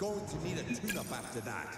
Going to need a tune-up after that.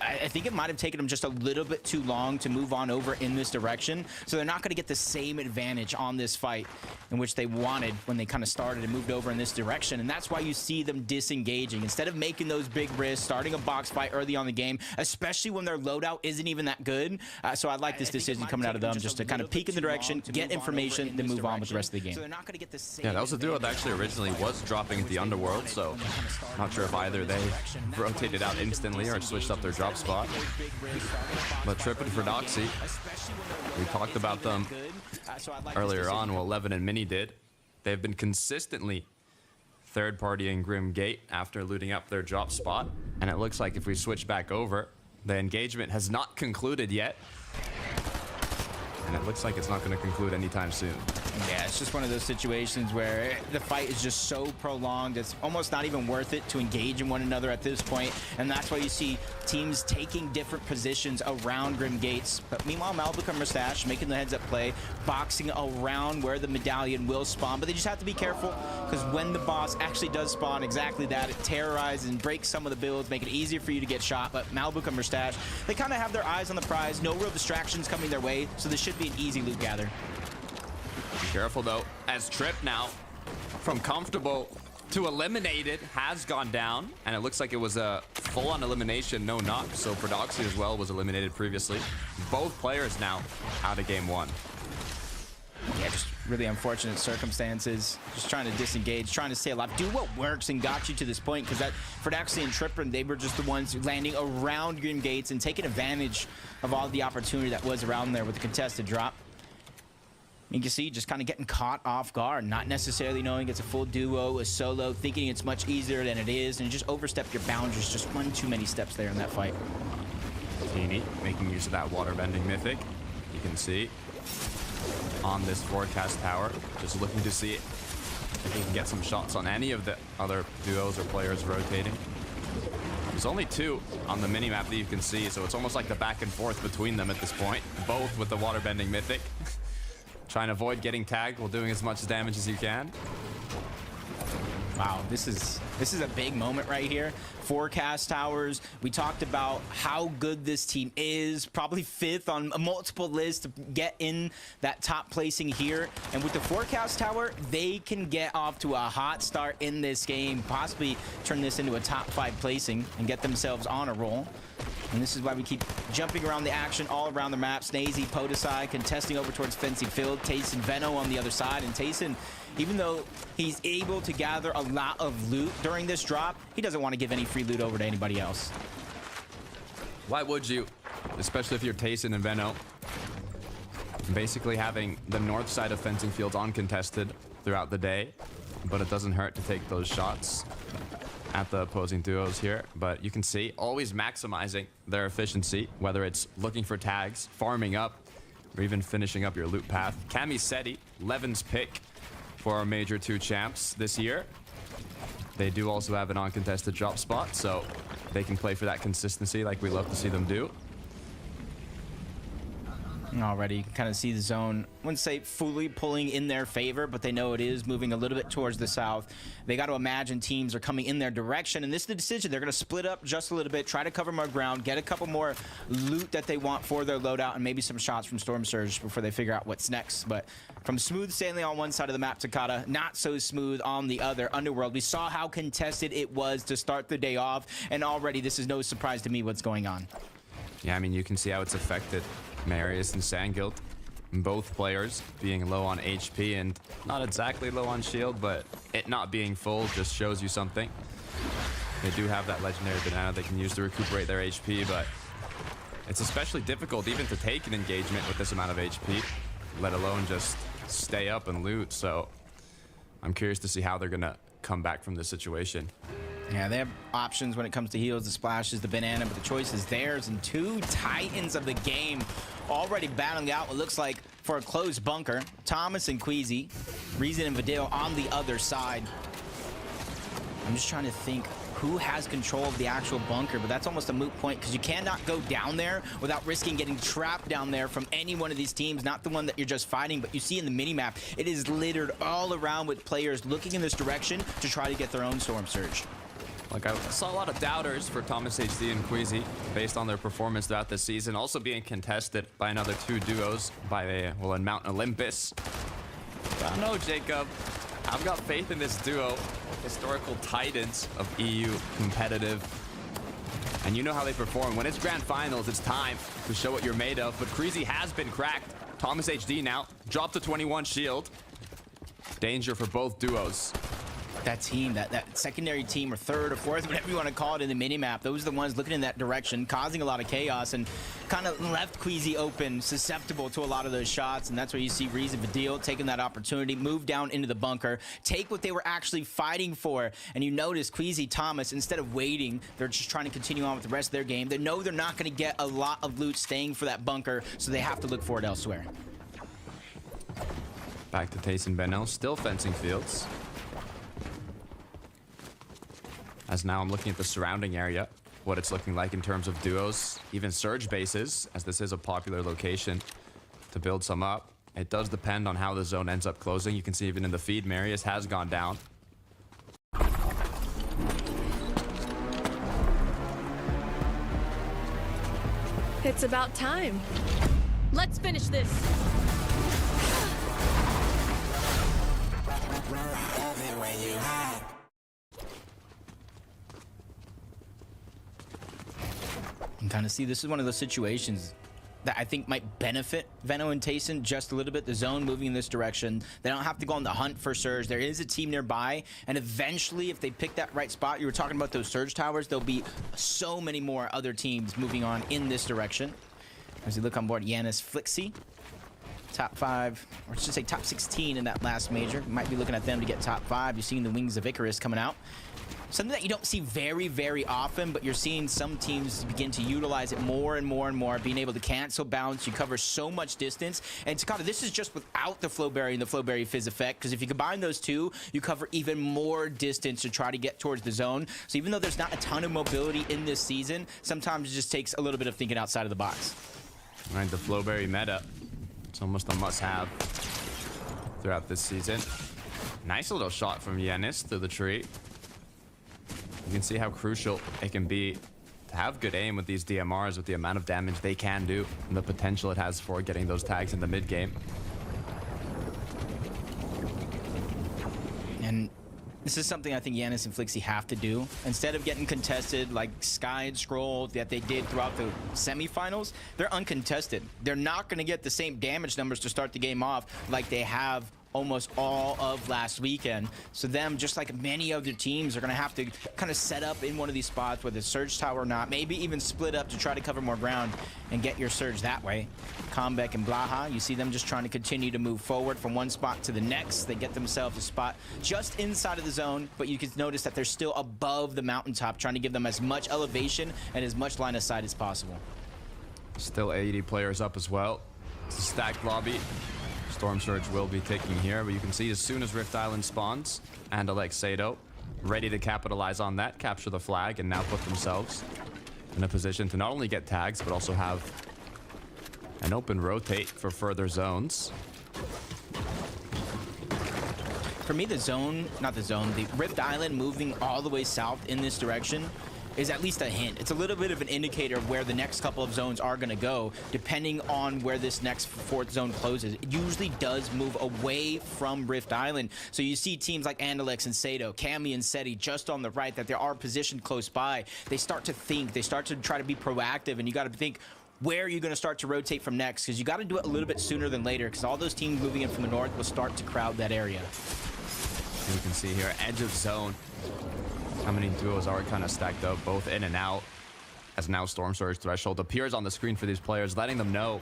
I think it might have taken them just a little bit too long to move on over in this direction. So they're not going to get the same advantage on this fight in which they wanted when they kind of started and moved over in this direction. And that's why you see them disengaging. Instead of making those big risks, starting a box fight early on the game, especially when their loadout isn't even that good. So I like this decision coming out of them just to kind of peek in the direction, get information, then move on with the rest of the game. Yeah, that was a duo that actually originally was dropping at the Underworld, so not sure if either they rotated out instantly or switched up their drop drop spot. But tripping for Doxy. We talked about them earlier on, well, 11 and Mini did. They've been consistently third-partying Grim Gate after looting up their drop spot. And it looks like if we switch back over, the engagement has not concluded yet. And it looks like it's not going to conclude anytime soon. Yeah, it's just one of those situations where the fight is just so prolonged, it's almost not even worth it to engage in one another at this point. And that's why you see teams taking different positions around Grim Gates. But meanwhile, Malibu and Mustache making the heads-up play, boxing around where the medallion will spawn. But they just have to be careful, because when the boss actually does spawn exactly that, it terrorizes and breaks some of the builds, make it easier for you to get shot. But Malibu and Mustache, they kind of have their eyes on the prize, no real distractions coming their way, so this should be an easy loot gather. Be careful though, as Trip now from comfortable to eliminated has gone down, and it looks like it was a full-on elimination, no knock. So Prodoxy as well was eliminated previously. Both players now out of game one. Yeah, just really unfortunate circumstances. Just trying to disengage, trying to stay alive, do what works and got you to this point, because that Prodoxy and Tripper, they were just the ones landing around Grim Gates and taking advantage of all the opportunity that was around there with the contested drop. You can see just kind of getting caught off guard, not necessarily knowing it's a full duo, a solo, thinking it's much easier than it is, and just overstep your boundaries. Just one too many steps there in that fight. Teeny making use of that water bending mythic. You can see on this forecast tower, just looking to see if he can get some shots on any of the other duos or players rotating. There's only two on the mini-map that you can see, so it's almost like the back and forth between them at this point, both with the water bending mythic. Trying to avoid getting tagged while doing as much damage as you can. Wow, this is a big moment right here. Forecast towers. We talked about how good this team is. Probably 5th on multiple lists to get in that top placing here. And with the forecast tower, they can get off to a hot start in this game. Possibly turn this into a top 5 placing and get themselves on a roll. And this is why we keep jumping around the action all around the map. Snazy, Podesai contesting over towards Fencing Field. Tayson, Veno on the other side. And Tayson, even though he's able to gather a lot of loot during this drop, he doesn't want to give any free loot over to anybody else. Why would you? Especially if you're Tayson and Veno. Basically having the north side of Fencing Fields uncontested throughout the day. But it doesn't hurt to take those shots at the opposing duos here. But you can see, always maximizing their efficiency, whether it's looking for tags, farming up, or even finishing up your loot path. Camiseti, Levin's pick for our Major 2 champs this year. They do also have an uncontested drop spot, so they can play for that consistency like we love to see them do. Already, you can kind of see the zone, I wouldn't say fully pulling in their favor, but they know it is moving a little bit towards the south. They got to imagine teams are coming in their direction, and this is the decision. They're going to split up just a little bit, try to cover more ground, get a couple more loot that they want for their loadout, and maybe some shots from Storm Surge before they figure out what's next. But from smooth sailing on one side of the map, Takata, not so smooth on the other. Underworld, we saw how contested it was to start the day off, and already this is no surprise to me what's going on. Yeah, I mean, you can see how it's affected Marius and Sandguild. Both players being low on HP and not exactly low on shield, but it not being full just shows you something. They do have that legendary banana they can use to recuperate their HP, but it's especially difficult even to take an engagement with this amount of HP, let alone just stay up and loot. So I'm curious to see how they're gonna come back from this situation. Yeah, they have options when it comes to heals, the splashes, the banana, but the choice is theirs. And 2 titans of the game already battling out what looks like for a closed bunker. Thomas and Queasy, Reason and Vidal on the other side. I'm just trying to think who has control of the actual bunker, but that's almost a moot point because you cannot go down there without risking getting trapped down there from any one of these teams, not the one that you're just fighting. But you see in the minimap, it is littered all around with players looking in this direction to try to get their own Storm Surge. Like, I saw a lot of doubters for Thomas HD and Queasy based on their performance throughout the season, also being contested by another 2 duos by, well, in Mount Olympus. I don't know, Jacob. I've got faith in this duo, historical titans of EU competitive. And you know how they perform. When it's grand finals, it's time to show what you're made of. But Queasy has been cracked. Thomas HD now dropped to 21 shield. Danger for both duos. that team, that secondary team or third or fourth, whatever you want to call it in the mini-map, those are the ones looking in that direction, causing a lot of chaos and kind of left Queasy open, susceptible to a lot of those shots. And that's where you see Reason Vidil taking that opportunity, move down into the bunker, take what they were actually fighting for. And you notice Queasy, Thomas, instead of waiting, they're just trying to continue on with the rest of their game. They know they're not going to get a lot of loot staying for that bunker, so they have to look for it elsewhere. Back to Tayson Benel, still fencing fields. As now I'm looking at the surrounding area, what it's looking like in terms of duos, even surge bases, as this is a popular location to build some up. It does depend on how the zone ends up closing. You can see even in the feed, Marius has gone down. It's about time. Let's finish this. You can kind of see this is one of those situations that I think might benefit Veno and Tayson just a little bit. The zone moving in this direction. They don't have to go on the hunt for Surge. There is a team nearby, and eventually, if they pick that right spot, you were talking about those Surge towers, there'll be so many more other teams moving on in this direction. As you look on board, Yanis Flixie, top 5, or I should say top 16 in that last major. You might be looking at them to get top 5. You're seeing the Wings of Icarus coming out. Something that you don't see very, very often, but you're seeing some teams begin to utilize it more and more and more, being able to cancel bounce. You cover so much distance. And Takata, this is just without the Flowberry and the Flowberry Fizz effect, because if you combine those two, you cover even more distance to try to get towards the zone. So even though there's not a ton of mobility in this season, sometimes it just takes a little bit of thinking outside of the box. All right, the Flowberry meta. It's almost a must-have throughout this season. Nice little shot from Yanis through the tree. You can see how crucial it can be to have good aim with these DMRs, with the amount of damage they can do and the potential it has for getting those tags in the mid game. And this is something I think Yanis and Flixie have to do. Instead of getting contested like Sky and Scroll that they did throughout the semifinals, they're uncontested. They're not going to get the same damage numbers to start the game off like they have almost all of last weekend. So them, just like many other teams, are going to have to kind of set up in one of these spots, whether it's Surge Tower or not, maybe even split up to try to cover more ground and get your Surge that way. Comeback and Blaha, you see them just trying to continue to move forward from one spot to the next. They get themselves a spot just inside of the zone, but you can notice that they're still above the mountaintop, trying to give them as much elevation and as much line of sight as possible. Still 80 players up as well. It's a stacked lobby. Storm Surge will be ticking here, but you can see as soon as Rift Island spawns, and Alexado ready to capitalize on that, capture the flag, and now put themselves in a position to not only get tags, but also have an open rotate for further zones. For me, the Rift Island moving all the way south in this direction is at least a hint. It's a little bit of an indicator of where the next couple of zones are going to go, depending on where this next fourth zone closes. It usually does move away from Rift Island. So you see teams like Andalex and Sato, Cammy and Seti just on the right, that they are positioned close by. They start to think, they start to try to be proactive, and you got to think, where are you going to start to rotate from next? Because you got to do it a little bit sooner than later, because all those teams moving in from the north will start to crowd that area. You can see here, edge of zone. How many duos are kind of stacked up, both in and out, as now Storm Surge threshold appears on the screen for these players, letting them know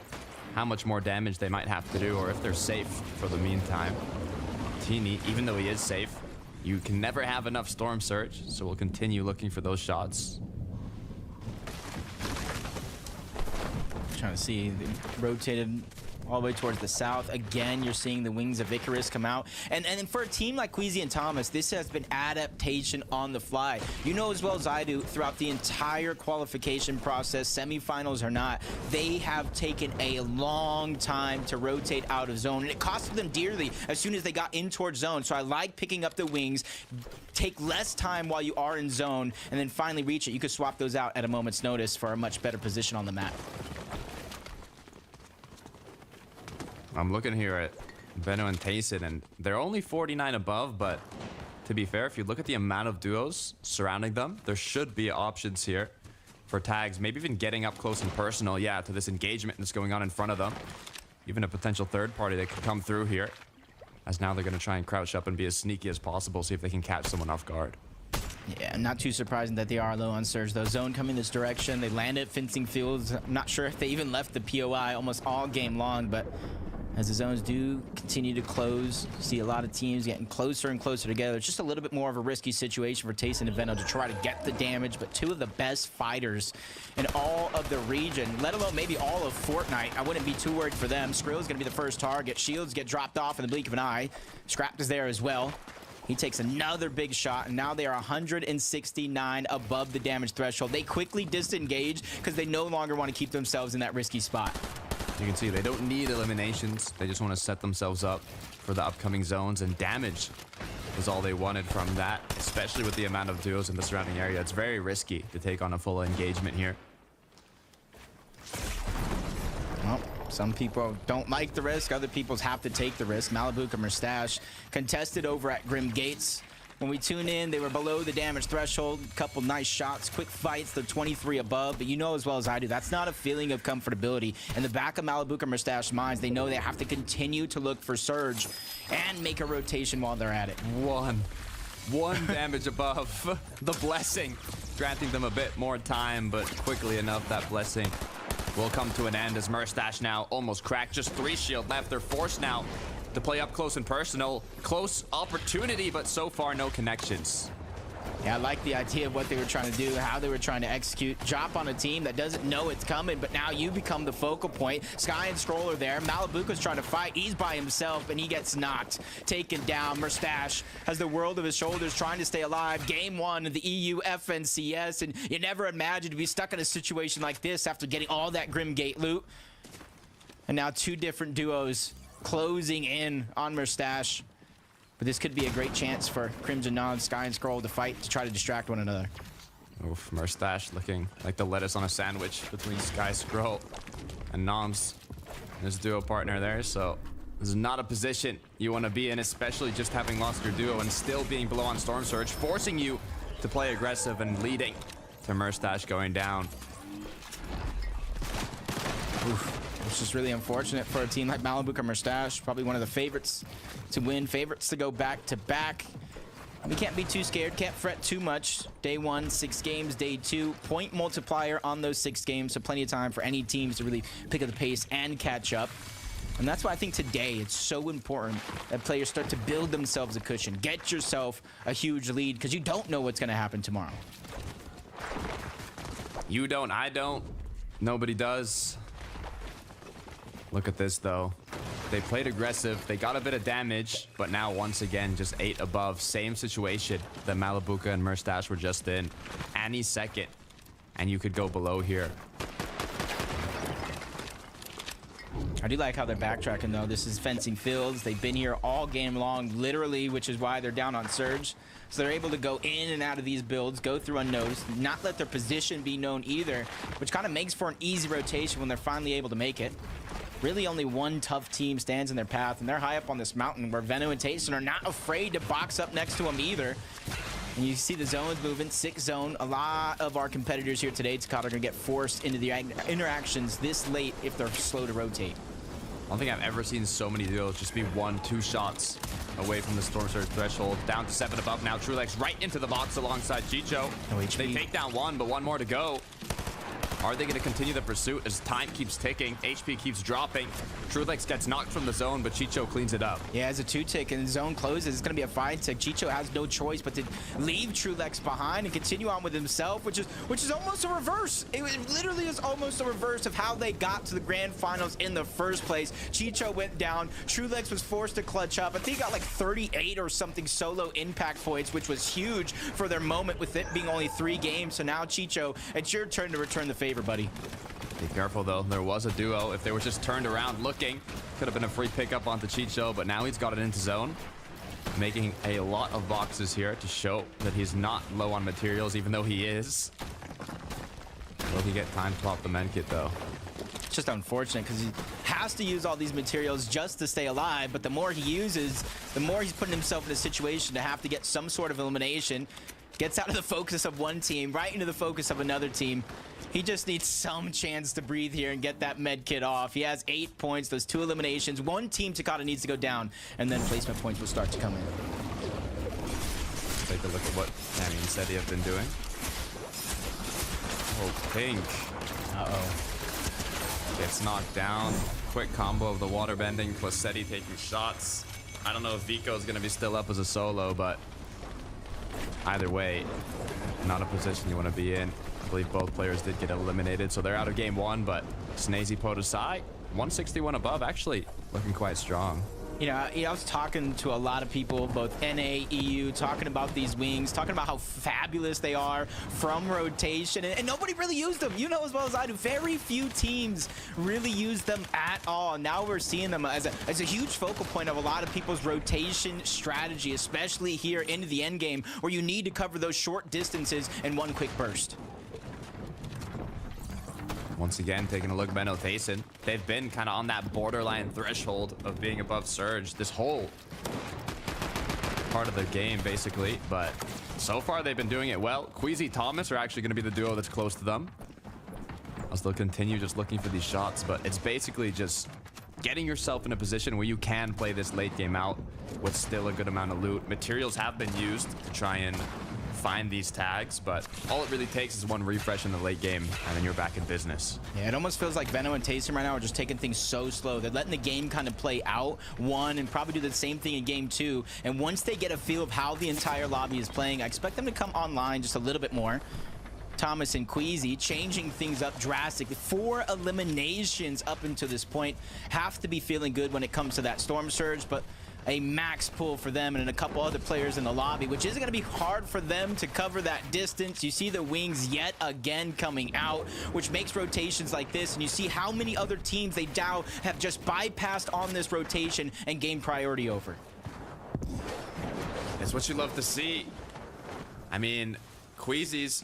how much more damage they might have to do, or if they're safe for the meantime. Teeny, even though he is safe, you can never have enough Storm Surge, so we'll continue looking for those shots. Trying to see, they rotated all the way towards the south. Again, you're seeing the Wings of Icarus come out. And for a team like Queasy and Thomas, this has been adaptation on the fly. You know as well as I do, throughout the entire qualification process, semifinals or not, they have taken a long time to rotate out of zone. And it costed them dearly as soon as they got in towards zone. So I like picking up the Wings, take less time while you are in zone, and then finally reach it. You could swap those out at a moment's notice for a much better position on the map. I'm looking here at Veno and Tayson, and they're only 49 above, but to be fair, if you look at the amount of duos surrounding them, there should be options here for tags, maybe even getting up close and personal, to this engagement that's going on in front of them. Even a potential third party that could come through here. as now they're going to try and crouch up and be as sneaky as possible, see if they can catch someone off guard. Yeah, not too surprising that they are low on surge, though. Zone coming this direction. They landed at fencing fields. I'm not sure if they even left the POI almost all game long, but as the zones do continue to close, you see a lot of teams getting closer and closer together. It's just a little bit more of a risky situation for Taste and Invento to try to get the damage, but two of the best fighters in all of the region, let alone maybe all of Fortnite. I wouldn't be too worried for them. Skrill's going to be the first target. Shields get dropped off in the blink of an eye. Scrapped is there as well. He takes another big shot, and now they are 169 above the damage threshold. They quickly disengage because they no longer want to keep themselves in that risky spot. You can see they don't need eliminations. They just want to set themselves up for the upcoming zones, and damage was all they wanted from that, especially with the amount of duos in the surrounding area. It's very risky to take on a full engagement here. Well, some people don't like the risk. Other people have to take the risk. Malabuka Mustache contested over at Grim Gates. When we tune in, they were below the damage threshold. A couple nice shots, quick fights, they're 23 above. But you know as well as I do, that's not a feeling of comfortability. In the back of Malabuka Mustache's minds, they know they have to continue to look for surge and make a rotation while they're at it. One damage above the blessing, granting them a bit more time, but quickly enough, that blessing will come to an end as Mustache now almost cracked. Just 3 shield left. They're forced now to play up close and personal. Close opportunity, but so far no connections. Yeah, I like the idea of what they were trying to do, how they were trying to execute. Drop on a team that doesn't know it's coming, but now you become the focal point. Sky and Scroll are there. Malabuka's trying to fight. He's by himself, and he gets knocked. Taken down. Mustache has the world of his shoulders trying to stay alive. Game 1 of the EU FNCS, and you never imagined to be stuck in a situation like this after getting all that Grim Gate loot. And now 2 different duos closing in on Mustache. But this could be a great chance for Crimson Non, Sky and Scroll to fight to try to distract one another. Oof, Mustache looking like the lettuce on a sandwich between Sky Scroll and Noms, his duo partner there. So this is not a position you want to be in, especially just having lost your duo and still being below on Storm Surge, forcing you to play aggressive and leading to Mustache going down. Oof. It's just really unfortunate for a team like Malabuka Mustache, probably one of the favorites to win, favorites to go back to back. We can't be too scared, can't fret too much. Day 1, 6 games. Day 2, point multiplier on those 6 games, so plenty of time for any teams to really pick up the pace and catch up. And that's why I think today it's so important that players start to build themselves a cushion. Get yourself a huge lead, because you don't know what's going to happen tomorrow. You don't, I don't, nobody does. Look at this, though. They played aggressive. They got a bit of damage, but now, once again, just 8 above. Same situation that Malabuka and Mustache were just in. Any second, and you could go below here. I do like how they're backtracking, though. This is fencing fields. They've been here all game long, literally, which is why they're down on surge. So they're able to go in and out of these builds, go through unnoticed, not let their position be known either, which kind of makes for an easy rotation when they're finally able to make it. Really only one tough team stands in their path, and they're high up on this mountain where Veno and Tayson are not afraid to box up next to them either. And you see the zones moving, 6 zone. A lot of our competitors here today, Takata, are going to get forced into the interactions this late if they're slow to rotate. I don't think I've ever seen so many duos just be 1-2 shots away from the Storm Surge threshold. Down to 7 above now. Truelex right into the box alongside Chicho. No HP. They take down 1, but 1 more to go. Are they going to continue the pursuit as time keeps ticking? HP keeps dropping. Truelex gets knocked from the zone, but Chicho cleans it up. Yeah, as a 2-tick and the zone closes, it's going to be a 5-tick. Chicho has no choice but to leave Truelex behind and continue on with himself, which is almost a reverse. It literally is almost a reverse of how they got to the grand finals in the first place. Chicho went down. Truelex was forced to clutch up. I think he got like 38 or something solo impact points, which was huge for their moment with it being only 3 games. So now, Chicho, it's your turn to return the favor, buddy. Be careful, though. There was a duo. If they were just turned around looking, could have been a free pickup onto Chicho, but now he's got it into zone, making a lot of boxes here to show that he's not low on materials, even though he is. Will he get time to pop the medkit, though? It's just unfortunate because he has to use all these materials just to stay alive, but the more he uses, the more he's putting himself in a situation to have to get some sort of elimination. Gets out of the focus of one team, right into the focus of another team. He just needs some chance to breathe here and get that med kit off. He has 8 points, those 2 eliminations. One team Takata needs to go down, and then placement points will start to come in. Take a look at what Cammy and Seti have been doing. Oh, Pink. Uh-oh. Gets knocked down. Quick combo of the water bending plus Seti taking shots. I don't know if Vico is going to be still up as a solo, but either way, not a position you want to be in. I believe both players did get eliminated, so they're out of game one, but Snazy Podosai, 161 above, actually looking quite strong. You know, I was talking to a lot of people, both NA, EU, talking about these wings, talking about how fabulous they are from rotation, and nobody really used them. You know as well as I do, very few teams really use them at all. Now we're seeing them as a huge focal point of a lot of people's rotation strategy, especially here into the end game, where you need to cover those short distances in one quick burst. Once again, taking a look at Benno Tayson. They've been kind of on that borderline threshold of being above Surge this whole part of the game, basically. But so far, they've been doing it well. Queasy Thomas are actually going to be the duo that's close to them. As they'll continue just looking for these shots. But it's basically just getting yourself in a position where you can play this late game out with still a good amount of loot. Materials have been used to try and find these tags, but all it really takes is one refresh in the late game and then you're back in business. Yeah, it almost feels like Benno and Taysom right now are just taking things so slow. They're letting the game kind of play out one and probably do the same thing in game two, and once they get a feel of how the entire lobby is playing, I expect them to come online just a little bit more. Thomas and Queasy changing things up drastically. 4 eliminations up until this point. Have to be feeling good when it comes to that Storm Surge, but a max pull for them and a couple other players in the lobby, which is going to be hard for them to cover that distance. You see the wings yet again coming out, which makes rotations like this, and you see how many other teams they now have just bypassed on this rotation and gained priority over. It's what you love to see. I mean, Queasy's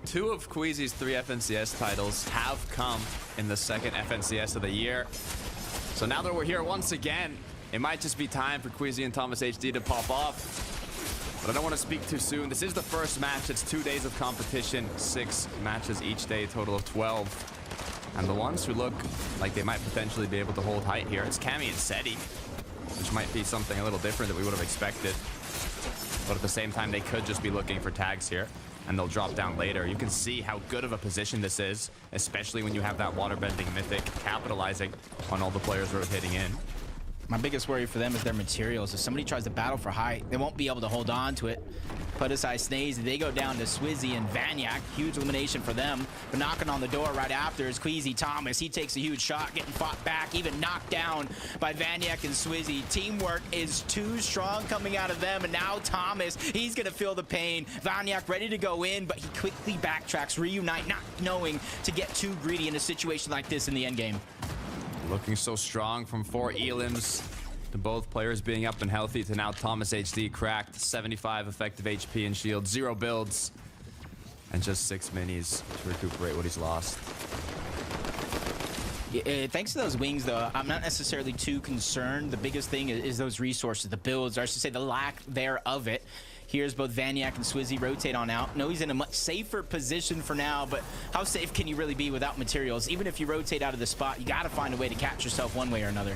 2 of Queasy's 3 FNCS titles have come in the second FNCS of the year. So now that we're here once again, it might just be time for Queasy and Thomas HD to pop off. But I don't want to speak too soon. This is the first match. It's 2 days of competition, 6 matches each day, a total of 12. And the ones who look like they might potentially be able to hold height here, it's Cammy and Seti, which might be something a little different that we would have expected. But at the same time, they could just be looking for tags here, and they'll drop down later. You can see how good of a position this is, especially when you have that waterbending mythic capitalizing on all the players rotating in. My biggest worry for them is their materials. If somebody tries to battle for height, they won't be able to hold on to it. Podosai Snazy, they go down to Swizzy and Vanyak. Huge elimination for them. But knocking on the door right after is Queasy Thomas. He takes a huge shot, getting fought back, even knocked down by Vanyak and Swizzy. Teamwork is too strong coming out of them. And now Thomas, he's going to feel the pain. Vanyak ready to go in, but he quickly backtracks, reunite, not knowing to get too greedy in a situation like this in the endgame. Looking so strong from 4 elims to both players being up and healthy to now Thomas HD cracked. 75 effective HP and shield, 0 builds, and just 6 minis to recuperate what he's lost. Yeah, thanks to those wings, though, I'm not necessarily too concerned. The biggest thing is those resources, the builds, or I should say the lack thereof it. Here's both Vanyak and Swizzy rotate on out. No, he's in a much safer position for now, but how safe can you really be without materials? Even if you rotate out of the spot, you got to find a way to catch yourself one way or another.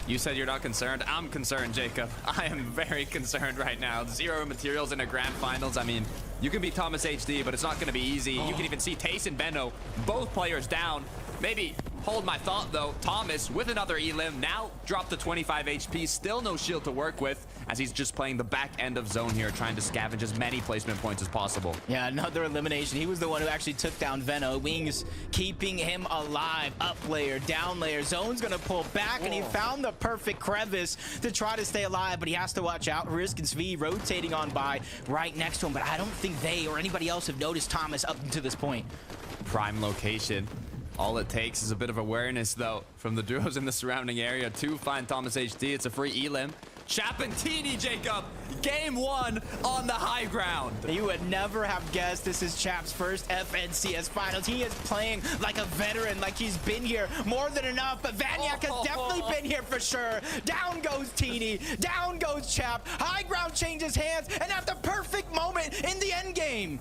You said you're not concerned. I'm concerned, Jacob. I am very concerned right now. 0 materials in a grand finals. I mean, you can beat Thomas HD, but it's not going to be easy. You can even see Tace and Benno, both players down. Maybe hold my thought, though. Thomas with another elim, now dropped to 25 HP. Still no shield to work with, as he's just playing the back end of zone here, trying to scavenge as many placement points as possible. Yeah, another elimination. He was the one who actually took down Venno. Wings keeping him alive. Up layer, down layer. Zone's going to pull back, and he found the perfect crevice to try to stay alive, but he has to watch out. Risk and Svi rotating on by right next to him, but I don't think they or anybody else have noticed Thomas up to this point. Prime location. All it takes is a bit of awareness, though, from the duos in the surrounding area to find Thomas HD. It's a free elim. Chapentini, Jacob, game 1 on the high ground. You would never have guessed this is Chap's first FNCS finals. He is playing like a veteran, like he's been here more than enough, but Vanyak has definitely been here for sure. Down goes Teeny, down goes Chap. High ground changes hands, and at the perfect moment in the end game.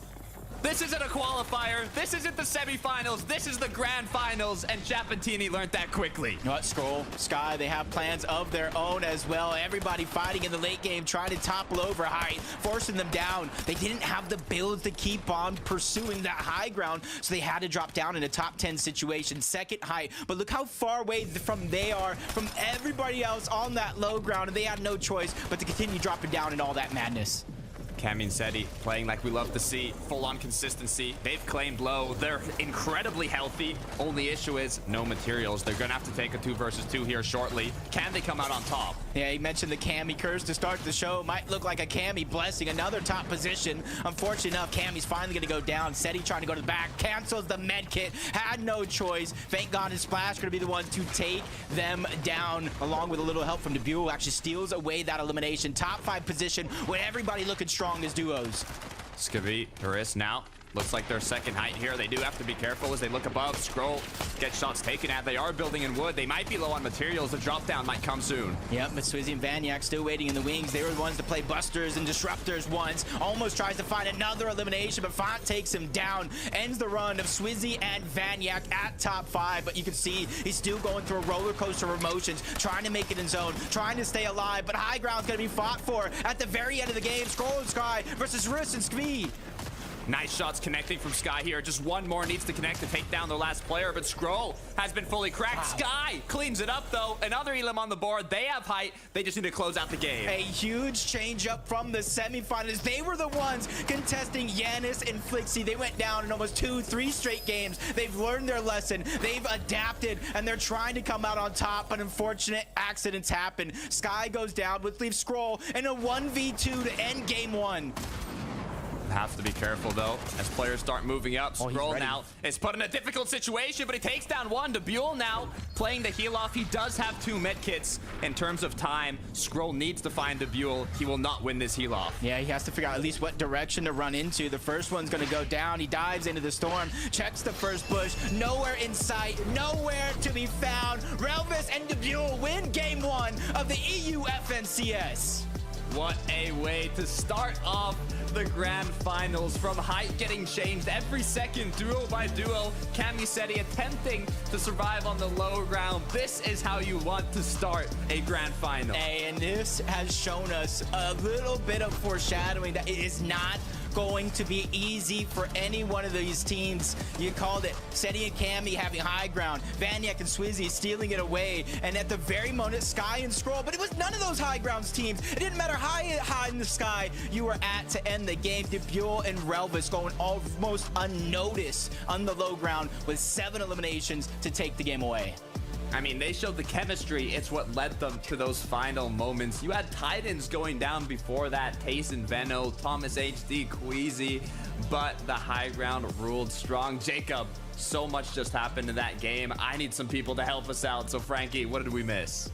This isn't a qualifier. This isn't the semifinals. This is the grand finals, and Chapatini learned that quickly. You know what, Scroll, Sky, they have plans of their own as well. Everybody fighting in the late game, trying to topple over height, forcing them down. They didn't have the builds to keep on pursuing that high ground, so they had to drop down in a top 10 situation, second height. But look how far away from they are from everybody else on that low ground, and they had no choice but to continue dropping down in all that madness. Cami and Seti playing like we love to see, full-on consistency. They've claimed low. They're incredibly healthy. Only issue is no materials. They're gonna have to take a 2 versus 2 here shortly. Can they come out on top? Yeah, he mentioned the Cami curse to start the show. Might look like a Cami blessing, another top position. Unfortunately enough, Cami's finally gonna go down. Seti trying to go to the back, cancels the med kit, had no choice. Thank God his Splash gonna be the one to take them down, along with a little help from Debut, who actually steals away that elimination. Top 5 position with everybody looking strong as duos. Skavi, Haris now. Looks like their second height here. They do have to be careful as they look above. Scroll, get shots taken at. They are building in wood. They might be low on materials. The drop down might come soon. Yep, but Swizzy and Vanyak still waiting in the wings. They were the ones to play Busters and Disruptors once. Almost tries to find another elimination, but Font takes him down. Ends the run of Swizzy and Vanyak at top 5, but you can see he's still going through a roller coaster of emotions, trying to make it in zone, trying to stay alive, but high ground's gonna be fought for at the very end of the game. Scroll and Sky versus Riss and Skvi. Nice shots connecting from Sky here. Just one more needs to connect to take down the last player, but Scroll has been fully cracked. Wow. Sky cleans it up, though. Another Elim on the board. They have height. They just need to close out the game. A huge change up from the semifinals. They were the ones contesting Yanis and Flixie. They went down in almost 2-3 straight games. They've learned their lesson. They've adapted, and they're trying to come out on top, but unfortunate accidents happen. Sky goes down, which leaves Scroll in a 1v2 to end game 1. Have to be careful, though, as players start moving up. Scroll now is put in a difficult situation, but he takes down one. Debule now playing the heal off. He does have 2 med kits. In terms of time, Scroll needs to find Debule. He will not win this heal off. Yeah, he has to figure out at least what direction to run into. The first one's going to go down. He dives into the storm, checks the first bush. Nowhere in sight, nowhere to be found. Relvis and Debule win game 1 of the EU FNCS. What a way to start off the grand finals, from height getting changed every second, duo by duo. Cami Seti attempting to survive on the low ground. This is how you want to start a grand final. And this has shown us a little bit of foreshadowing that it is not going to be easy for any one of these teams. You called it. Seti and Cami having high ground. Vanyak and Swizzy stealing it away. And at the very moment, Sky and Scroll. But it was none of those high grounds teams. It didn't matter how high in the sky you were at to end the game. Debule and Relvis going almost unnoticed on the low ground with 7 eliminations to take the game away. I mean, they showed the chemistry. It's what led them to those final moments. You had Titans going down before that. Tace and Veno, Thomas HD, Queasy, but the high ground ruled strong. Jacob, so much just happened in that game. I need some people to help us out. So, Frankie, what did we miss?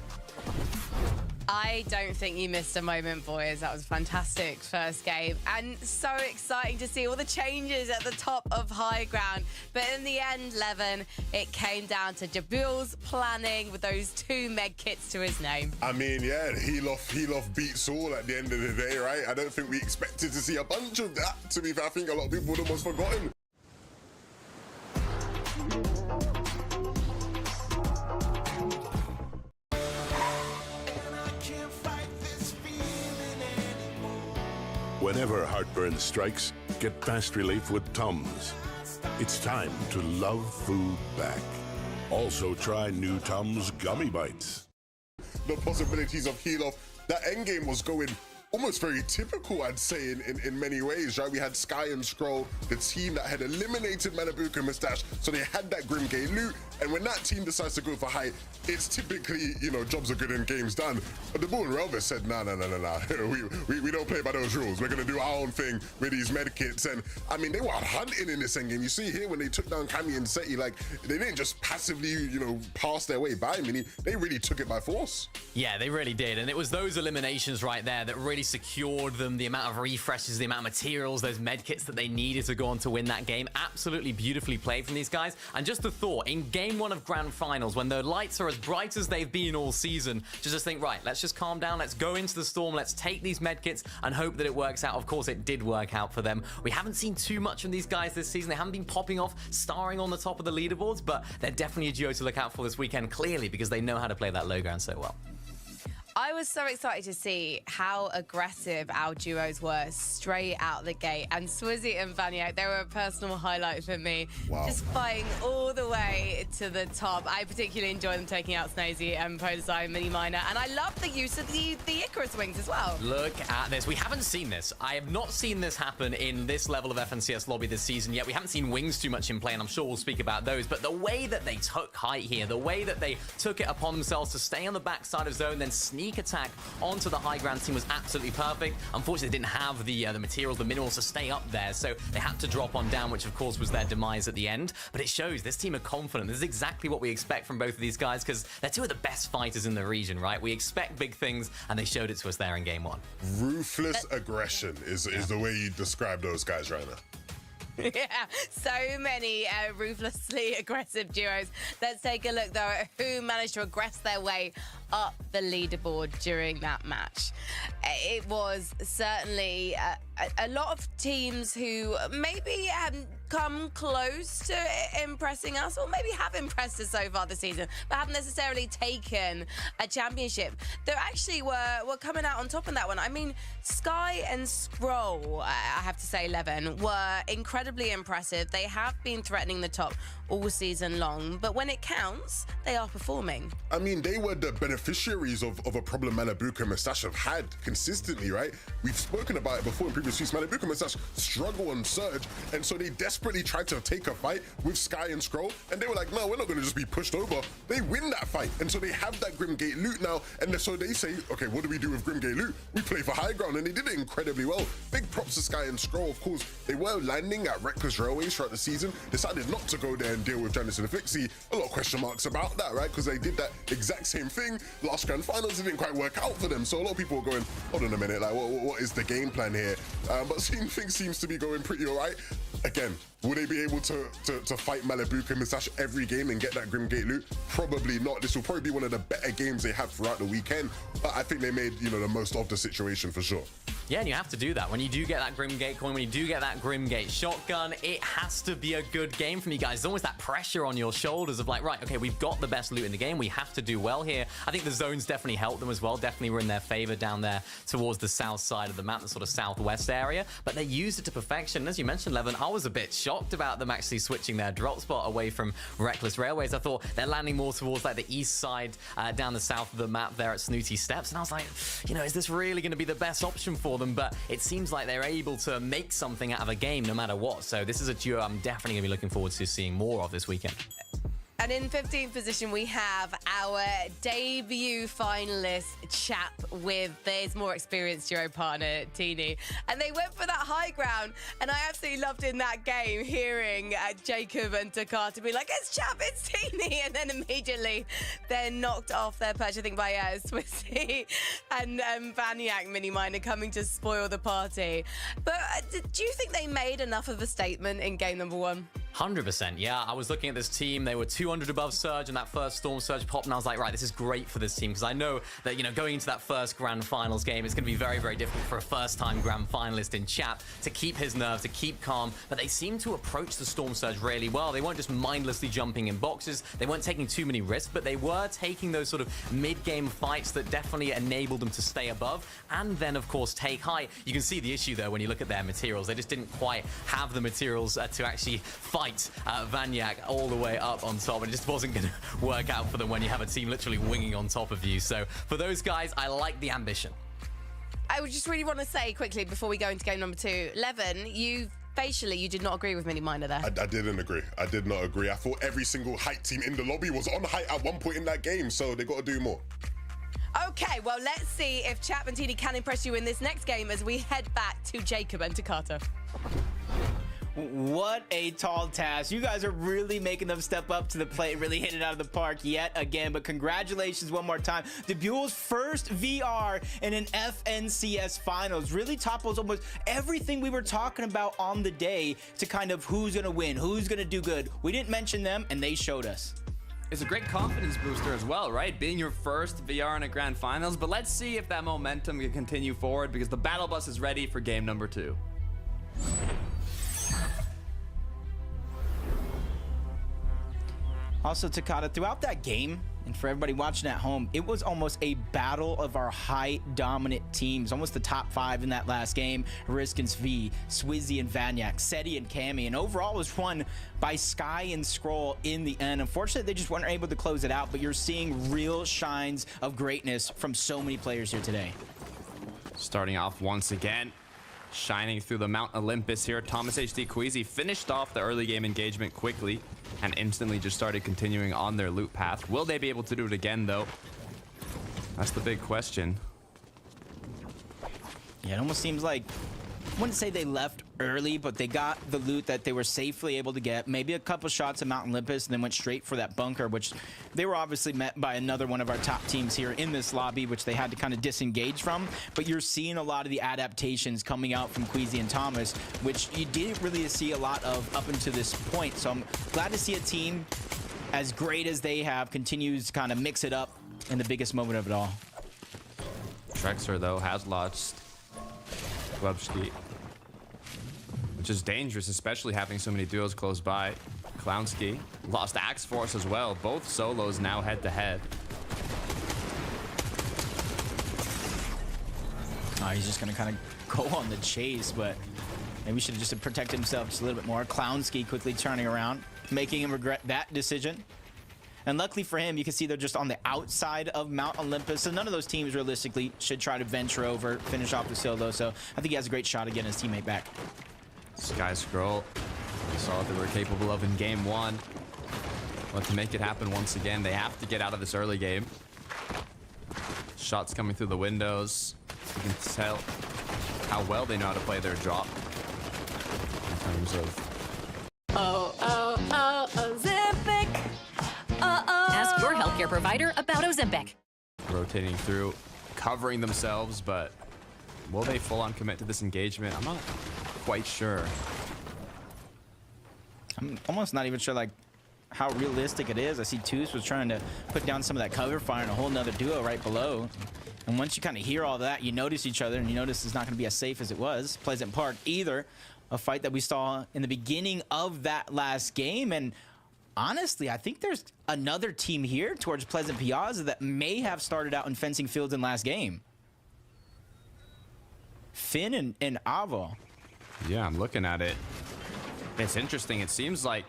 I don't think you missed a moment, boys. That was a fantastic first game. And so exciting to see all the changes at the top of high ground. But in the end, Levin, it came down to Jabil's planning with those 2 med kits to his name. I mean, yeah, heal off beats all at the end of the day, right? I don't think we expected to see a bunch of that. To be fair, I think a lot of people would almost forgotten. Whenever heartburn strikes, get fast relief with Tums. It's time to love food back. Also try new Tums Gummy Bites. The possibilities of heal off. That endgame was going almost very typical, I'd say, in many ways, right? We had Sky and Scroll, the team that had eliminated Manabuka and Mustache, so they had that Grim Gay loot, and when that team decides to go for height, it's typically, you know, jobs are good and games done. But the Bull and Relvis said, nah. we don't play by those rules. We're gonna do our own thing with these med kits. And I mean, they were hunting in this endgame. You see here when they took down Cami and Seti, like, they didn't just passively, you know, pass their way by Mini. They really took it by force. Yeah, they really did. And it was those eliminations right there that really really secured them, the amount of refreshes, the amount of materials, those med kits that they needed to go on to win that game. Absolutely beautifully played from these guys. And just the thought, in game 1 of Grand Finals, when the lights are as bright as they've been all season, just think, right, let's just calm down, let's go into the storm, let's take these med kits and hope that it works out. Of course, it did work out for them. We haven't seen too much from these guys this season. They haven't been popping off, starring on the top of the leaderboards, but they're definitely a duo to look out for this weekend, clearly, because they know how to play that low ground so well. I was so excited to see how aggressive our duos were straight out the gate. And Swizzy and Vaniak, they were a personal highlight for me. Wow. Just fighting all the way to the top. I particularly enjoy them taking out Snazy and Podesai and Mini Miner. And I love the use of the Icarus wings as well. Look at this. We haven't seen this. I have not seen this happen in this level of FNCS lobby this season yet. We haven't seen wings too much in play, and I'm sure we'll speak about those. But the way that they took height here, the way that they took it upon themselves to stay on the backside of zone, then sneak attack onto the high ground team was absolutely perfect. Unfortunately, they didn't have the materials, the minerals to stay up there, so they had to drop on down, which of course was their demise at the end. But it shows this team are confident. This is exactly what we expect from both of these guys, because they're two of the best fighters in the region, right? We expect big things, and they showed it to us there in game 1. Ruthless aggression is the way you describe those guys right now. Yeah, so many ruthlessly aggressive duos. Let's take a look, though, at who managed to aggress their way up the leaderboard during that match. It was certainly a lot of teams who maybe hadn't come close to impressing us, or maybe have impressed us so far this season, but haven't necessarily taken a championship. They actually were coming out on top in that one. I mean, Sky and Scroll, I have to say, Levin, were incredibly impressive. They have been threatening the top all season long, but when it counts, they are performing. I mean, they were the beneficiaries of a problem Malibuca and Mustache have had consistently, right? We've spoken about it before in previous weeks. Malibuca and Mustache struggle on Surge, and so they desperately tried to take a fight with Sky and Scroll, and they were like, no, we're not going to just be pushed over. They win that fight, and so they have that Grimgate loot now, and so they say, okay, what do we do with Grimgate loot? We play for high ground, and they did it incredibly well. Big props to Sky and Scroll. Of course, they were landing at Reckless Railways throughout the season, decided not to go there and deal with Janice and Fixie. A lot of question marks about that, right? Because they did that exact same thing last grand finals. It didn't quite work out for them. So a lot of people were going, hold on a minute, like what is the game plan here? But things seems to be going pretty all right. Again, will they be able to fight Malibuca and Mustache every game and get that Grimgate loot? Probably not. This will probably be one of the better games they have throughout the weekend. But I think they made, the most of the situation for sure. Yeah, and you have to do that. When you do get that Grimgate coin, when you do get that Grimgate shotgun, it has to be a good game from you guys. There's always that pressure on your shoulders of like, right, okay, we've got the best loot in the game. We have to do well here. I think the zones definitely helped them as well. Definitely were in their favor down there towards the south side of the map, the sort of southwest area. But they used it to perfection. And as you mentioned, Levin, I was a bit shocked about them actually switching their drop spot away from Reckless Railways. I thought they're landing more towards like the east side, down the south of the map there at Snooty Steps. And I was like, is this really going to be the best option for them? But it seems like they're able to make something out of a game no matter what. So this is a duo I'm definitely going to be looking forward to seeing more of this weekend. And in 15th position, we have our debut finalist, Chap, with his more experienced duo partner, Teeny. And they went for that high ground. And I absolutely loved in that game hearing Jacob and Takata be like, it's Chap, it's Teeny. And then immediately they're knocked off their perch, I think, by Swissy and Vaniak Mini Miner coming to spoil the party. But do you think they made enough of a statement in game number 1? 100%, yeah. I was looking at this team. They were 200 above Surge, and that first Storm Surge popped, and I was like, right, this is great for this team, because I know that, going into that first Grand Finals game, it's going to be very, very difficult for a first-time Grand Finalist in Chap to keep his nerve, to keep calm, but they seemed to approach the Storm Surge really well. They weren't just mindlessly jumping in boxes. They weren't taking too many risks, but they were taking those sort of mid-game fights that definitely enabled them to stay above, and then, of course, take high. You can see the issue, though, when you look at their materials. They just didn't quite have the materials to actually fight Vaniak all the way up on top, and it just wasn't going to work out for them when you have a team literally winging on top of you. So for those guys, I like the ambition. I would just really want to say quickly before we go into game number 2, Levin, you did not agree with Mini Miner there. I didn't agree. I did not agree. I thought every single height team in the lobby was on height at one point in that game, so they got to do more. Okay, well, let's see if Chap and Teeny can impress you in this next game as we head back to Jacob and Takata. What a tall task. You guys are really making them step up to the plate, really hit it out of the park yet again. But congratulations one more time. The Buell's first VR in an FNCS finals really topples almost everything we were talking about on the day to kind of who's going to win, who's going to do good. We didn't mention them, and they showed us. It's a great confidence booster as well, right? Being your first VR in a grand finals. But let's see if that momentum can continue forward, because the battle bus is ready for game number 2. Also, Takata, throughout that game, and for everybody watching at home, it was almost a battle of our high dominant teams, almost the top 5 in that last game. Riskins V, Swizzy and Vanyak, Seti and Cammy, and overall was won by Sky and Scroll in the end. Unfortunately, they just weren't able to close it out, but you're seeing real shines of greatness from so many players here today. Starting off once again, shining through the Mount Olympus here, Thomas HD Queasy finished off the early game engagement quickly and instantly just started continuing on their loot path. Will they be able to do it again, though? That's the big question. Yeah, it almost seems like, I wouldn't say they left early, but they got the loot that they were safely able to get. Maybe a couple shots at Mount Olympus and then went straight for that bunker, which they were obviously met by another one of our top teams here in this lobby, which they had to kind of disengage from. But you're seeing a lot of the adaptations coming out from Queasy and Thomas, which you didn't really see a lot of up until this point. So I'm glad to see a team as great as they have continues to kind of mix it up in the biggest moment of it all. Trexer, though, has lost Glubski, which is dangerous, especially having so many duos close by. Clownski lost Axe Force as well. Both solos now head-to-head. He's just going to kind of go on the chase, but maybe he should have just protected himself just a little bit more. Clownski quickly turning around, making him regret that decision. And luckily for him, you can see they're just on the outside of Mount Olympus. So none of those teams realistically should try to venture over, finish off the solo. So I think he has a great shot at getting his teammate back. Sky Scroll, we saw what they were capable of in game 1. But to make it happen once again, they have to get out of this early game. Shots coming through the windows. You can tell how well they know how to play their drop in terms of... Ozempic. Ask your healthcare provider about Ozempic. rotating through, covering themselves, but will they full-on commit to this engagement? I'm not quite sure. I'm almost not even sure like how realistic it is. I see Toos was trying to put down some of that cover fire and a whole nother duo right below. And once you kind of hear all that, you notice each other and you notice it's not going to be as safe as it was. Pleasant Park either, a fight that we saw in the beginning of that last game. And honestly, I think there's another team here towards Pleasant Piazza that may have started out in fencing fields in last game. Finn and Avo. Yeah, I'm looking at it. It's interesting. It seems like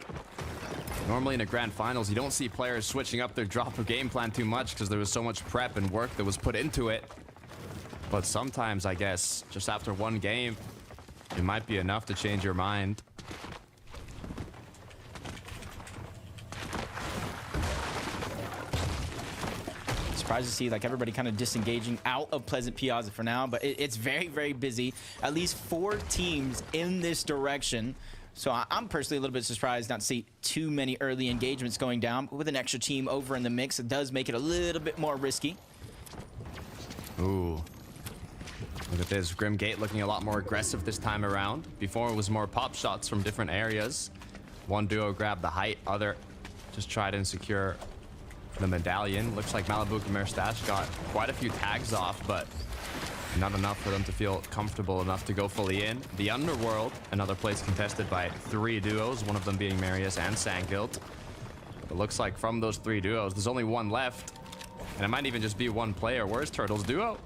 normally in a grand finals, you don't see players switching up their drop of game plan too much because there was so much prep and work that was put into it. But sometimes, I guess, just after one game, it might be enough to change your mind. Surprised to see like everybody kind of disengaging out of Pleasant Piazza for now, but it's very, very busy. At least 4 teams in this direction. So I'm personally a little bit surprised not to see too many early engagements going down. But with an extra team over in the mix, it does make it a little bit more risky. Ooh. Look at this. Grimgate looking a lot more aggressive this time around. Before it was more pop shots from different areas. One duo grabbed the height, other just tried and secure the medallion. Looks like Malibu Khmer Stash got quite a few tags off, but not enough for them to feel comfortable enough to go fully in. The Underworld, another place contested by 3 duos, one of them being Marius and Sangilt. It looks like from those 3 duos, there's only one left. And it might even just be one player. Where's Turtle's duo?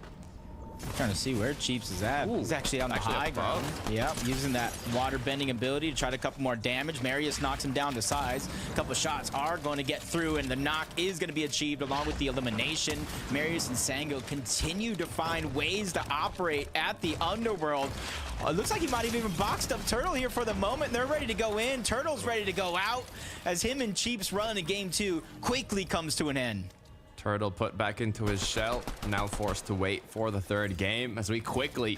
Trying to see where Cheeps is at. Ooh, he's actually on the high ground. Yep, using that water bending ability to try to a couple more damage. Marius knocks him down to size. A couple shots are going to get through, and the knock is going to be achieved along with the elimination. Marius and Sango continue to find ways to operate at the Underworld. It looks like he might have even boxed up Turtle here for the moment. They're ready to go in. Turtle's ready to go out as him and Cheeps run in game 2 quickly comes to an end. Turtle put back into his shell, now forced to wait for the 3rd game as we quickly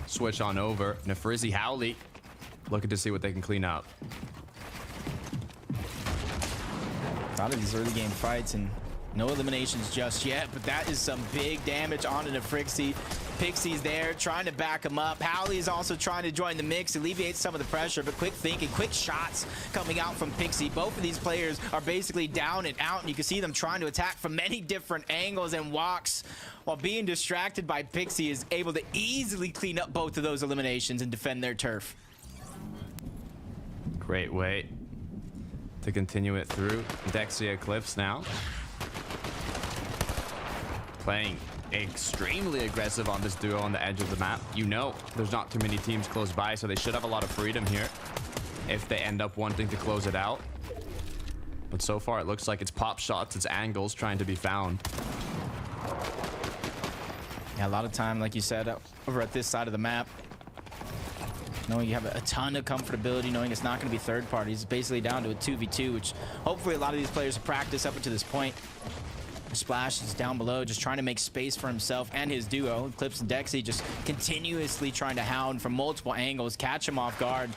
switch on over. Nefrizzi Howley looking to see what they can clean up. A lot of these early game fights and no eliminations just yet, but that is some big damage onto the Frixie. Pixie's there trying to back him up. Howley's also trying to join the mix, alleviate some of the pressure, but quick thinking, quick shots coming out from Pixie. Both of these players are basically down and out, and you can see them trying to attack from many different angles, and Walks, while being distracted by Pixie, is able to easily clean up both of those eliminations and defend their turf. Great way to continue it through. Dexia Eclipse now playing extremely aggressive on this duo on the edge of the map. You know there's not too many teams close by, so they should have a lot of freedom here if they end up wanting to close it out. But so far it looks like it's pop shots, it's angles trying to be found. Yeah, a lot of time, like you said, over at this side of the map, knowing you have a ton of comfortability, knowing it's not going to be third parties. It's basically down to a 2v2, which hopefully a lot of these players have practiced up until this point. Splash is down below, just trying to make space for himself and his duo. Eclipse and Dexy just continuously trying to hound from multiple angles, catch him off guard.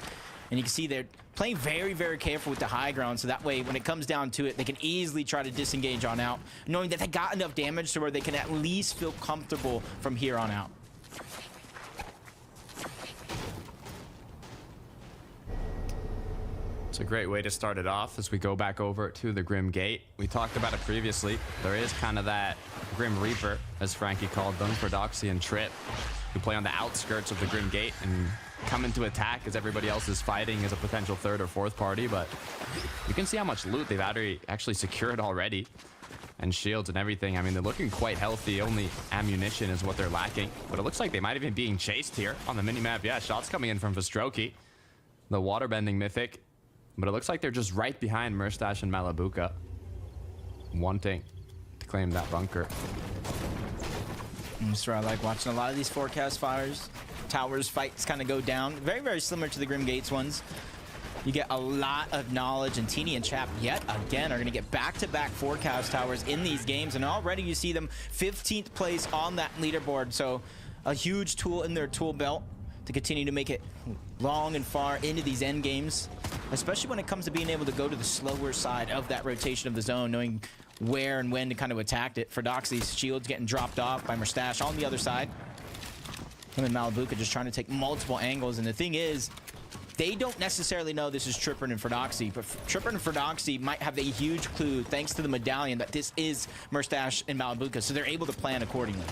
And you can see they're playing very, very careful with the high ground, so that way when it comes down to it, they can easily try to disengage on out, knowing that they got enough damage to where they can at least feel comfortable from here on out. It's a great way to start it off as we go back over to the Grim Gate. We talked about it previously. There is kind of that Grim Reaper, as Frankie called them, for Doxy and Trip, who play on the outskirts of the Grim Gate and come into attack as everybody else is fighting as a potential third or fourth party. But you can see how much loot they've actually secured already, and shields and everything. I mean, they're looking quite healthy. Only ammunition is what they're lacking. But it looks like they might have been being chased here on the minimap. Yeah, shots coming in from Vostroki, the waterbending mythic. But it looks like they're just right behind Murstache and Malabuka, wanting to claim that bunker. That's where I like watching a lot of these forecast fires. Towers fights kind of go down. Very, very similar to the Grim Gates ones. You get a lot of knowledge, and Teeny and Chap yet again are going to get back-to-back forecast towers in these games, and already you see them 15th place on that leaderboard. So a huge tool in their tool belt to continue to make it long and far into these end games, especially when it comes to being able to go to the slower side of that rotation of the zone, knowing where and when to kind of attack it. For Doxy's shields getting dropped off by Murstache on the other side. Him and Malabuka just trying to take multiple angles, and the thing is, they don't necessarily know this is Tripper and Ferdoxy, but Tripper and Ferdoxy might have a huge clue, thanks to the medallion, that this is Murstache and Malabuka, so they're able to plan accordingly.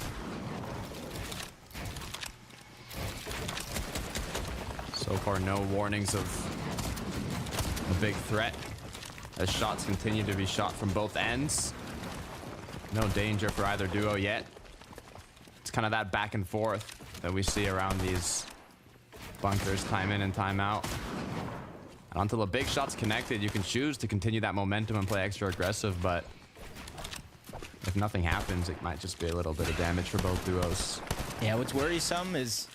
So far, no warnings of a big threat, as shots continue to be shot from both ends. No danger for either duo yet. It's kind of that back and forth that we see around these bunkers, time in and time out. And until a big shot's connected, you can choose to continue that momentum and play extra aggressive, but if nothing happens, it might just be a little bit of damage for both duos. Yeah, what's worrisome is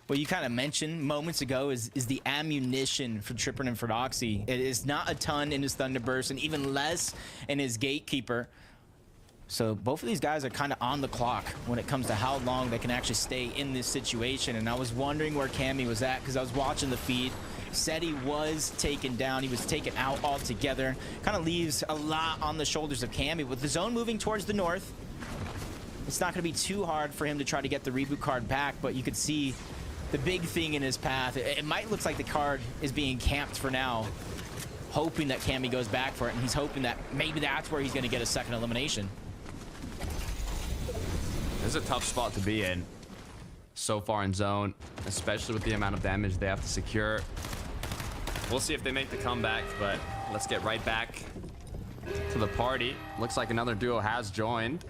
what you kind of mentioned moments ago is the ammunition for Tripper and Ferdoxy. It is not a ton in his Thunderburst, and even less in his Gatekeeper. So both of these guys are kind of on the clock when it comes to how long they can actually stay in this situation. And I was wondering where Cammy was at, because I was watching the feed. Said he was taken down. He was taken out altogether. Kind of leaves a lot on the shoulders of Cammy. With the zone moving towards the north, it's not going to be too hard for him to try to get the reboot card back, but you could see the big thing in his path. It might look like the card is being camped for now, hoping that Cammy goes back for it, and he's hoping that maybe that's where he's going to get a second elimination. This is a tough spot to be in so far in zone, especially with the amount of damage they have to secure. We'll see if they make the comeback, but let's get right back to the party. Looks like another duo has joined,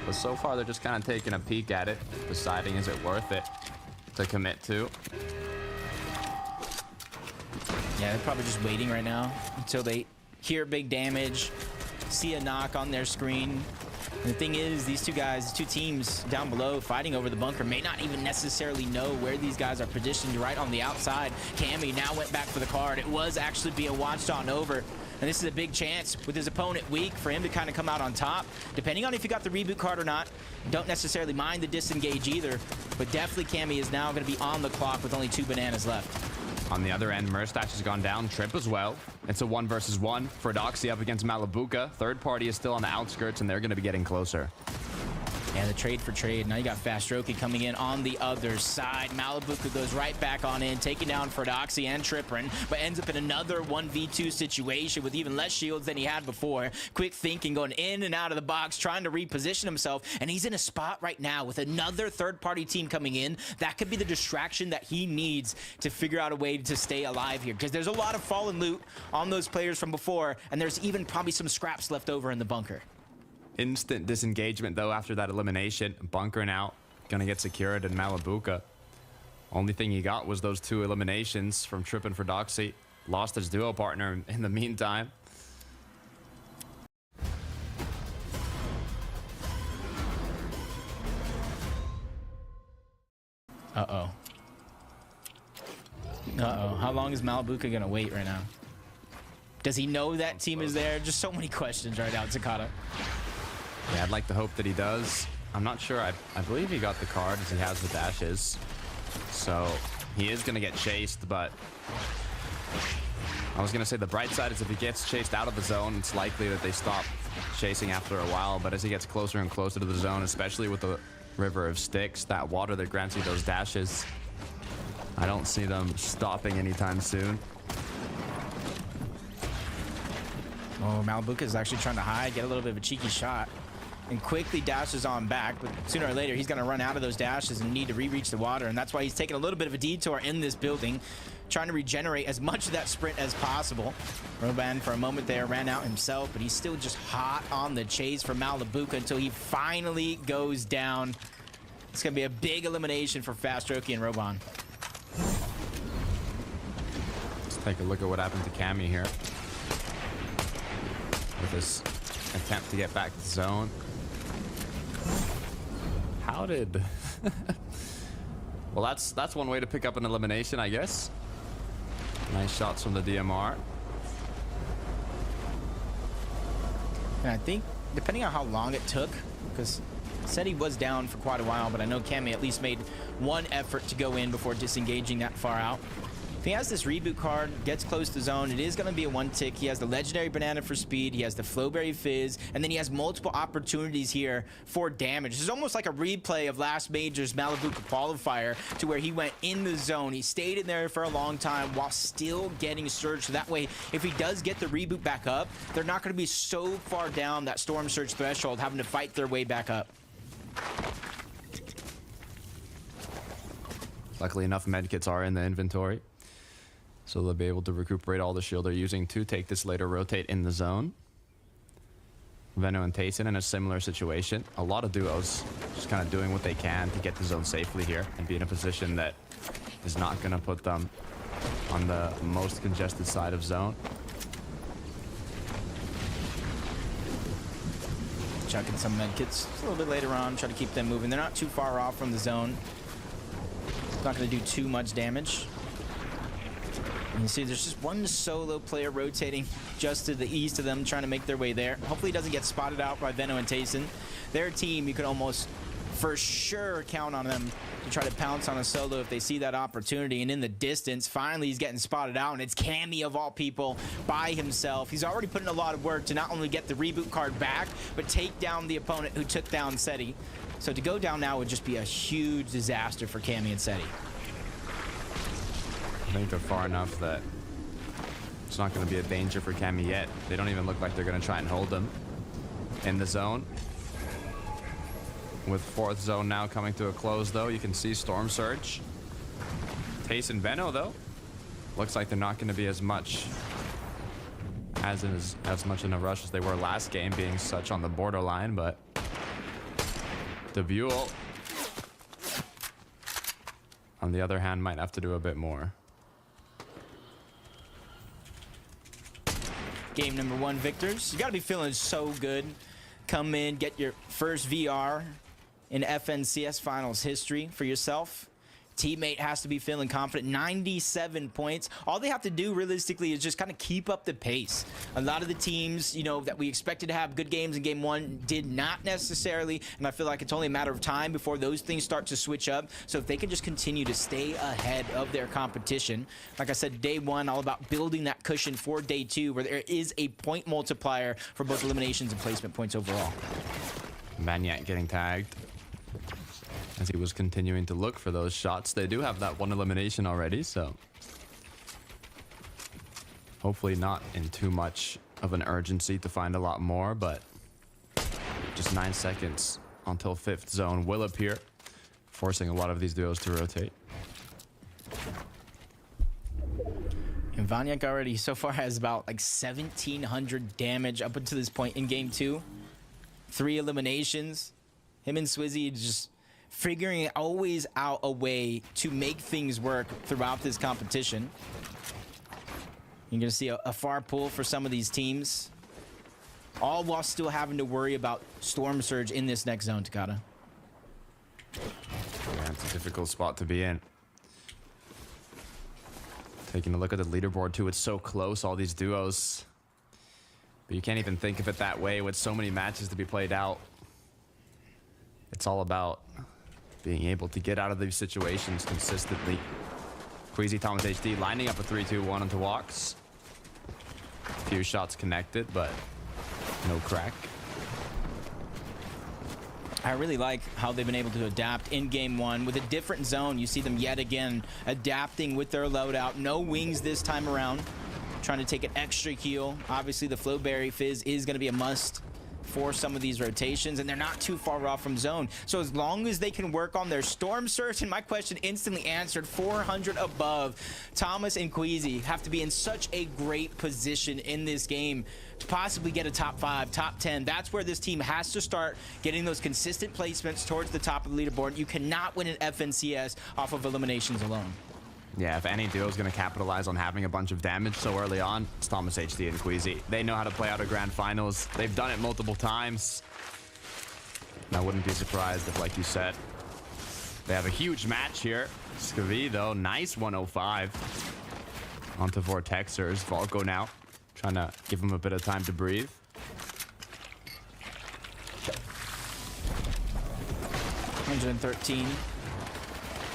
but so far they're just kind of taking a peek at it, deciding is it worth it to commit to. Yeah, they're probably just waiting right now until they hear big damage, see a knock on their screen. And the thing is, these two guys, two teams down below fighting over the bunker may not even necessarily know where these guys are positioned right on the outside. Cammy now went back for the card. It was actually being watched on over. And this is a big chance with his opponent weak for him to kind of come out on top. Depending on if you got the reboot card or not, don't necessarily mind the disengage either. But definitely Cammy is now going to be on the clock with only 2 bananas left. On the other end, Murstache has gone down. Trip as well. It's a 1 versus 1. Fordoxy up against Malabuka. Third party is still on the outskirts, and they're going to be getting closer. Yeah, the trade for trade. Now you got Fastroki coming in on the other side. Malabuka goes right back on in, taking down Fordoxy and Triprin, but ends up in another 1v2 situation with even less shields than he had before. Quick thinking, going in and out of the box, trying to reposition himself, and he's in a spot right now with another third-party team coming in. That could be the distraction that he needs to figure out a way to stay alive here, because there's a lot of fallen loot on those players from before, and there's even probably some scraps left over in the bunker. Instant disengagement, though, after that elimination. Bunker now gonna get secured, and Malabuka, only thing he got was those 2 eliminations from Trip and Fordoxy. Lost his duo partner in the meantime. Uh-oh. Uh-oh. How long is Malabuka gonna wait right now? Does he know that team is there? Just so many questions right now, Takata. Yeah, I'd like to hope that he does. I'm not sure. I believe he got the card as he has the dashes. So he is going to get chased, but I was going to say the bright side is if he gets chased out of the zone, it's likely that they stop chasing after a while. But as he gets closer and closer to the zone, especially with the river of sticks, that water that grants you those dashes, I don't see them stopping anytime soon. Oh, Malabuka is actually trying to hide, get a little bit of a cheeky shot, and quickly dashes on back, but sooner or later he's going to run out of those dashes and need to re-reach the water, and that's why he's taking a little bit of a detour in this building, trying to regenerate as much of that sprint as possible. Roban for a moment there ran out himself, but he's still just hot on the chase for Malabuka until he finally goes down. It's going to be a big elimination for Fastroki and Roban. Let's take a look at what happened to Cammy here with this attempt to get back to the zone. How did... Well, that's one way to pick up an elimination, I guess. Nice shots from the DMR. And I think, depending on how long it took, because said he was down for quite a while, but I know Cammy at least made one effort to go in before disengaging that far out. If he has this reboot card, gets close to zone, it is going to be a 1-tick. He has the legendary banana for speed, he has the Flowberry Fizz, and then he has multiple opportunities here for damage. This is almost like a replay of last Major's Malabuka qualifier, to where he went in the zone. He stayed in there for a long time while still getting surged. So that way, if he does get the reboot back up, they're not going to be so far down that Storm Surge threshold, having to fight their way back up. Luckily enough, medkits are in the inventory, so they'll be able to recuperate all the shield they're using to take this later rotate in the zone. Veno and Tayson in a similar situation. A lot of duos just kind of doing what they can to get the zone safely here and be in a position that is not going to put them on the most congested side of zone. Chucking some medkits a little bit later on, try to keep them moving. They're not too far off from the zone. It's not going to do too much damage. And you see there's just one solo player rotating just to the east of them, trying to make their way there. Hopefully he doesn't get spotted out by Veno and Tayson. Their team, you could almost for sure count on them to try to pounce on a solo if they see that opportunity. And in the distance, finally he's getting spotted out, and it's Cammy of all people by himself. He's already put in a lot of work to not only get the reboot card back, but take down the opponent who took down Seti. So to go down now would just be a huge disaster for Cammy and Seti. I think they're far enough that it's not going to be a danger for Cammy yet. They don't even look like they're going to try and hold them in the zone. With fourth zone now coming to a close, though, you can see Storm Surge. Tace and Veno, though, looks like they're not going to be as much in a rush as they were last game, being such on the borderline. But Debuel, on the other hand, might have to do a bit more. Game number 1 victors. You got to be feeling so good. Come in, get your first VR in FNCS Finals history for yourself. teammate has to be feeling confident. 97 points. All they have to do realistically is just kind of keep up the pace. A lot of the teams, you know, that we expected to have good games in game one did not necessarily, and I feel like it's only a matter of time before those things start to switch up. So if they can just continue to stay ahead of their competition, like I said, day one, all about building that cushion for day two, where there is a point multiplier for both eliminations and placement points overall. Banyak getting tagged as he was continuing to look for those shots. They do have that one elimination already, so hopefully not in too much of an urgency to find a lot more, but just 9 seconds until fifth zone will appear, forcing a lot of these duos to rotate. And Vanyak already so far has about like 1,700 damage up until this point in game two. 3 eliminations. Him and Swizzy just figuring always out a way to make things work throughout this competition. You're gonna see a far pull for some of these teams, all while still having to worry about Storm Surge in this next zone, Takata. Yeah, it's a difficult spot to be in. Taking a look at the leaderboard too, it's so close, all these duos. But you can't even think of it that way with so many matches to be played out. It's all about being able to get out of these situations consistently. Queasy, Thomas HD lining up a 3-2-1 onto walks. A few shots connected, but no crack. I really like how they've been able to adapt in game one with a different zone. You see them yet again adapting with their loadout. No wings this time around. Trying to take an extra heal. Obviously, the Flowberry Fizz is going to be a must for some of these rotations, and they're not too far off from zone. So as long as they can work on their Storm Surge, and my question instantly answered, 400 above, Thomas and Queasy have to be in such a great position in this game to possibly get a top 5, top 10. That's where this team has to start getting those consistent placements towards the top of the leaderboard. You cannot win an FNCS off of eliminations alone. Yeah, if any duo is going to capitalize on having a bunch of damage so early on, it's Thomas HD and Queasy. They know how to play out a grand finals. They've done it multiple times. And I wouldn't be surprised if, like you said, they have a huge match here. Skavi, though, nice 105 onto Vortexers. Volko now trying to give him a bit of time to breathe. $113.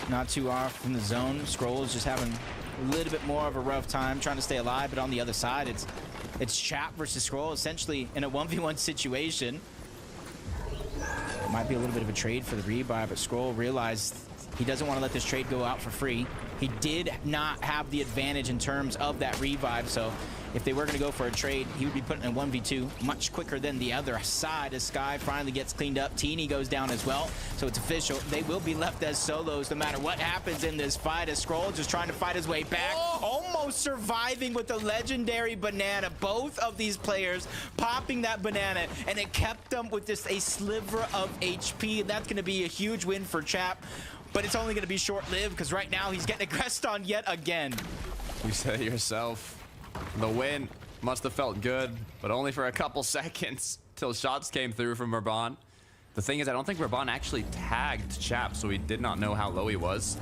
Not too off from the zone. Scroll is just having a little bit more of a rough time trying to stay alive, but on the other side, it's Chap versus Scroll, essentially in a 1v1 situation. It might be a little bit of a trade for the rebuy, but Scroll realized he doesn't want to let this trade go out for free. He did not have the advantage in terms of that revive, so if they were going to go for a trade, he would be put in a 1v2 much quicker than the other side as Sky finally gets cleaned up. Teeny goes down as well, so it's official. They will be left as solos no matter what happens in this fight, as Scroll just trying to fight his way back. Almost surviving with the legendary banana. Both of these players popping that banana, and it kept them with just a sliver of HP. That's going to be a huge win for Chap, but it's only going to be short-lived because right now he's getting aggressed on yet again. You said it yourself. The win must have felt good, but only for a couple seconds till shots came through from Raban. The thing is, I don't think Raban actually tagged Chap, so he did not know how low he was.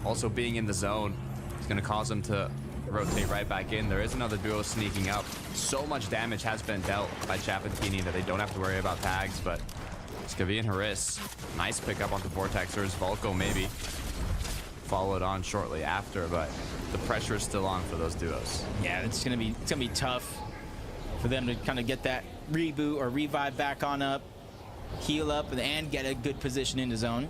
Also, being in the zone is going to cause him to rotate right back in. There is another duo sneaking up. So much damage has been dealt by Chap and Teeny that they don't have to worry about tags, but Skavi and Haris, nice pickup onto Vortexers. Volko maybe followed on shortly after, but the pressure is still on for those duos. Yeah, it's gonna be tough for them to kind of get that reboot or revive back on up, heal up, and get a good position in the zone.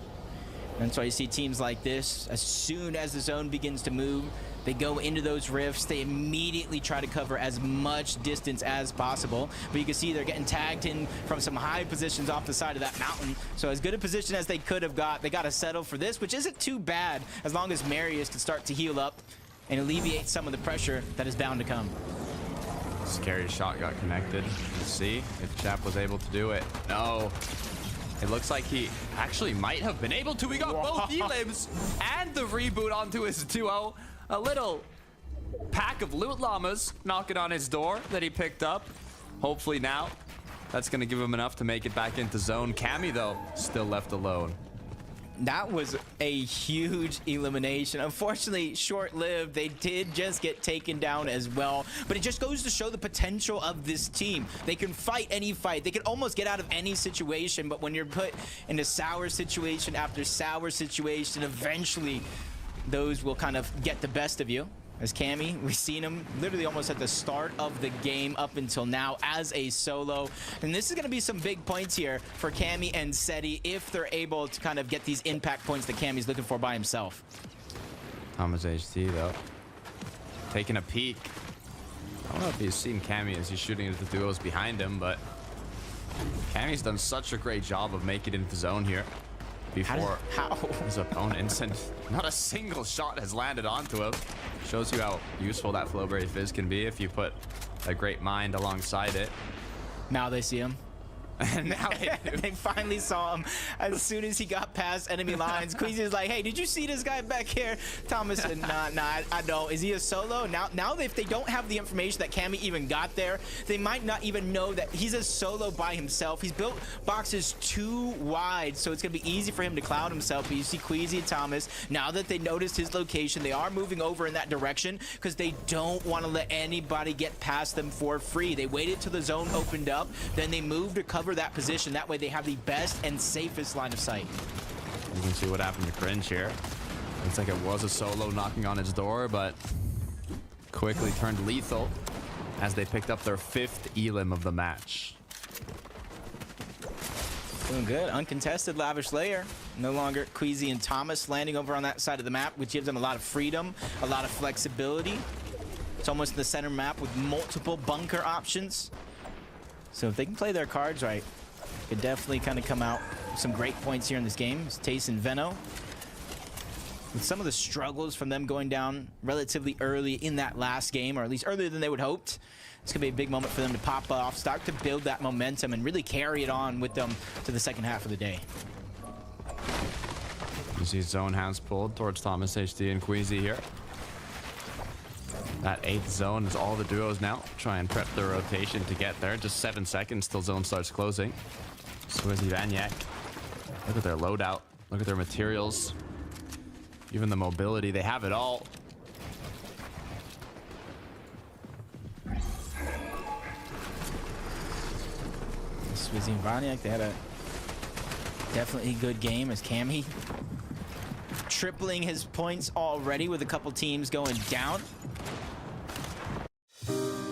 And that's why you see teams like this, as soon as the zone begins to move, they go into those rifts, they immediately try to cover as much distance as possible. But you can see they're getting tagged in from some high positions off the side of that mountain. So as good a position as they could have got, they got to settle for this, which isn't too bad as long as Marius can start to heal up and alleviate some of the pressure that is bound to come. Scary shot got connected. Let's see if Chap was able to do it. No. It looks like he actually might have been able to. He got both elims and the reboot onto his duo. A little pack of loot llamas knocking on his door that he picked up. Hopefully now that's going to give him enough to make it back into zone. Cammy, though, still left alone. That was a huge elimination. Unfortunately, short-lived. They did just get taken down as well. But it just goes to show the potential of this team. They can fight any fight. They can almost get out of any situation. But when you're put in a sour situation after sour situation, eventually those will kind of get the best of you. As Cammy, we've seen him literally almost at the start of the game up until now as a solo. And this is going to be some big points here for Cammy and Seti if they're able to kind of get these impact points that Cammy's looking for by himself. Thomas HT, though, taking a peek. I don't know if he's seen Cammy as he's shooting at the duos behind him, but Cammy's done such a great job of making it into the zone here before his opponents, and not a single shot has landed onto him. Shows you how useful that Flowberry Fizz can be if you put a great mind alongside it. Now they see him. And now they finally saw him as soon as he got past enemy lines. Queasy is like, hey, did you see this guy back here? Thomas said, nah, I don't. Is he a solo? Now if they don't have the information that Cammy even got there, they might not even know that he's a solo by himself. He's built boxes too wide, so it's going to be easy for him to cloud himself. But you see Queasy and Thomas, now that they noticed his location, they are moving over in that direction because they don't want to let anybody get past them for free. They waited till the zone opened up, then they moved to cover that position. That way they have the best and safest line of sight. You can see what happened to Cringe here. Looks like it was a solo knocking on his door, but quickly turned lethal as they picked up their 5th elim of the match. Doing good. Uncontested Lavish Layer. No longer Queasy and Thomas landing over on that side of the map, which gives them a lot of freedom, a lot of flexibility. It's almost the center map with multiple bunker options. So if they can play their cards right, could definitely kind of come out with some great points here in this game. It's Tace and Veno. With some of the struggles from them going down relatively early in that last game, or at least earlier than they would hoped, it's going to be a big moment for them to pop off, start to build that momentum, and really carry it on with them to the second half of the day. You see zone hands pulled towards Thomas HD and Queasy here. That 8th zone is all the duos now. Try and prep their rotation to get there. Just 7 seconds till zone starts closing. Swizzy Vanyak. Look at their loadout. Look at their materials. Even the mobility. They have it all. Swizzy and Vanyak, they had a definitely good game as Cammy tripling his points already with a couple teams going down.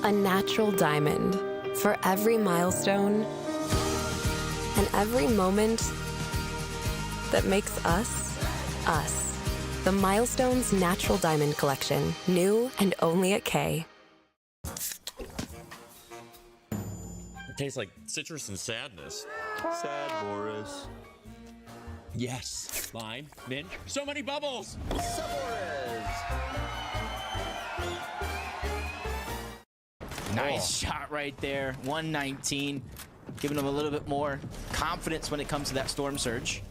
A natural diamond for every milestone and every moment that makes us, us. The Milestones Natural Diamond Collection, new and only at K. It tastes like citrus and sadness. Sad Boris. Yes. Lime, mint, so many bubbles. Nice shot right there. 119. Giving him a little bit more confidence when it comes to that Storm Surge.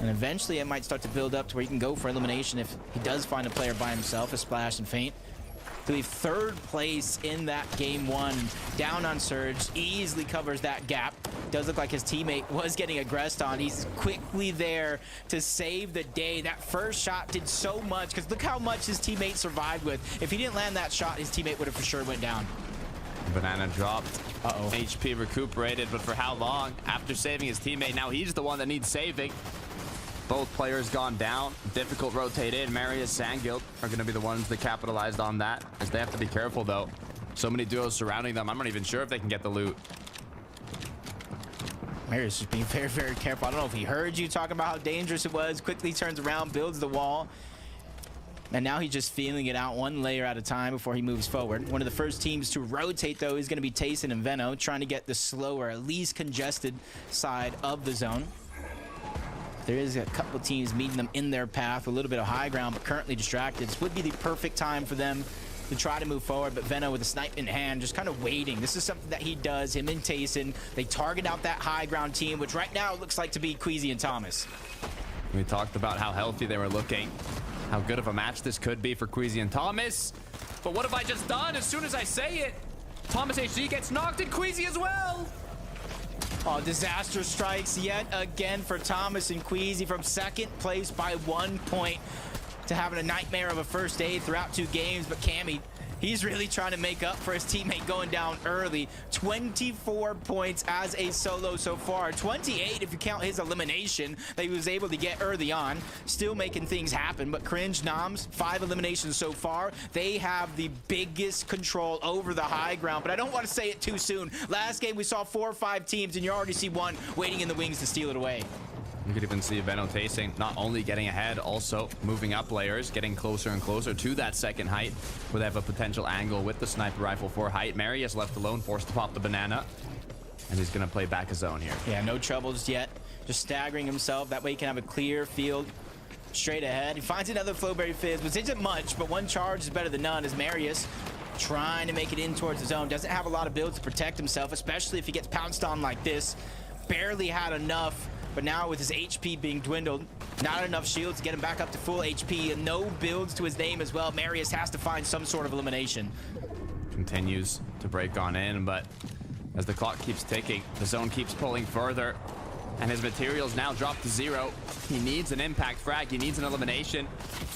And eventually it might start to build up to where he can go for elimination if he does find a player by himself, a Splash and Feint. To leave 3rd place in that game 1. Down on Surge, easily covers that gap. Does look like his teammate was getting aggressed on. He's quickly there to save the day. That first shot did so much, because look how much his teammate survived with. If he didn't land that shot, his teammate would have for sure went down. Banana dropped. HP recuperated, but for how long? After saving his teammate, now he's the one that needs saving. Both players gone down. Difficult rotate in. Marius Sandguild are going to be the ones that capitalized on that, as they have to be careful, though. So many duos surrounding them. I'm not even sure if they can get the loot. Marius just being very, very careful. I don't know if he heard you talking about how dangerous it was. Quickly turns around, builds the wall. And now he's just feeling it out 1 layer at a time before he moves forward. One of the first teams to rotate, though, is going to be Tayson and Veno, trying to get the slower, least congested side of the zone. There is a couple of teams meeting them in their path, a little bit of high ground, but currently distracted. This would be the perfect time for them to try to move forward, but Veno with a snipe in hand, just kind of waiting. This is something that he does, him and Tayson. They target out that high ground team, which right now looks like to be Queasy and Thomas. We talked about how healthy they were looking, how good of a match this could be for Queasy and Thomas. But what have I just done? As soon as I say it, Thomas HD gets knocked and Queasy as well. Oh, disaster strikes yet again for Thomas and Queasy from second place by 1 point to having a nightmare of a first aid throughout 2 games. But Cammy, he's really trying to make up for his teammate going down early. 24 points as a solo so far. 28 if you count his elimination that he was able to get early on. Still making things happen. But Cringe Noms, 5 eliminations so far. They have the biggest control over the high ground. But I don't want to say it too soon. Last game we saw 4 or 5 teams, and you already see one waiting in the wings to steal it away. You could even see Venno Tasting not only getting ahead, also moving up layers, getting closer and closer to that second height, where they have a potential angle with the sniper rifle for height. Marius left alone, forced to pop the banana, and he's going to play back a zone here. Yeah, no troubles yet. Just staggering himself. That way he can have a clear field straight ahead. He finds another Flowberry Fizz, which isn't much, but 1 charge is better than none, as Marius trying to make it in towards the zone. Doesn't have a lot of builds to protect himself, especially if he gets pounced on like this. Barely had enough. But now with his HP being dwindled, not enough shields to get him back up to full HP, and no builds to his name as well. Marius has to find some sort of elimination. Continues to break on in, but as the clock keeps ticking, the zone keeps pulling further, and his materials now drop to 0. He needs an impact frag, he needs an elimination,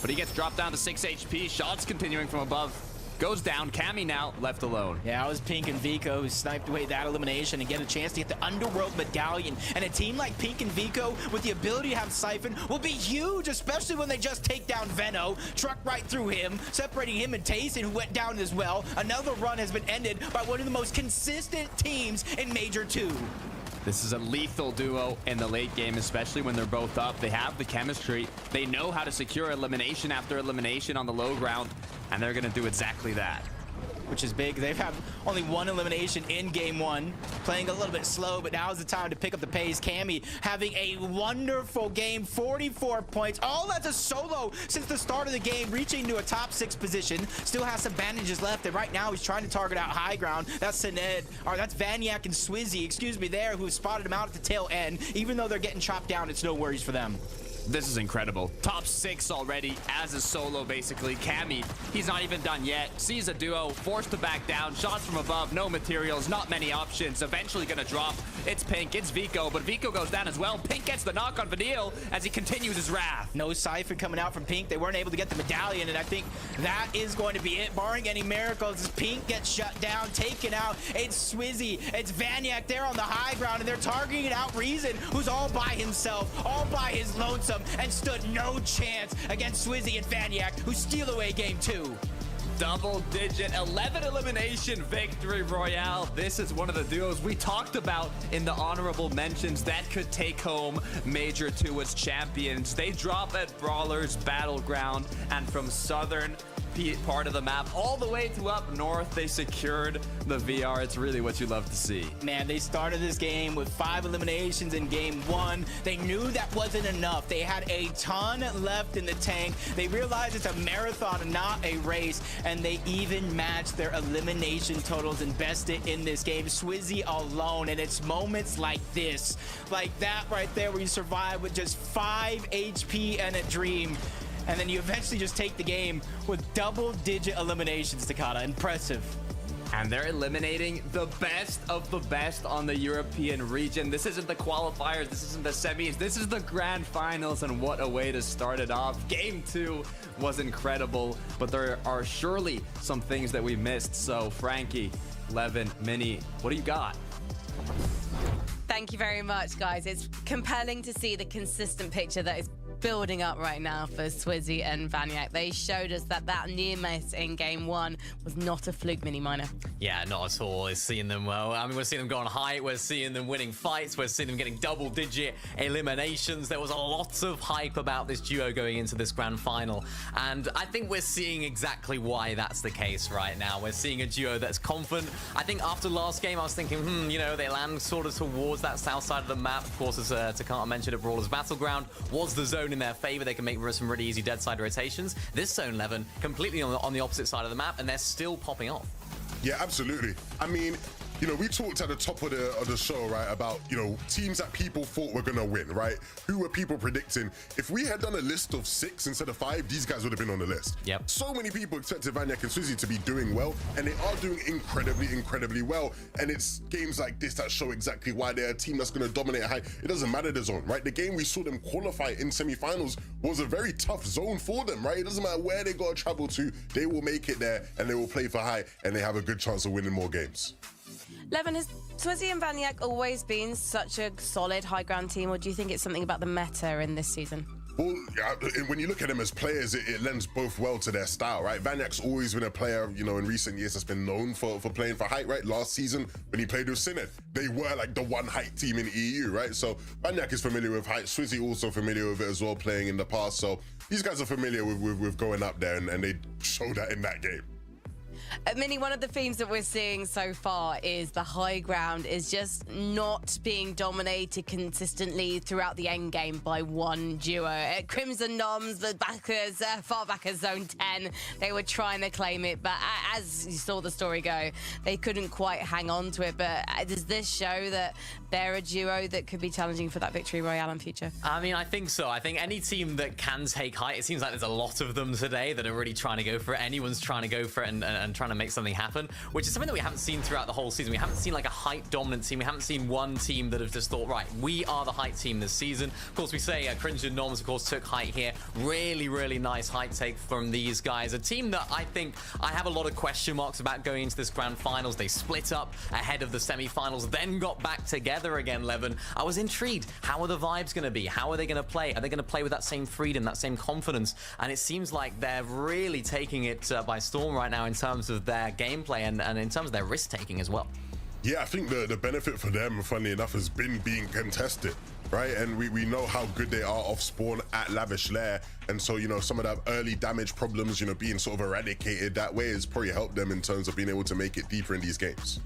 but he gets dropped down to 6 HP. Shots continuing from above. Goes down. Cammy now left alone. Yeah, it was Pink and Vico who sniped away that elimination and get a chance to get the Underworld Medallion. And a team like Pink and Vico with the ability to have Siphon will be huge, especially when they just take down Venno, truck right through him, separating him and Tayson, who went down as well. Another run has been ended by one of the most consistent teams in Major 2. This is a lethal duo in the late game, especially when they're both up. They have the chemistry. They know how to secure elimination after elimination on the low ground, and they're going to do exactly that. Which is big. They've had only 1 elimination in game 1, playing a little bit slow, but now is the time to pick up the pace. Cammy having a wonderful game, 44 points. All that's a solo since the start of the game, reaching to a top 6 position. Still has some bandages left, and right now he's trying to target out high ground. That's Sined, or that's Vanyak and Swizzy, excuse me, there, who spotted him out at the tail end. Even though they're getting chopped down, it's no worries for them. This is incredible. Top 6 already as a solo, basically. Cammy, he's not even done yet. Sees a duo, forced to back down. Shots from above, no materials, not many options. Eventually gonna drop. It's Pink, it's Vico, but Vico goes down as well. Pink gets the knock on Vanille as he continues his wrath. No Siphon coming out from Pink. They weren't able to get the medallion, and I think that is going to be it, barring any miracles, as Pink gets shut down, taken out. It's Swizzy, it's Vanyak there on the high ground, and they're targeting out Reason, who's all by himself, all by his lonesome, and stood no chance against Swizzy and Vanyak, who steal away game 2. Double-digit 11 elimination victory royale. This is one of the duos we talked about in the honorable mentions that could take home Major 2 as champions. They drop at Brawlers Battleground, and from southern part of the map all the way to up north, they secured the VR. It's really what you love to see. Man, they started this game with 5 eliminations in game 1. They knew that wasn't enough. They had a ton left in the tank. They realized it's a marathon and not a race, and they even matched their elimination totals and bested in this game. Swizzy alone, and it's moments like this, like that right there, where you survive with just 5 HP and a dream. And then you eventually just take the game with double-digit eliminations, Takata. Impressive. And they're eliminating the best of the best on the European region. This isn't the qualifiers, this isn't the semis, this is the grand finals, and what a way to start it off. Game 2 was incredible, but there are surely some things that we missed. So Frankie, Levin, Mini, what do you got? Thank you very much, guys. It's compelling to see the consistent picture that is building up right now for Swizzy and Vanyak. They showed us that near miss in game 1 was not a fluke, Mini Miner. Yeah, not at all. It's seeing them, well, I mean, we're seeing them go on height, we're seeing them winning fights, we're seeing them getting double-digit eliminations. There was a lot of hype about this duo going into this grand final, and I think we're seeing exactly why that's the case right now. We're seeing a duo that's confident. I think after last game, I was thinking, you know, they land sort of towards that south side of the map. Of course, as Takata mentioned, at Brawlers Battleground was the zone in their favor. They can make some really easy dead side rotations. This zone 11 completely on the opposite side of the map, and they're still popping off. Yeah, absolutely. I mean, you know, we talked at the top of the show, right, about, you know, teams that people thought were gonna win, right? Who were people predicting? If we had done a list of 6 instead of 5, these guys would have been on the list. Yep. So many people expected Vaniac and Swizzy to be doing well, and they are doing incredibly well. And it's games like this that show exactly why they're a team that's gonna dominate high. It doesn't matter the zone, right? The game we saw them qualify in semi-finals was a very tough zone for them, right? It doesn't matter where they gotta travel to, they will make it there and they will play for high and they have a good chance of winning more games. Levin, has Swizzy and Vaniac always been such a solid high ground team, or do you think it's something about the meta in this season? Well, yeah, when you look at them as players, it lends both well to their style, right? Vaniac's always been a player, you know, in recent years that's been known for playing for height, right? Last season, when he played with Synod, they were like the one height team in EU, right? So Vaniac is familiar with height. Swizzy also familiar with it as well, playing in the past. So these guys are familiar with going up there, and they show that in that game. Minnie, one of the themes that we're seeing so far is the high ground is just not being dominated consistently throughout the end game by one duo. At Crimson Noms, the backers, far back as Zone 10, they were trying to claim it, but as you saw the story go, they couldn't quite hang on to it. But does this show that they're a duo that could be challenging for that victory royale in future? I mean, I think so. I think any team that can take height, it seems like there's a lot of them today that are really trying to go for it. Anyone's trying to go for it and trying to make something happen, which is something that we haven't seen throughout the whole season. We haven't seen like a height dominant team. We haven't seen one team that have just thought, right, we are the height team this season. Of course, we say Crimson Noms, of course, took height here. Really nice height take from these guys. A team that I think I have a lot of question marks about going into this grand finals. They split up ahead of the semi-finals, then got back together again, Levin. I was intrigued. How are the vibes going to be? How are they going to play? Are they going to play with that same freedom, that same confidence? And it seems like they're really taking it by storm right now in terms of their gameplay and in terms of their risk-taking as well. Yeah, I think the benefit for them, funnily enough, has been being contested, right? And we know how good they are off spawn at Lavish Lair. And so, you know, some of that early damage problems, you know, being sort of eradicated that way has probably helped them in terms of being able to make it deeper in these games.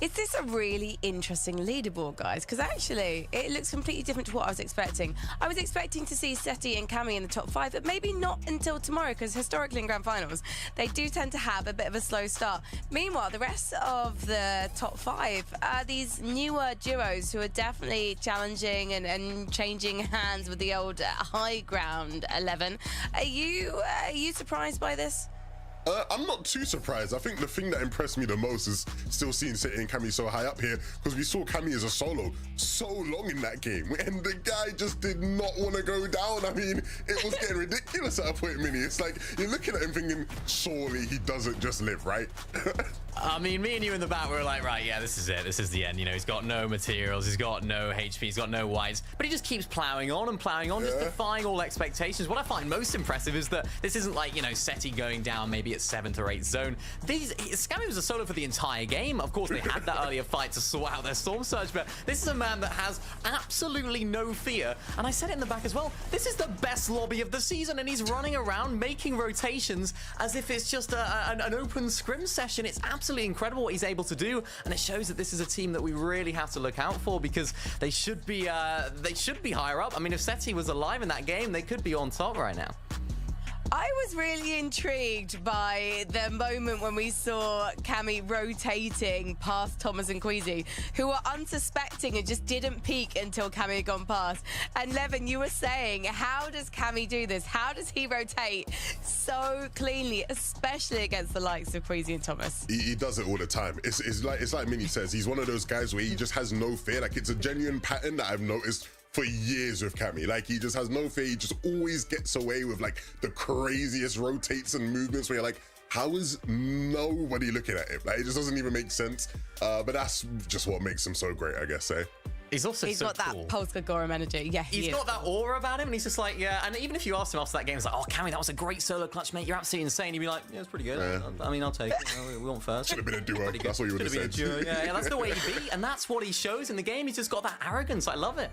Is this a really interesting leaderboard, guys? Because actually, it looks completely different to what I was expecting. I was expecting to see Seti and Cammy in the top 5, but maybe not until tomorrow, because historically in grand finals, they do tend to have a bit of a slow start. Meanwhile, the rest of the top 5 are these newer duos who are definitely challenging and changing hands with the old high ground 11. Are you surprised by this? I'm not too surprised. I think the thing that impressed me the most is still seeing Seti and Cammy so high up here, because we saw Cammy as a solo so long in that game, and the guy just did not want to go down. I mean, it was getting ridiculous at a point, Minnie. It's like, you're looking at him thinking, surely he doesn't just live, right? I mean, me and you in the back were like, right, yeah, this is it. This is the end. You know, he's got no materials, he's got no HP, he's got no whites, but he just keeps plowing on, just defying all expectations. What I find most impressive is that this isn't like, you know, Seti going down maybe at 7th or 8th zone. Scammy was a solo for the entire game. Of course, they had that earlier fight to sort out their Storm Surge, but this is a man that has absolutely no fear. And I said it in the back as well, this is the best lobby of the season, and he's running around making rotations as if it's just an open scrim session. It's absolutely incredible what he's able to do, and it shows that this is a team that we really have to look out for, because they should be higher up. I mean, if Seti was alive in that game, they could be on top right now. I was really intrigued by the moment when we saw Cammy rotating past Thomas and Queasy, who were unsuspecting and just didn't peek until Cammy had gone past. And Levin, you were saying, how does Cammy do this? How does he rotate so cleanly, especially against the likes of Queasy and Thomas? He does it all the time. It's like Minnie says, he's one of those guys where he just has no fear. Like, it's a genuine pattern that I've noticed for years with Cammy. Like, he just has no fear. He just always gets away with like the craziest rotates and movements where you're like, how is nobody looking at him? Like, it just doesn't even make sense. But that's just what makes him so great, I guess, eh? He's also he's so got cool. that Polska Gorum energy. Yeah, he's got that aura about him, and he's just like, yeah. And even if you asked him after that game, it's like, oh, Cammy, that was a great solo clutch, mate. You're absolutely insane. He'd be like, yeah, it's pretty good. Yeah. I mean, I'll take it. We want first. Should have been a duo. That's what you would have said. Yeah, that's the way he be, and that's what he shows in the game. He's just got that arrogance. I love it.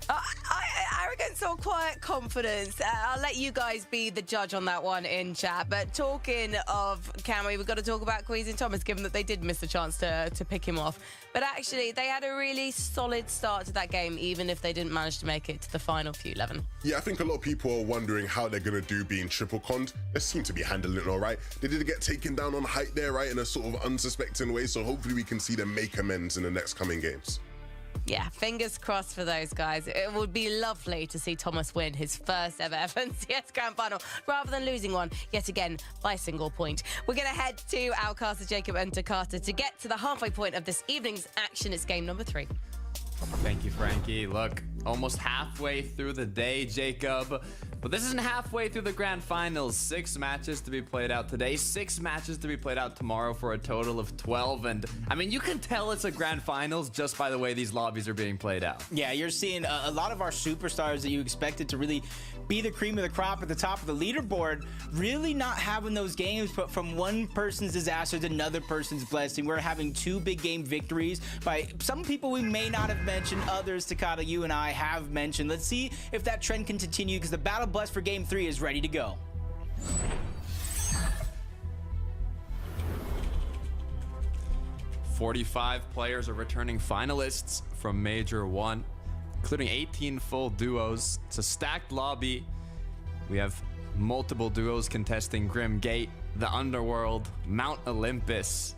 Arrogance or quiet confidence? I'll let you guys be the judge on that one in chat. But talking of Camry, we've got to talk about Queasy and Thomas, given that they did miss the chance to pick him off. But actually, they had a really solid start to that game, even if they didn't manage to make it to the final few, Levin. Yeah, I think a lot of people are wondering how they're going to do being triple conned. They seem to be handling it all right. They did get taken down on height there, right, in a sort of unsuspecting way. So hopefully we can see them make amends in the next coming games. Yeah, fingers crossed for those guys. It would be lovely to see Thomas win his first ever FNCS Grand Final rather than losing one yet again by a single point. We're going to head to our caster Jacob and Takata to get to the halfway point of this evening's action. It's game number 3. Thank you, Frankie. Look, almost halfway through the day, Jacob. But this isn't halfway through the grand finals. 6 matches to be played out today, 6 matches to be played out tomorrow for a total of 12. And I mean, you can tell it's a grand finals just by the way these lobbies are being played out. Yeah, you're seeing a lot of our superstars that you expected to really be the cream of the crop at the top of the leaderboard, really not having those games, but from one person's disaster to another person's blessing. We're having 2 big game victories by some people we may not have mentioned, others, Takata, you and I have mentioned. Let's see if that trend can continue, because the battle bus for game 3 is ready to go. "45 players are returning finalists from Major 1, including 18 full duos. It's a stacked lobby. We have multiple duos contesting Grim Gate, the Underworld, Mount Olympus.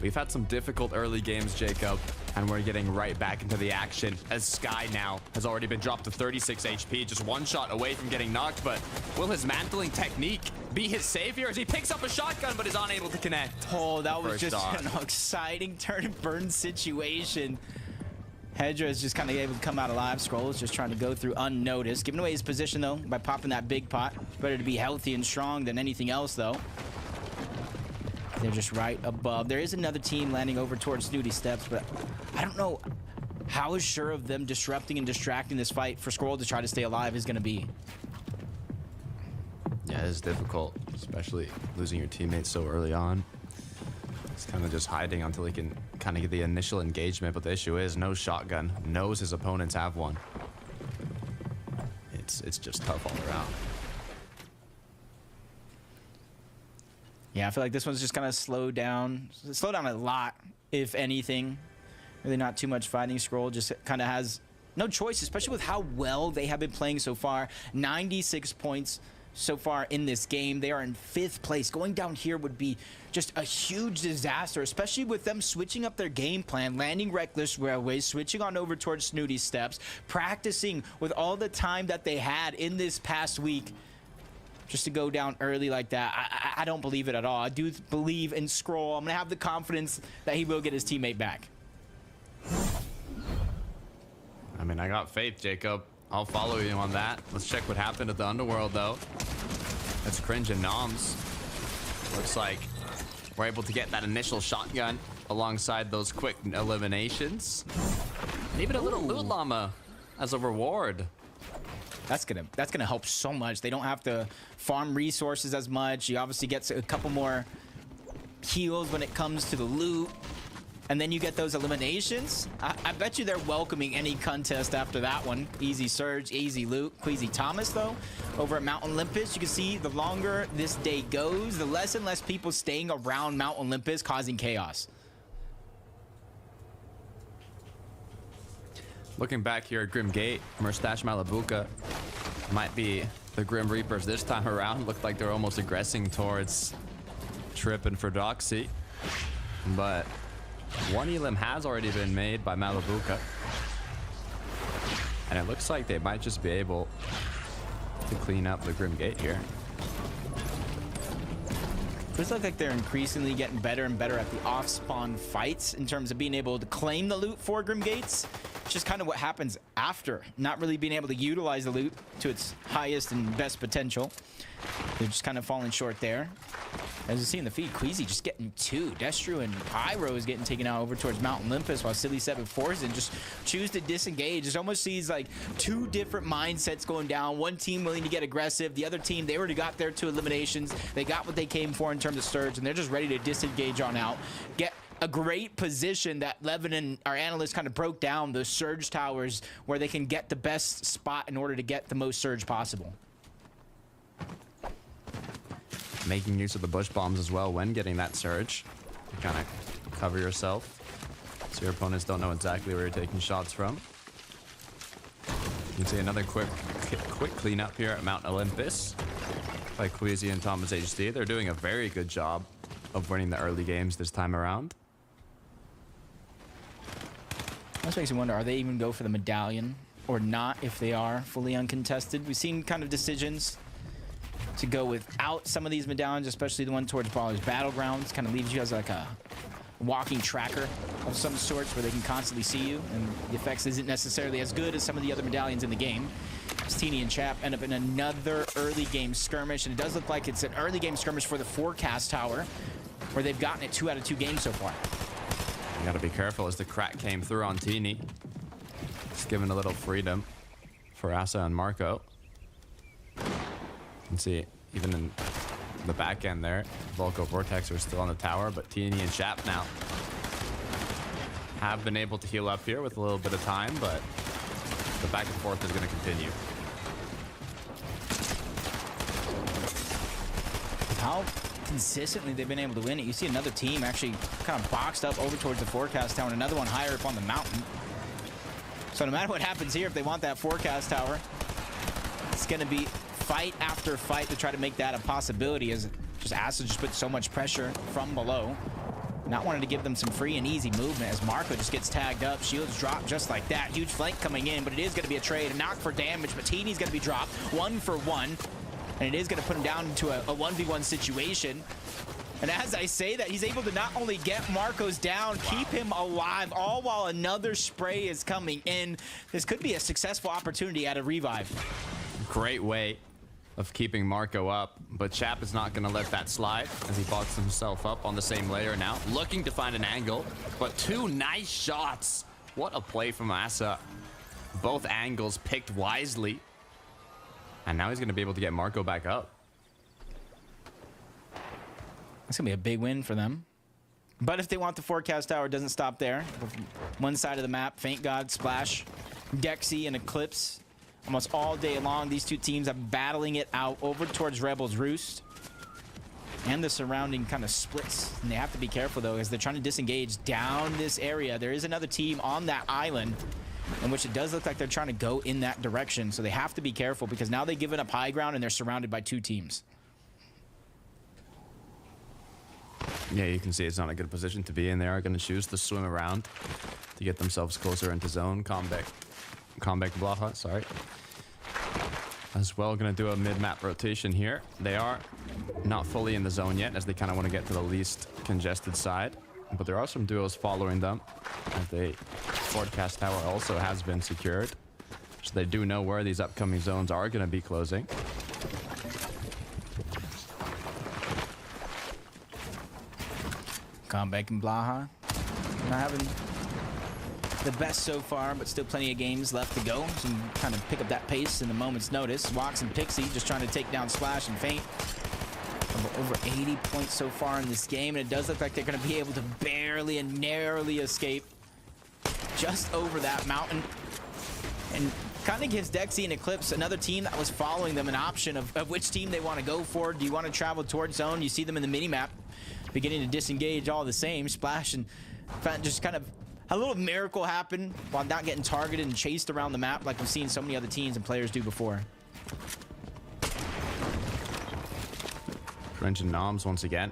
We've had some difficult early games, Jacob, and we're getting right back into the action as Sky now has already been dropped to 36 HP, just 1 shot away from getting knocked. But will his mantling technique be his savior as he picks up a shotgun but is unable to connect? Oh, that was just an exciting turn and burn situation. Hedra is just kind of able to come out alive. Scroll is just trying to go through unnoticed. Giving away his position, though, by popping that big pot. Better to be healthy and strong than anything else, though. They're just right above. There is another team landing over towards Snooty Steps, but I don't know how sure of them disrupting and distracting this fight for Scroll to try to stay alive is going to be. Yeah, it's difficult, especially losing your teammates so early on. He's kind of just hiding until he can kind of get the initial engagement, but the issue is no shotgun, knows his opponents have one. It's just tough all around. Yeah, I feel like this one's just kind of slowed down a lot, if anything. Really not too much fighting. Scroll just kind of has no choice, especially with how well they have been playing so far. 96 points so far in this game. They are in 5th place. Going down here would be just a huge disaster, especially with them switching up their game plan, landing Reckless Railways, switching on over towards Snooty Steps, practicing with all the time that they had in this past week. Just to go down early like that, I don't believe it at all. I do believe in Scroll. I'm going to have the confidence that he will get his teammate back. I mean, I got faith, Jacob. I'll follow you on that. Let's check what happened at the Underworld, though. That's Cringe and Noms. Looks like we're able to get that initial shotgun alongside those quick eliminations. And even a little loot llama as a reward. That's gonna help so much. They don't have to farm resources as much. You obviously get a couple more heals when it comes to the loot. And then you get those eliminations. I bet you they're welcoming any contest after that one. Easy Surge, easy loot. Queasy Thomas, though, over at Mount Olympus, you can see the longer this day goes, the less and less people staying around Mount Olympus, causing chaos. Looking back here at Grim Gate, Mustache Malabuka might be the Grim Reapers this time around. Looked like they're almost aggressing towards Trip and Ferdoxy. But one elim has already been made by Malabuka. And it looks like they might just be able to clean up the Grim Gate here. Feels like they're increasingly getting better and better at the off-spawn fights in terms of being able to claim the loot for Grim Gates. It's just kind of what happens after, not really being able to utilize the loot to its highest and best potential. They're just kind of falling short there. As you see in the feed, Queasy just getting 2. Destru and Pyro is getting taken out over towards Mount Olympus, while Silly 7-4s and just choose to disengage. It almost sees like 2 different mindsets going down. One team willing to get aggressive. The other team, they already got their 2 eliminations. They got what they came for in terms of Surge, and they're just ready to disengage on out. Get a great position that Levin and our analysts kind of broke down those surge towers where they can get the best spot in order to get the most surge possible. Making use of the bush bombs as well when getting that surge. You kind of cover yourself so your opponents don't know exactly where you're taking shots from. You can see another quick cleanup here at Mount Olympus by Queasy and Thomas HD. They're doing a very good job of winning the early games this time around. This makes me wonder, are they even go for the medallion or not if they are fully uncontested? We've seen kind of decisions to go without some of these medallions, especially the one towards Brawler's Battlegrounds. Kind of leaves you as like a walking tracker of some sorts where they can constantly see you, and the effects isn't necessarily as good as some of the other medallions in the game. Teeny and Chap end up in another early game skirmish, and it does look like it's an early game skirmish for the Forecast Tower, where they've gotten it 2 out of 2 games so far. You gotta be careful as the crack came through on Teeny. Just giving a little freedom for Asa and Marco. You can see even in the back end there, Volko Vortex are still on the tower, but Teeny and Chap now have been able to heal up here with a little bit of time, but the back and forth is going to continue. How consistently they've been able to win it. You see another team actually kind of boxed up over towards the Forecast Tower, and another one higher up on the mountain. So no matter what happens here, if they want that Forecast Tower, it's going to be fight after fight to try to make that a possibility, as just Asa just put so much pressure from below. Not wanting to give them some free and easy movement as Marco just gets tagged up. Shields drop just like that. Huge flank coming in, but it is going to be a trade. A knock for damage, but Teeny's going to be dropped 1 for 1. And it is going to put him down into a 1v1 situation. And as I say that, he's able to not only get Marcos down, keep him alive, all while another spray is coming in. This could be a successful opportunity at a revive. Great way of keeping Marco up, but Chap is not going to let that slide as he boxes himself up on the same layer now, looking to find an angle, but 2 nice shots. What a play from Asa. Both angles picked wisely, and now he's going to be able to get Marco back up. That's going to be a big win for them. But if they want the Forecast Tower, it doesn't stop there. One side of the map, Faint God, Splash, Dexy, and Eclipse. Almost all day long, these two teams are battling it out over towards Rebel's Roost and the surrounding kind of splits. And they have to be careful, though, as they're trying to disengage down this area. There is another team on that island, in which it does look like they're trying to go in that direction. So they have to be careful, because now they've given up high ground and they're surrounded by 2 teams. Yeah, you can see it's not a good position to be in. They are going to choose to swim around to get themselves closer into zone. Comeback Blaha, sorry. As well, going to do a mid-map rotation here. They are not fully in the zone yet, as they kind of want to get to the least congested side. But there are some duos following them, as the Forecast Tower also has been secured. So they do know where these upcoming zones are going to be closing. Comeback and Blaha not having the best so far, but still plenty of games left to go. So you can kind of pick up that pace in a moment's notice. Wox and Pixie just trying to take down Splash and Faint. Over 80 points so far in this game, and it does look like they're going to be able to barely and narrowly escape just over that mountain. And kind of gives Dexy and Eclipse, another team that was following them, an option of which team they want to go for. Do you want to travel towards zone? You see them in the mini-map beginning to disengage all the same. Splash and just kind of a little miracle happen while not getting targeted and chased around the map like we've seen so many other teams and players do before. French and Noms once again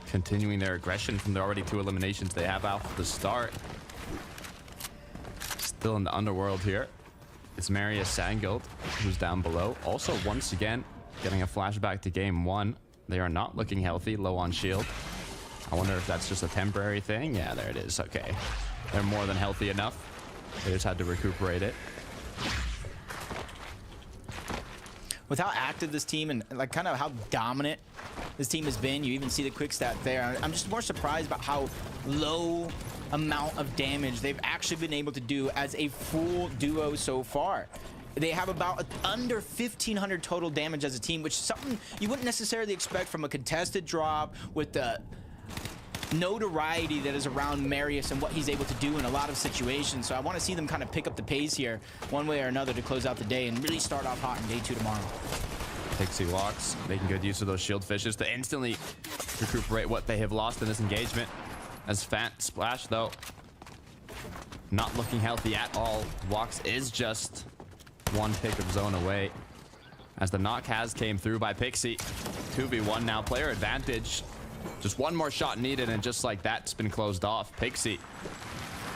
continuing their aggression from the already 2 eliminations they have out at the start. Still in the underworld here. It's Marius Sangild who's down below. Also, once again, getting a flashback to game 1. They are not looking healthy, low on shield. I wonder if that's just a temporary thing. Yeah, there it is. Okay. They're more than healthy enough. They just had to recuperate it. With how active this team and like kind of how dominant this team has been, you even see the quick stat there. I'm just more surprised about how low amount of damage they've actually been able to do as a full duo so far. They have about under 1,500 total damage as a team, which is something you wouldn't necessarily expect from a contested drop with the notoriety that is around Marius and what he's able to do in a lot of situations. So I want to see them kind of pick up the pace here one way or another to close out the day and really start off hot in day 2 tomorrow. Pixie walks, making good use of those shield fishes to instantly recuperate what they have lost in this engagement. As Fant Splash, though, not looking healthy at all. Walks is just one pick of zone away. As the knock has came through by Pixie. 2v1 now, player advantage. Just one more shot needed, and just like that, it's been closed off. Pixie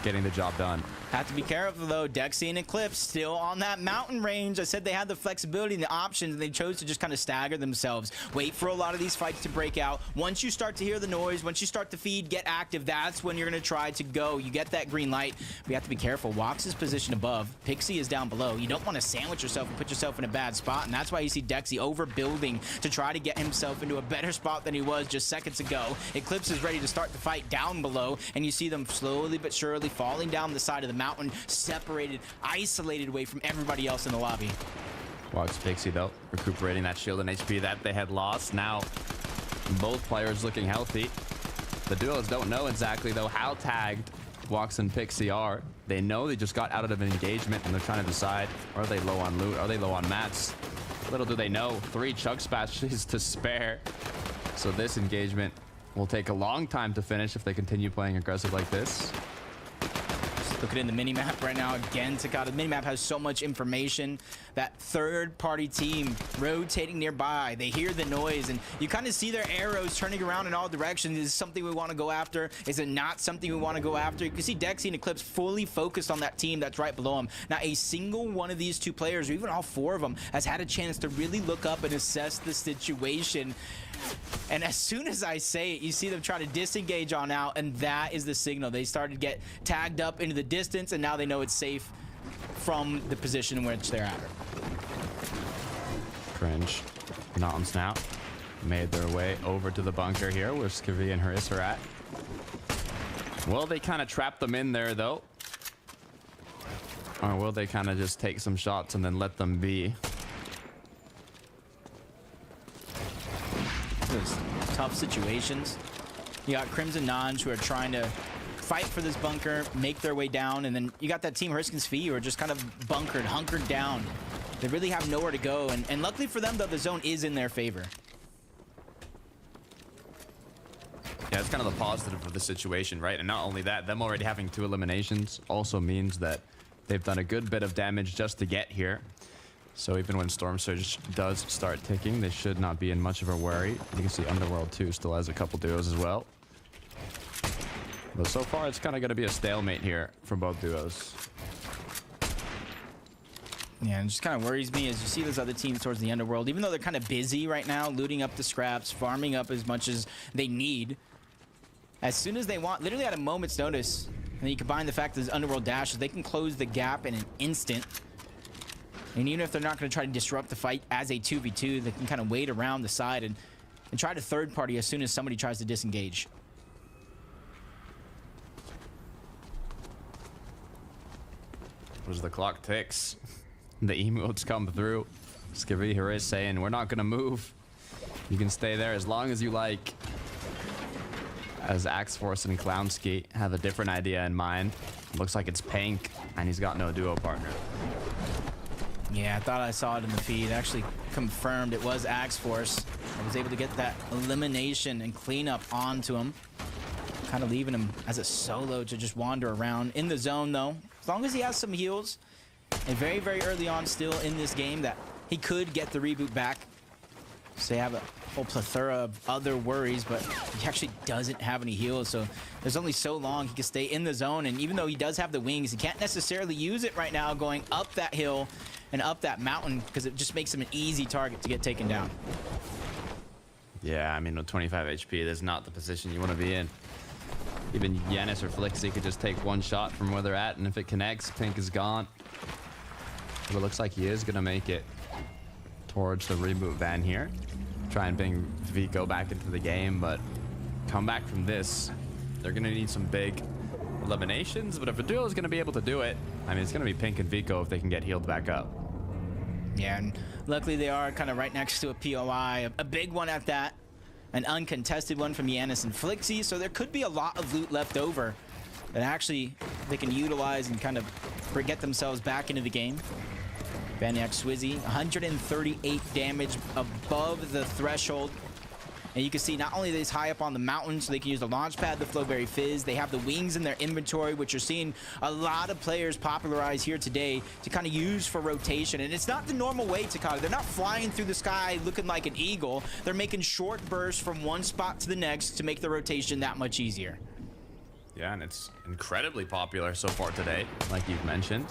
getting the job done. Have to be careful though. Dexy and Eclipse still on that mountain range. I said they had the flexibility and the options, and they chose to just kind of stagger themselves. Wait for a lot of these fights to break out. Once you start to hear the noise, once you start to feed, get active, that's when you're going to try to go. You get that green light. We have to be careful. Wax is positioned above. Pixie is down below. You don't want to sandwich yourself and put yourself in a bad spot, and that's why you see Dexy overbuilding to try to get himself into a better spot than he was just seconds ago. Eclipse is ready to start the fight down below, and you see them slowly but surely falling down the side of the mountain, separated, isolated away from everybody else in the lobby. Walks Pixie, though, recuperating that shield and HP that they had lost. Now, both players looking healthy. The duos don't know exactly, though, how tagged Walks and Pixie are. They know they just got out of an engagement, and they're trying to decide, are they low on loot? Are they low on mats? Little do they know, 3 chug splashes to spare. So this engagement will take a long time to finish if they continue playing aggressive like this. Looking in the minimap right now again, Takata. The minimap has so much information. That third-party team rotating nearby. They hear the noise, and you kind of see their arrows turning around in all directions. Is it something we want to go after? Is it not something we want to go after? You can see Dexy and Eclipse fully focused on that team that's right below him. Not a single one of these 2 players, or even all 4 of them, has had a chance to really look up and assess the situation. And as soon as I say it, you see them try to disengage on out, and that is the signal. They started to get tagged up into the distance, and now they know it's safe from the position in which they're at. Cringe. Noms now made their way over to the bunker here where Skivvy and Haris are at. Will they kind of trap them in there, though? Or will they kind of just take some shots and then let them be? Those tough situations. You got Crimson Nonge who are trying to fight for this bunker, make their way down, and then you got that team Hurricanes Fee who are just kind of bunkered, hunkered down. They really have nowhere to go, and luckily for them, though, the zone is in their favor. Yeah, it's kind of the positive of the situation, right? And not only that, them already having 2 eliminations also means that they've done a good bit of damage just to get here. So even when Storm Surge does start ticking, they should not be in much of a worry. You can see Underworld 2 still has a couple duos as well. But so far, it's kind of going to be a stalemate here for both duos. Yeah, and it just kind of worries me as you see those other teams towards the Underworld, even though they're kind of busy right now, looting up the scraps, farming up as much as they need. As soon as they want, literally at a moment's notice, and then you combine the fact that there's Underworld dashes, they can close the gap in an instant. And even if they're not going to try to disrupt the fight as a 2v2, they can kind of wait around the side and try to third party as soon as somebody tries to disengage. As the clock ticks, the emotes come through. Skivvy here is saying, we're not going to move. You can stay there as long as you like. As Axe Force and Clownski have a different idea in mind. Looks like it's Pink, and he's got no duo partner. Yeah, I thought I saw it in the feed. Actually confirmed it was Axe Force. I was able to get that elimination and cleanup onto him. Kind of leaving him as a solo to just wander around. In the zone, though. As long as he has some heals. And very, very early on still in this game that he could get the reboot back. So they have a whole plethora of other worries, but he actually doesn't have any heals. So there's only so long he can stay in the zone. And even though he does have the wings, he can't necessarily use it right now going up that hill and up that mountain because it just makes him an easy target to get taken down. Yeah, I mean, with 25 HP, that's not the position you want to be in. Even Yanis or Flixie could just take one shot from where they're at, and if it connects, Pink is gone. But it looks like he is going to make it towards the reboot van here. Try and bring Vico back into the game, but come back from this, they're going to need some big eliminations. But if a duo is going to be able to do it, I mean, it's going to be Pink and Vico if they can get healed back up. Yeah, and luckily they are kind of right next to a POI, a big one at that. an uncontested one from Yanis and Flixie, so there could be a lot of loot left over that actually they can utilize and kind of get themselves back into the game. Banyak Swizzy, 138 damage above the threshold. And you can see not only are these high up on the mountain, so they can use the launch pad, the Flowberry Fizz, they have the wings in their inventory, which you're seeing a lot of players popularize here today to kind of use for rotation. And it's not the normal way, Takada. They're not flying through the sky looking like an eagle. They're making short bursts from one spot to the next to make the rotation that much easier. Yeah, and it's incredibly popular so far today, like you've mentioned.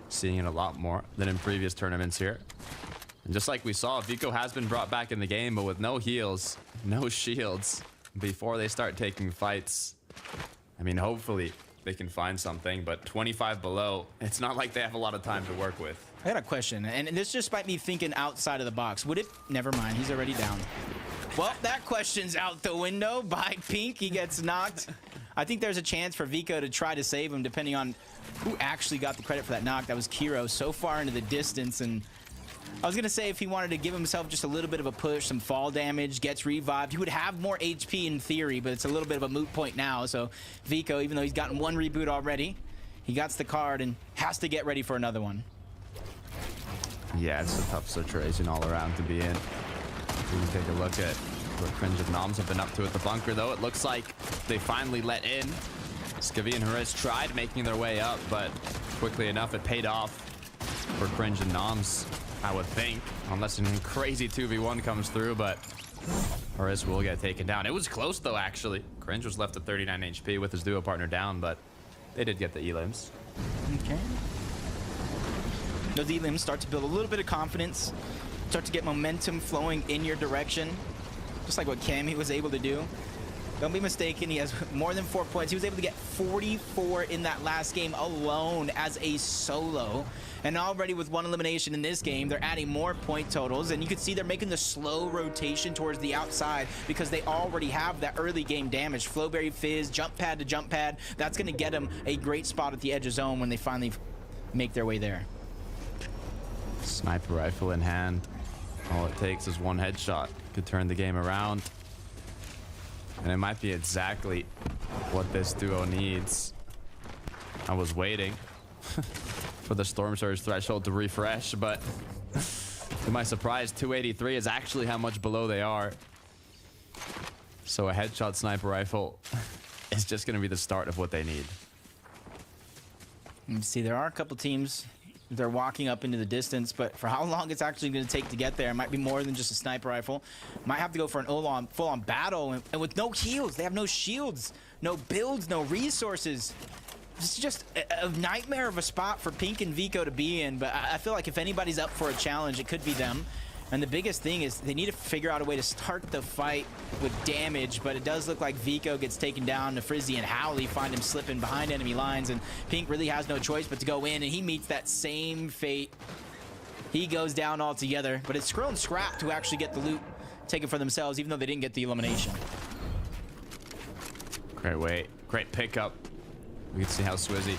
Seeing it a lot more than in previous tournaments here. And just like we saw, Vico has been brought back in the game, but with no heals, no shields, before they start taking fights. I mean, hopefully they can find something, but 25 below, it's not like they have a lot of time to work with. I got a question, and this just might be thinking outside of the box. Would it... Never mind, he's already down. Well, that question's out the window by Pink. He gets knocked. I think there's a chance for Vico to try to save him, depending on who actually got the credit for that knock. That was Kiro, so far into the distance, and I was going to say if he wanted to give himself just a little bit of a push, some fall damage, gets revived, he would have more HP in theory, but it's a little bit of a moot point now. So Vico, even though he's gotten one reboot already, he got the card and has to get ready for another one. Yeah, it's a tough situation all around to be in. We can take a look at what Cringe and Noms have been up to at the bunker, though. It looks like they finally let in. Skivvy and Hariz tried making their way up, but quickly enough, it paid off for Cringe and Noms, I would think, unless a crazy 2v1 comes through, but Hariz will get taken down. It was close, though, actually. Cringe was left at 39 HP with his duo partner down, but they did get the elims. Okay. Those elims start to build a little bit of confidence, start to get momentum flowing in your direction, just like what Cammy was able to do. Don't be mistaken, he has more than 4 points. He was able to get 44 in that last game alone as a solo. And already with one elimination in this game, they're adding more point totals. And you can see they're making the slow rotation towards the outside because they already have that early game damage. Flowberry Fizz, jump pad to jump pad. That's going to get them a great spot at the edge of zone when they finally make their way there. Sniper rifle in hand. All it takes is one headshot. Could turn the game around. And it might be exactly what this duo needs. I was waiting for the Storm Surge threshold to refresh, but to my surprise, 283 is actually how much below they are. So a headshot sniper rifle is just going to be the start of what they need. You see, there are a couple teams. They're walking up into the distance, but for how long it's actually going to take to get there, it might be more than just a sniper rifle. Might have to go for an full-on battle, and with no heals. They have no shields, no builds, no resources. It's just a nightmare of a spot for Pink and Vico to be in, but I feel like if anybody's up for a challenge, it could be them. And the biggest thing is they need to figure out a way to start the fight with damage, but it does look like Vico gets taken down. Frizzy and Howley find him slipping behind enemy lines, and Pink really has no choice but to go in, and he meets that same fate. He goes down altogether, but it's Skrill and Scrap to actually get the loot taken for themselves, even though they didn't get the elimination. Great pickup. We can see how Swizzy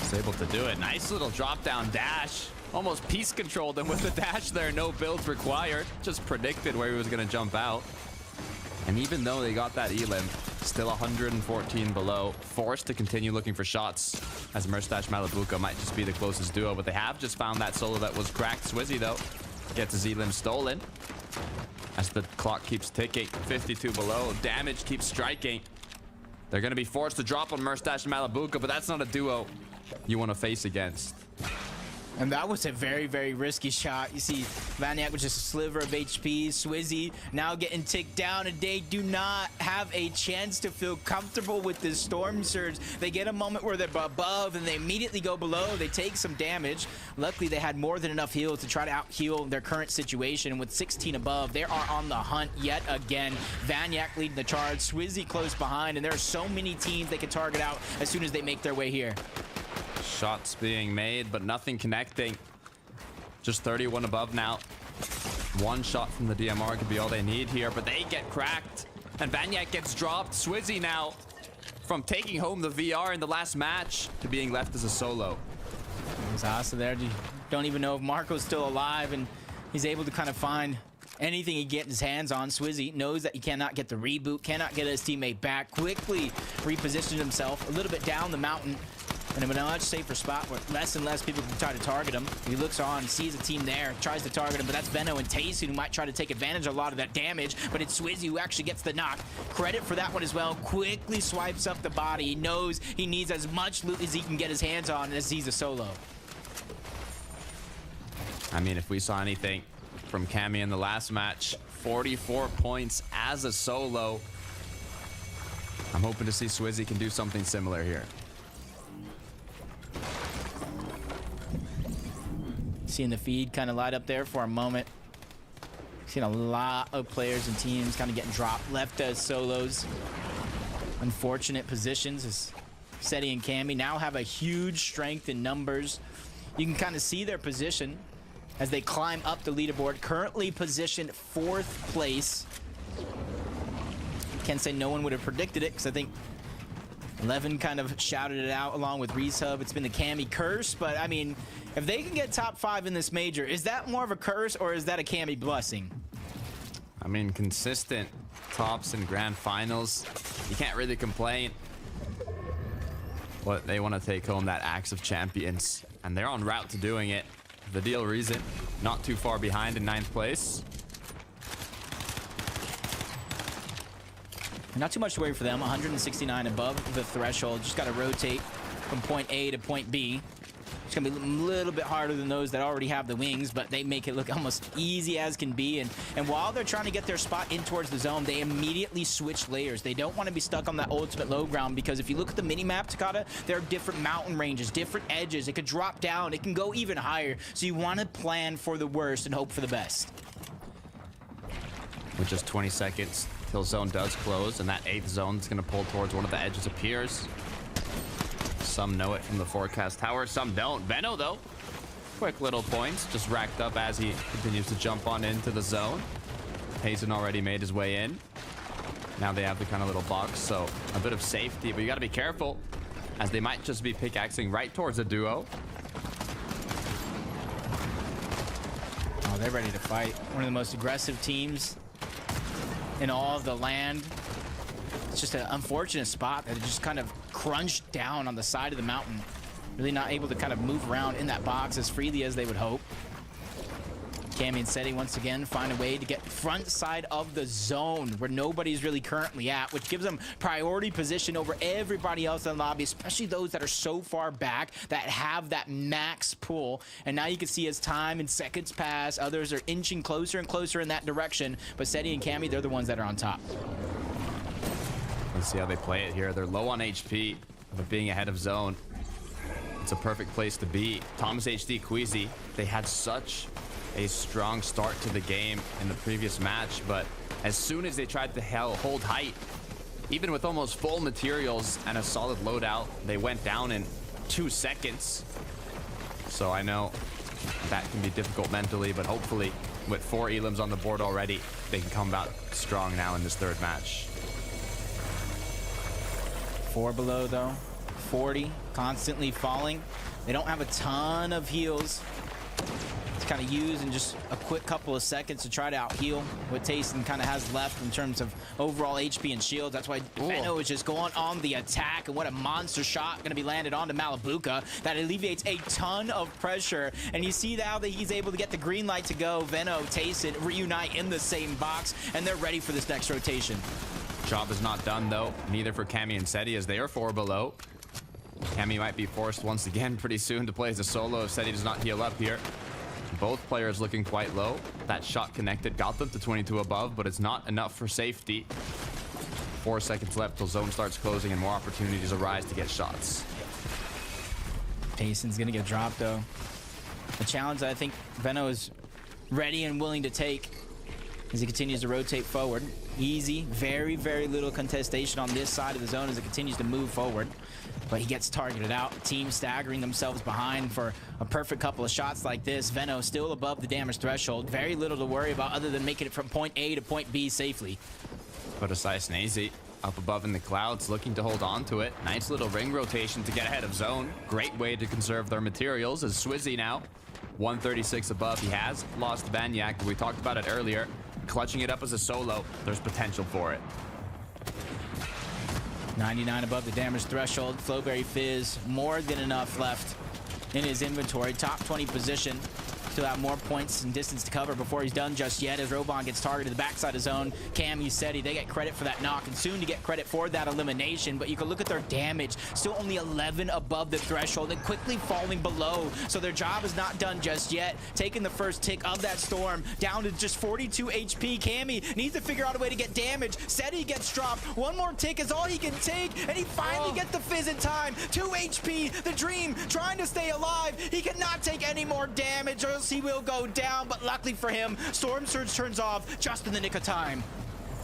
is able to do it. Nice little drop down dash. Almost piece controlled him with the dash there. No builds required. Just predicted where he was going to jump out. And even though they got that elim, still 114 below. Forced to continue looking for shots, as Merstash Malabuka might just be the closest duo. But they have just found that solo that was cracked. Swizzy, though, gets his elim stolen. As the clock keeps ticking. 52 below. Damage keeps striking. They're going to be forced to drop on Merstash and Malabuka, but that's not a duo you want to face against. And that was a very, very risky shot. You see, Vaniac with just a sliver of HP. Swizzy now getting ticked down, and they do not have a chance to feel comfortable with this Storm Surge. They get a moment where they're above, and they immediately go below. They take some damage. Luckily, they had more than enough heals to try to out-heal their current situation. And with 16 above, they are on the hunt yet again. Vaniac leading the charge. Swizzy close behind, and there are so many teams they can target out as soon as they make their way here. Shots being made, but nothing connecting. Just 31 above now. One shot from the DMR could be all they need here, but they get cracked. And Vaniac gets dropped. Swizzy now, from taking home the VR in the last match to being left as a solo. There's Asa there. You don't even know if Marco's still alive, and he's able to kind of find anything he gets his hands on. Swizzy knows that he cannot get the reboot, cannot get his teammate back. Quickly repositioned himself a little bit down the mountain and in a much safer spot where less and less people can try to target him. He looks on, sees a team there, tries to target him, but that's Venno and Tayson who might try to take advantage of a lot of that damage, but it's Swizzy who actually gets the knock. Credit for that one as well. Quickly swipes up the body. He knows he needs as much loot as he can get his hands on as he's a solo. I mean, if we saw anything from Cammy in the last match, 44 points as a solo. I'm hoping to see Swizzy can do something similar here. Seeing the feed kind of light up there for a moment. Seen a lot of players and teams kind of getting dropped, left as solos. Unfortunate positions as Seti and Cammy now have a huge strength in numbers. You can kind of see their position as they climb up the leaderboard. Currently positioned 4th place. Can't say no one would have predicted it because I think Levin kind of shouted it out along with Reeshub. It's been the Cammy curse, but I mean, if they can get top 5 in this major, is that more of a curse or is that a Cammy blessing? I mean, consistent tops and grand finals. You can't really complain. But they want to take home that Axe of Champions, and they're en route to doing it. The deal reason, not too far behind in 9th place. Not too much to worry for them. 169 above the threshold. Just got to rotate from point A to point B. It's going to be a little bit harder than those that already have the wings, but they make it look almost easy as can be. And while they're trying to get their spot in towards the zone, they immediately switch layers. They don't want to be stuck on that ultimate low ground, because if you look at the mini-map, Takata, there are different mountain ranges, different edges. It could drop down. It can go even higher. So you want to plan for the worst and hope for the best. With just 20 seconds till zone does close, and that 8th zone is going to pull towards one of the edges of Piers. Some know it from the forecast tower, some don't. Venno, though, quick little points, just racked up as he continues to jump on into the zone. Hazen already made his way in. Now they have the kind of little box, so a bit of safety, but you got to be careful, as they might just be pickaxing right towards a duo. Oh, they're ready to fight. One of the most aggressive teams in all of the land. It's just an unfortunate spot that it just kind of crunched down on the side of the mountain. Really not able to kind of move around in that box as freely as they would hope. Cammy and Seti once again find a way to get front side of the zone where nobody's really currently at, which gives them priority position over everybody else in the lobby, especially those that are so far back that have that max pull. And now you can see as time and seconds pass, others are inching closer and closer in that direction. But Seti and Cammy, they're the ones that are on top. Let's see how they play it here. They're low on HP, but being ahead of zone, it's a perfect place to be. Tom's HD, Queasy, they had such a strong start to the game in the previous match, but as soon as they tried to hold height, even with almost full materials and a solid loadout, they went down in 2 seconds. So I know that can be difficult mentally, but hopefully with 4 elims on the board already, they can come out strong now in this 3rd match. 4 below though, 40, constantly falling. They don't have a ton of heals to kind of use in just a quick couple of seconds to try to out heal what Tayson kind of has left in terms of overall HP and shields. That's why Venno is just going on the attack, and what a monster shot going to be landed onto Malabuka. That alleviates a ton of pressure, and you see now that he's able to get the green light to go. Venno, Tayson reunite in the same box, and they're ready for this next rotation. Job is not done though, neither for Cammy and Seti, as they are 4 below. Cammy might be forced once again pretty soon to play as a solo if Seti does not heal up here. Both players looking quite low. That shot connected got them to 22 above, but it's not enough for safety. 4 seconds left till zone starts closing and more opportunities arise to get shots. Tayson's gonna get dropped though. A challenge that I think Venno is ready and willing to take as he continues to rotate forward. Easy, very, very little contestation on this side of the zone as it continues to move forward. But he gets targeted out. Team staggering themselves behind for a perfect couple of shots like this. Venno still above the damage threshold. Very little to worry about other than making it from point A to point B safely. But Asai Snazy up above in the clouds, looking to hold on to it. Nice little ring rotation to get ahead of zone. Great way to conserve their materials as Swizzy now 136 above. He has lost Banyak, but we talked about it earlier. clutching it up as a solo, there's potential for it. 99 above the damage threshold. Flowberry Fizz, more than enough left in his inventory. Top 20 position. Still have more points and distance to cover before he's done just yet, as Robon gets targeted the backside of zone. Cam, Usetti, they get credit for that knock and soon to get credit for that elimination, but you can look at their damage. Still only 11 above the threshold and quickly falling below, so their job is not done just yet. Taking the first tick of that storm down to just 42 HP. Cammy needs to figure out a way to get damage. Seti gets dropped. One more tick is all he can take, and he finally gets the Fizz in time. 2 HP, the Dream trying to stay alive. He cannot take any more damage, or he will go down, but luckily for him, Storm Surge turns off just in the nick of time.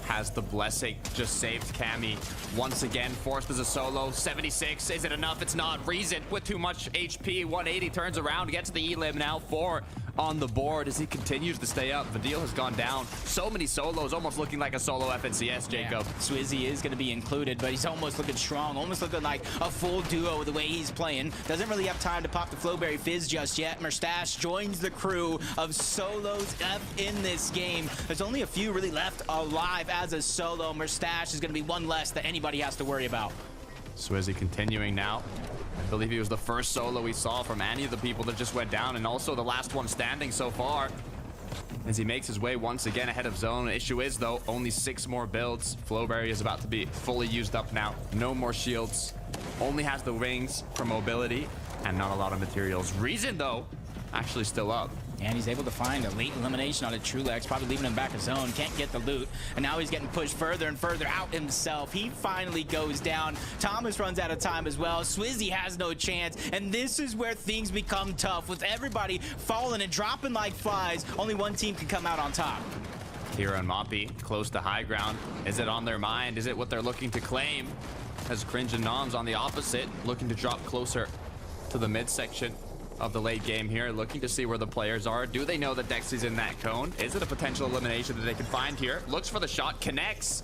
Has the blessing, just saved Cammy. Once again, forced as a solo. 76, is it enough? It's not. Reason with too much HP. 180 turns around, gets the elim now. 4 on the board as he continues to stay up. Vadil has gone down. So many solos, almost looking like a solo FNCS, Jacob. Yeah. Swizzy is going to be included, but he's almost looking strong, almost looking like a full duo the way he's playing. Doesn't really have time to pop the Flowberry Fizz just yet. Merstache joins the crew of solos F in this game. There's only a few really left alive as a solo. Merstache is going to be one less that anybody has to worry about. Swizzy continuing now. I believe he was the first solo we saw from any of the people that just went down, and also the last one standing so far. As he makes his way once again ahead of zone. Issue is, though, only 6 more builds. Flowberry is about to be fully used up now. No more shields. Only has the wings for mobility and not a lot of materials. Reason, though, actually still up. And he's able to find a late elimination on a Trulex, probably leaving him back of zone. Can't get the loot. And now he's getting pushed further and further out himself. He finally goes down. Thomas runs out of time as well. Swizzy has no chance. And this is where things become tough. With everybody falling and dropping like flies, only one team can come out on top. Hero and Moppy close to high ground. Is it on their mind? Is it what they're looking to claim? As Cringe and Noms on the opposite, looking to drop closer to the midsection of the late game here, looking to see where the players are. Do they know that Dexy's in that cone? Is it a potential elimination that they can find here? Looks for the shot, connects,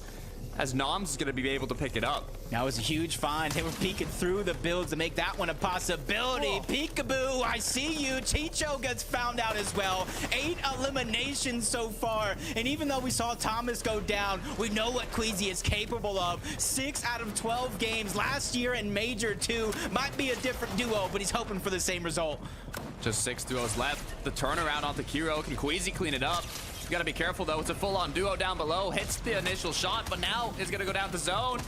as Noms is going to be able to pick it up. That was a huge find. They were peeking through the builds to make that one a possibility. Whoa. Peekaboo, I see you. Chicho gets found out as well. 8 eliminations so far. And even though we saw Thomas go down, we know what Queasy is capable of. 6 out of 12 games last year in Major 2. Might be a different duo, but he's hoping for the same result. Just 6 duos left. The turnaround onto Kiro. Can Queasy clean it up? You gotta be careful, though. It's a full-on duo down below. Hits the initial shot, but now is gonna go down to zone.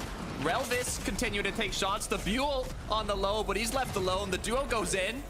Relvis continue to take shots. The Buell on the low, but he's left alone. The duo goes in.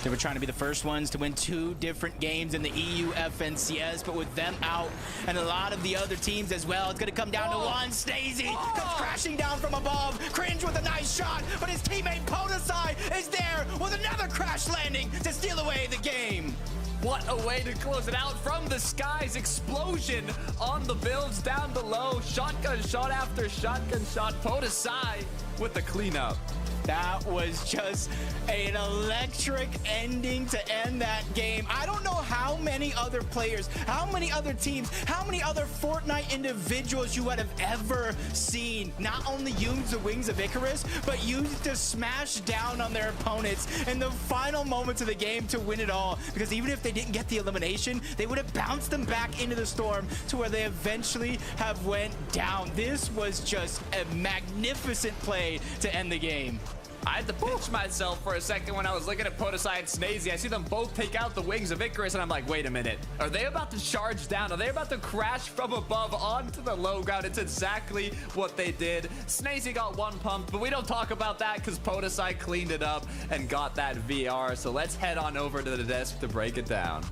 They were trying to be the first ones to win 2 different games in the EU FNCS, but with them out and a lot of the other teams as well, it's going to come down to one. Snazy comes crashing down from above. Cringe with a nice shot, but his teammate Podesai is there with another crash landing to steal away the game. What a way to close it out from the skies. Explosion on the builds down below. Shotgun shot after shotgun shot. Podesai with the cleanup. That was just an electric ending to end that game. I don't know how many other players, how many other teams, how many other Fortnite individuals you would have ever seen not only use the wings of Icarus, but use it to smash down on their opponents in the final moments of the game to win it all. Because even if they didn't get the elimination, they would have bounced them back into the storm to where they eventually have went down. This was just a magnificent play to end the game. I had to pinch myself for a second when I was looking at Podesai and Snazy. I see them both take out the wings of Icarus, and I'm like, wait a minute. Are they about to charge down? Are they about to crash from above onto the low ground? It's exactly what they did. Snazy got 1 pump, but we don't talk about that because Podesai cleaned it up and got that VR. So let's head on over to the desk to break it down.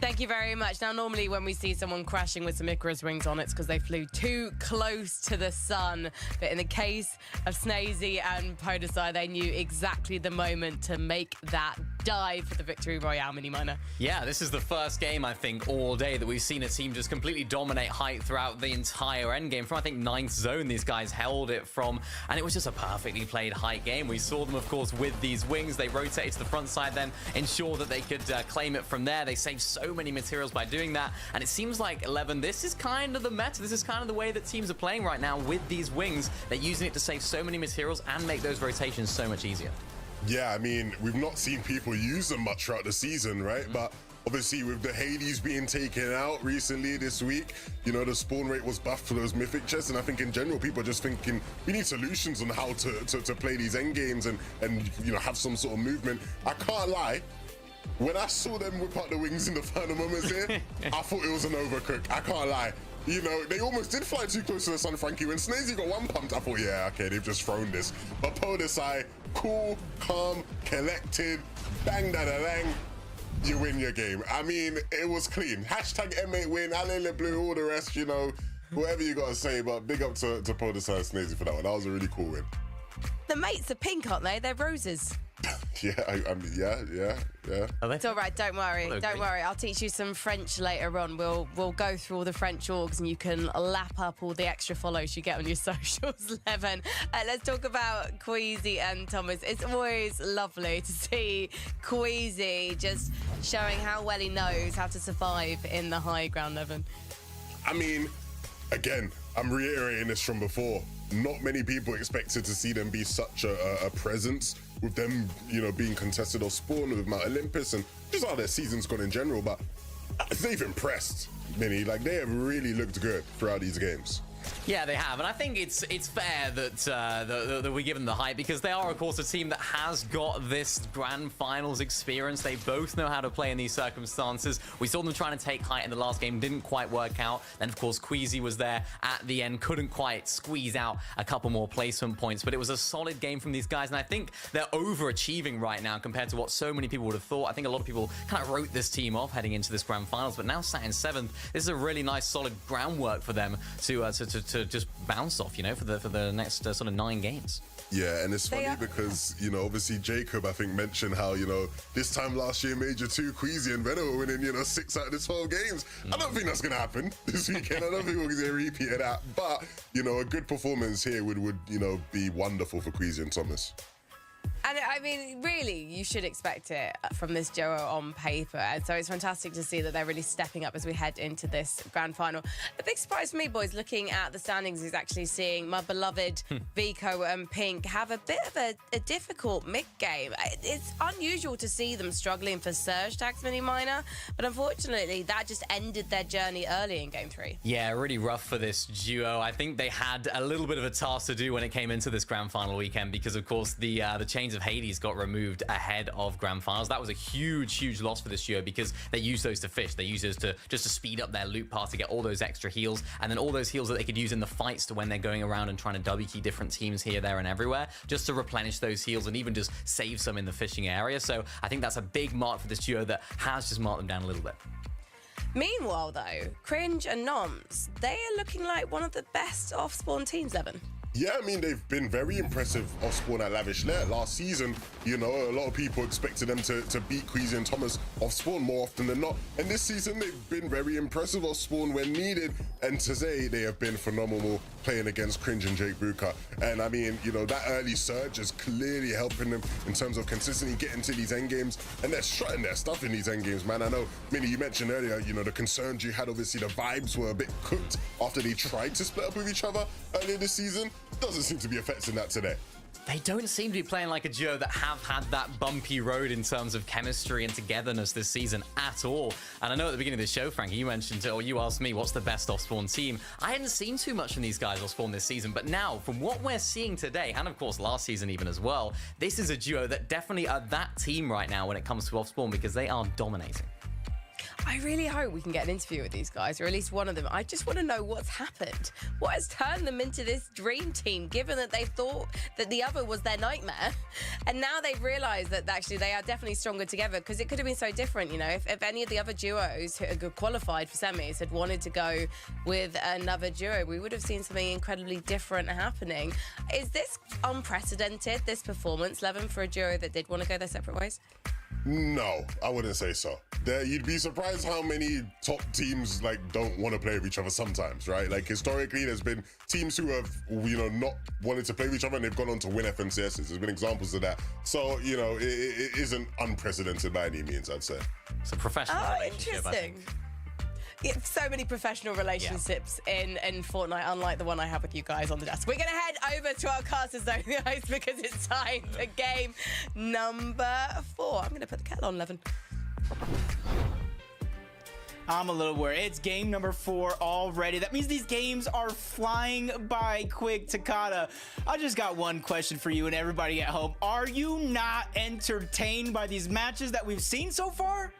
Thank you very much. Now, normally when we see someone crashing with some Icarus wings on, it's because they flew too close to the sun. But in the case of Snazy and Podesai, they knew exactly the moment to make that dive for the Victory Royale mini-miner. Yeah, this is the first game, I think, all day that we've seen a team just completely dominate height throughout the entire endgame. From, I think, 9th zone, these guys held it from, and it was just a perfectly played height game. We saw them, of course, with these wings. They rotated to the front side, then ensure that they could claim it from there. They saved so many materials by doing that, and it seems like 11, this is kind of the meta. This is kind of the way that teams are playing right now with these wings. They're using it to save so many materials and make those rotations so much easier. Yeah, I mean, we've not seen people use them much throughout the season, right? But Obviously, with the Hades being taken out recently this week, you know, the spawn rate was buffed for those mythic chests, and I think in general, people are just thinking we need solutions on how to play these end games and you know, have some sort of movement. I can't lie. When I saw them whip out the wings in the final moments here, I thought it was an overcook. I can't lie. You know, they almost did fly too close to the sun, Frankie. When Snazy got one pumped, I thought, yeah, okay, they've just thrown this. But Podesai, cool, calm, collected, bang, da da dang, you win your game. I mean, it was clean. Hashtag M8 win, Ale Le Bleu, all the rest, you know, whatever you got to say. But big up to Podesai and Snazy for that one. That was a really cool win. The mates are pink, aren't they? They're roses. Yeah, I mean, yeah. It's all right. Don't worry. Don't worry. I'll teach you some French later on. We'll go through all the French orgs, and you can lap up all the extra follows you get on your socials. Levin. Let's talk about Queasy and Thomas. It's always lovely to see Queasy just showing how well he knows how to survive in the high ground, Levin. I mean, again, I'm reiterating this from before. Not many people expected to see them be such a presence, with them, you know, being contested or spawn with Mount Olympus and just how their season's gone in general. But they've impressed, Minnie. Like, they have really looked good throughout these games. Yeah, they have, and I think it's fair that we give them the hype, because they are, of course, a team that has got this grand finals experience. They both know how to play in these circumstances. We saw them trying to take height in the last game, didn't quite work out. Then, of course, Queasy was there at the end, couldn't quite squeeze out a couple more placement points, but it was a solid game from these guys, and I think they're overachieving right now compared to what so many people would have thought. I think a lot of people kind of wrote this team off heading into this grand finals, but now sat in 7th, this is a really nice, solid groundwork for them to just bounce off, you know, for the next sort of 9 games. Yeah, and it's funny because, you know, obviously Jacob, I think, mentioned how, you know, this time last year, Major 2, Queasy and Venom were winning, you know, 6 out of the 12 games. I don't think that's going to happen this weekend. I don't think we're going to see a repeat of that. But, you know, a good performance here would you know, be wonderful for Queasy and Thomas. And I mean, really, you should expect it from this duo on paper. And so it's fantastic to see that they're really stepping up as we head into this grand final. The big surprise for me, boys, looking at the standings, is actually seeing my beloved Vico and Pink have a bit of a difficult mid-game. It's unusual to see them struggling for Surge tags mini minor, but unfortunately, that just ended their journey early in Game 3. Yeah, really rough for this duo. I think they had a little bit of a task to do when it came into this grand final weekend, because, of course, the chains of Hades got removed ahead of grand finals. That was a huge loss for this duo, because they use those to fish. They use those to speed up their loot path, to get all those extra heals, and then all those heals that they could use in the fights to when they're going around and trying to W key different teams here, there, and everywhere, just to replenish those heals and even just save some in the fishing area. So I think that's a big mark for this duo that has just marked them down a little bit. Meanwhile, though, Cringe and Noms, they are looking like one of the best off-spawn teams, Evan. Yeah, I mean, they've been very impressive off spawn at Lavish Lair. Last season, you know, a lot of people expected them to beat Queasy and Thomas off spawn more often than not. And this season, they've been very impressive off spawn when needed. And today, they have been phenomenal playing against Cringe and Jake Buka. And I mean, you know, that early surge is clearly helping them in terms of consistently getting to these end games. And they're strutting their stuff in these end games, man. I know, Minnie, you mentioned earlier, you know, the concerns you had, obviously, the vibes were a bit cooked after they tried to split up with each other earlier this season. Doesn't seem to be affecting that today. They don't seem to be playing like a duo that have had that bumpy road in terms of chemistry and togetherness this season at all. And I know at the beginning of the show, Frankie, you mentioned, or you asked me, what's the best off-spawn team? I hadn't seen too much from these guys off-spawn this season, but now, from what we're seeing today, and of course last season even as well, this is a duo that definitely are that team right now when it comes to off-spawn, because they are dominating. I really hope we can get an interview with these guys, or at least one of them. I just want to know what's happened. What has turned them into this dream team, given that they thought that the other was their nightmare? And now they've realised that actually they are definitely stronger together, because it could have been so different, you know, if any of the other duos who had qualified for semis had wanted to go with another duo, we would have seen something incredibly different happening. Is this unprecedented, this performance, Levin, for a duo that did want to go their separate ways? No, I wouldn't say so. You'd be surprised how many top teams like don't want to play with each other sometimes, right? Like historically, there's been teams who have, you know, not wanted to play with each other and they've gone on to win FNCSs. There's been examples of that. So, you know, it isn't unprecedented by any means, I'd say. It's a professional relationship, interesting. So many professional relationships in Fortnite, unlike the one I have with you guys on the desk. We're going to head over to our casters, though, guys, because it's time for game number 4. I'm going to put the kettle on, Levin. I'm a little worried. It's game number 4 already. That means these games are flying by quick. Takada, I just got one question for you and everybody at home. Are you not entertained by these matches that we've seen so far?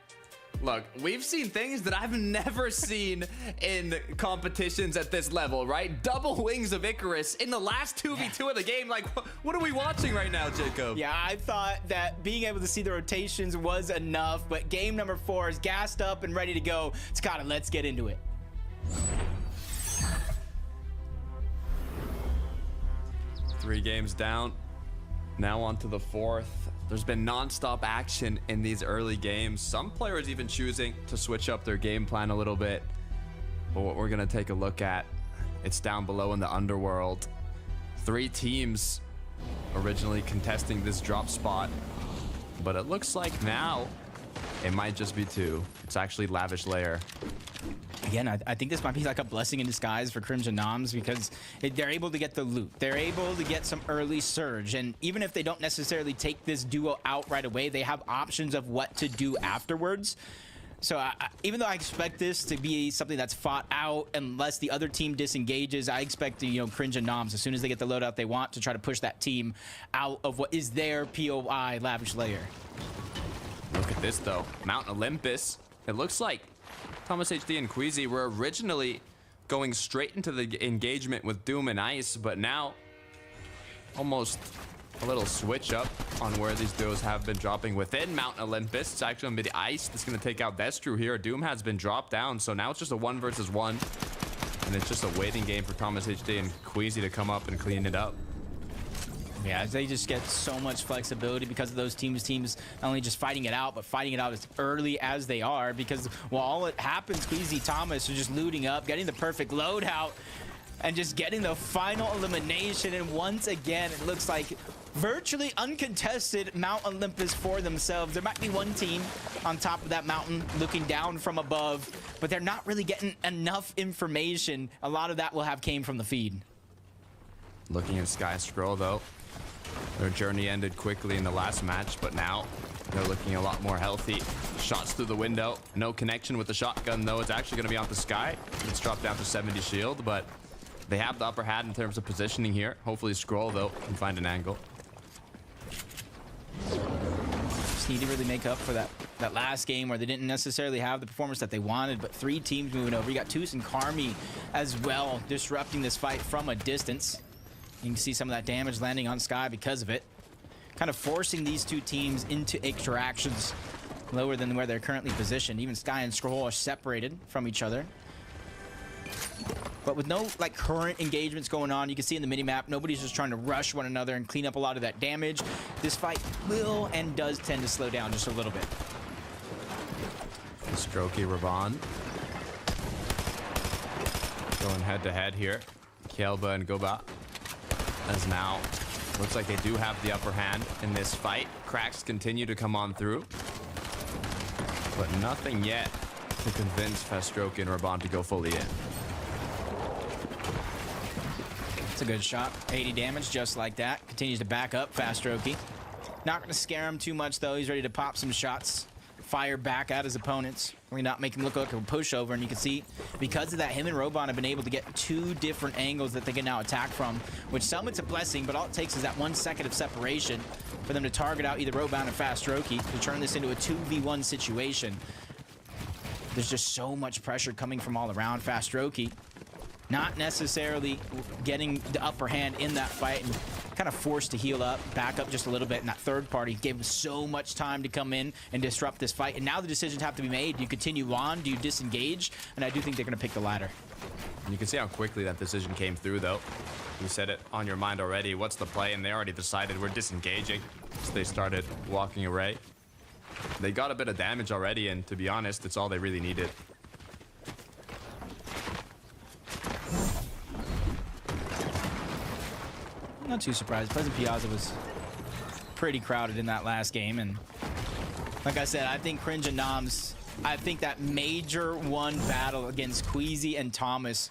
Look, we've seen things that I've never seen in competitions at this level, right? Double wings of Icarus in the last 2v2 of the game. Like, what are we watching right now, Jacob? Yeah, I thought that being able to see the rotations was enough, but game number 4 is gassed up and ready to go. Takada, let's get into it. Three games down. Now on to the 4th. There's been non-stop action in these early games. Some players even choosing to switch up their game plan a little bit. But what we're gonna take a look at, it's down below in the underworld. 3 teams originally contesting this drop spot, but it looks like now it might just be 2. It's actually Lavish Lair. Again, I think this might be like a blessing in disguise for Crimson Noms because they're able to get the loot. They're able to get some early surge. And even if they don't necessarily take this duo out right away, they have options of what to do afterwards. So even though I expect this to be something that's fought out unless the other team disengages, I expect the, Crimson Noms, as soon as they get the loadout they want, to try to push that team out of what is their POI Lavish Lair. Look at this, though. Mount Olympus. It looks like Thomas HD and Queasy were originally going straight into the engagement with Doom and Ice, but now almost a little switch up on where these duos have been dropping within Mount Olympus. It's actually going to be the Ice that's going to take out Destru here. Doom has been dropped down, so now it's just a 1 versus 1, and it's just a waiting game for Thomas HD and Queasy to come up and clean it up. Yeah, they just get so much flexibility because of those teams not only just fighting it out, but fighting it out as early as they are, because while all it happens, Queasy Thomas are just looting up, getting the perfect loadout, and just getting the final elimination. And once again, it looks like virtually uncontested Mount Olympus for themselves. There might be one team on top of that mountain looking down from above, but they're not really getting enough information. A lot of that will have came from the feed. Looking at Sky Scroll, though, their journey ended quickly in the last match, but now they're looking a lot more healthy. Shots through the window. No connection with the shotgun, though. It's actually going to be onto Sky. It's dropped down to 70 shield, but they have the upper hand in terms of positioning here. Hopefully Scroll, though, can find an angle. Just need to really make up for that last game where they didn't necessarily have the performance that they wanted, but 3 teams moving over. You got Toos and Karmi as well, disrupting this fight from a distance. You can see some of that damage landing on Sky because of it. Kind of forcing these 2 teams into extractions lower than where they're currently positioned. Even Sky and Scroll are separated from each other. But with no current engagements going on, you can see in the minimap, nobody's just trying to rush one another and clean up a lot of that damage. This fight will and does tend to slow down just a little bit. Strokey Raban going head to head here. Kielba and Goba, as now looks like they do have the upper hand in this fight. Cracks continue to come on through, but nothing yet to convince Fastroki and Raban to go fully in. It's a good shot. 80 damage just like that. Continues to back up Fastroki. Not going to scare him too much, though. He's ready to pop some shots, fire back at his opponents. We're not making him look like a pushover, and you can see because of that, him and Roban have been able to get 2 different angles that they can now attack from, which some it's a blessing, but all it takes is that 1 second of separation for them to target out either Roban or Fastroki to turn this into a 2v1 situation. There's just so much pressure coming from all around. Fastroki not necessarily getting the upper hand in that fight and kind of forced to heal up, back up just a little bit, and that third party gave him so much time to come in and disrupt this fight. And now the decisions have to be made. Do you continue on? Do you disengage? And I do think they're going to pick the latter. And you can see how quickly that decision came through, though. You said it on your mind already. What's the play? And they already decided we're disengaging. So they started walking away. They got a bit of damage already, and to be honest, it's all they really needed. Not too surprised. Pleasant Piazza was pretty crowded in that last game, and like I said, I think Crimson Noms, I think that major 1 battle against Queasy and Thomas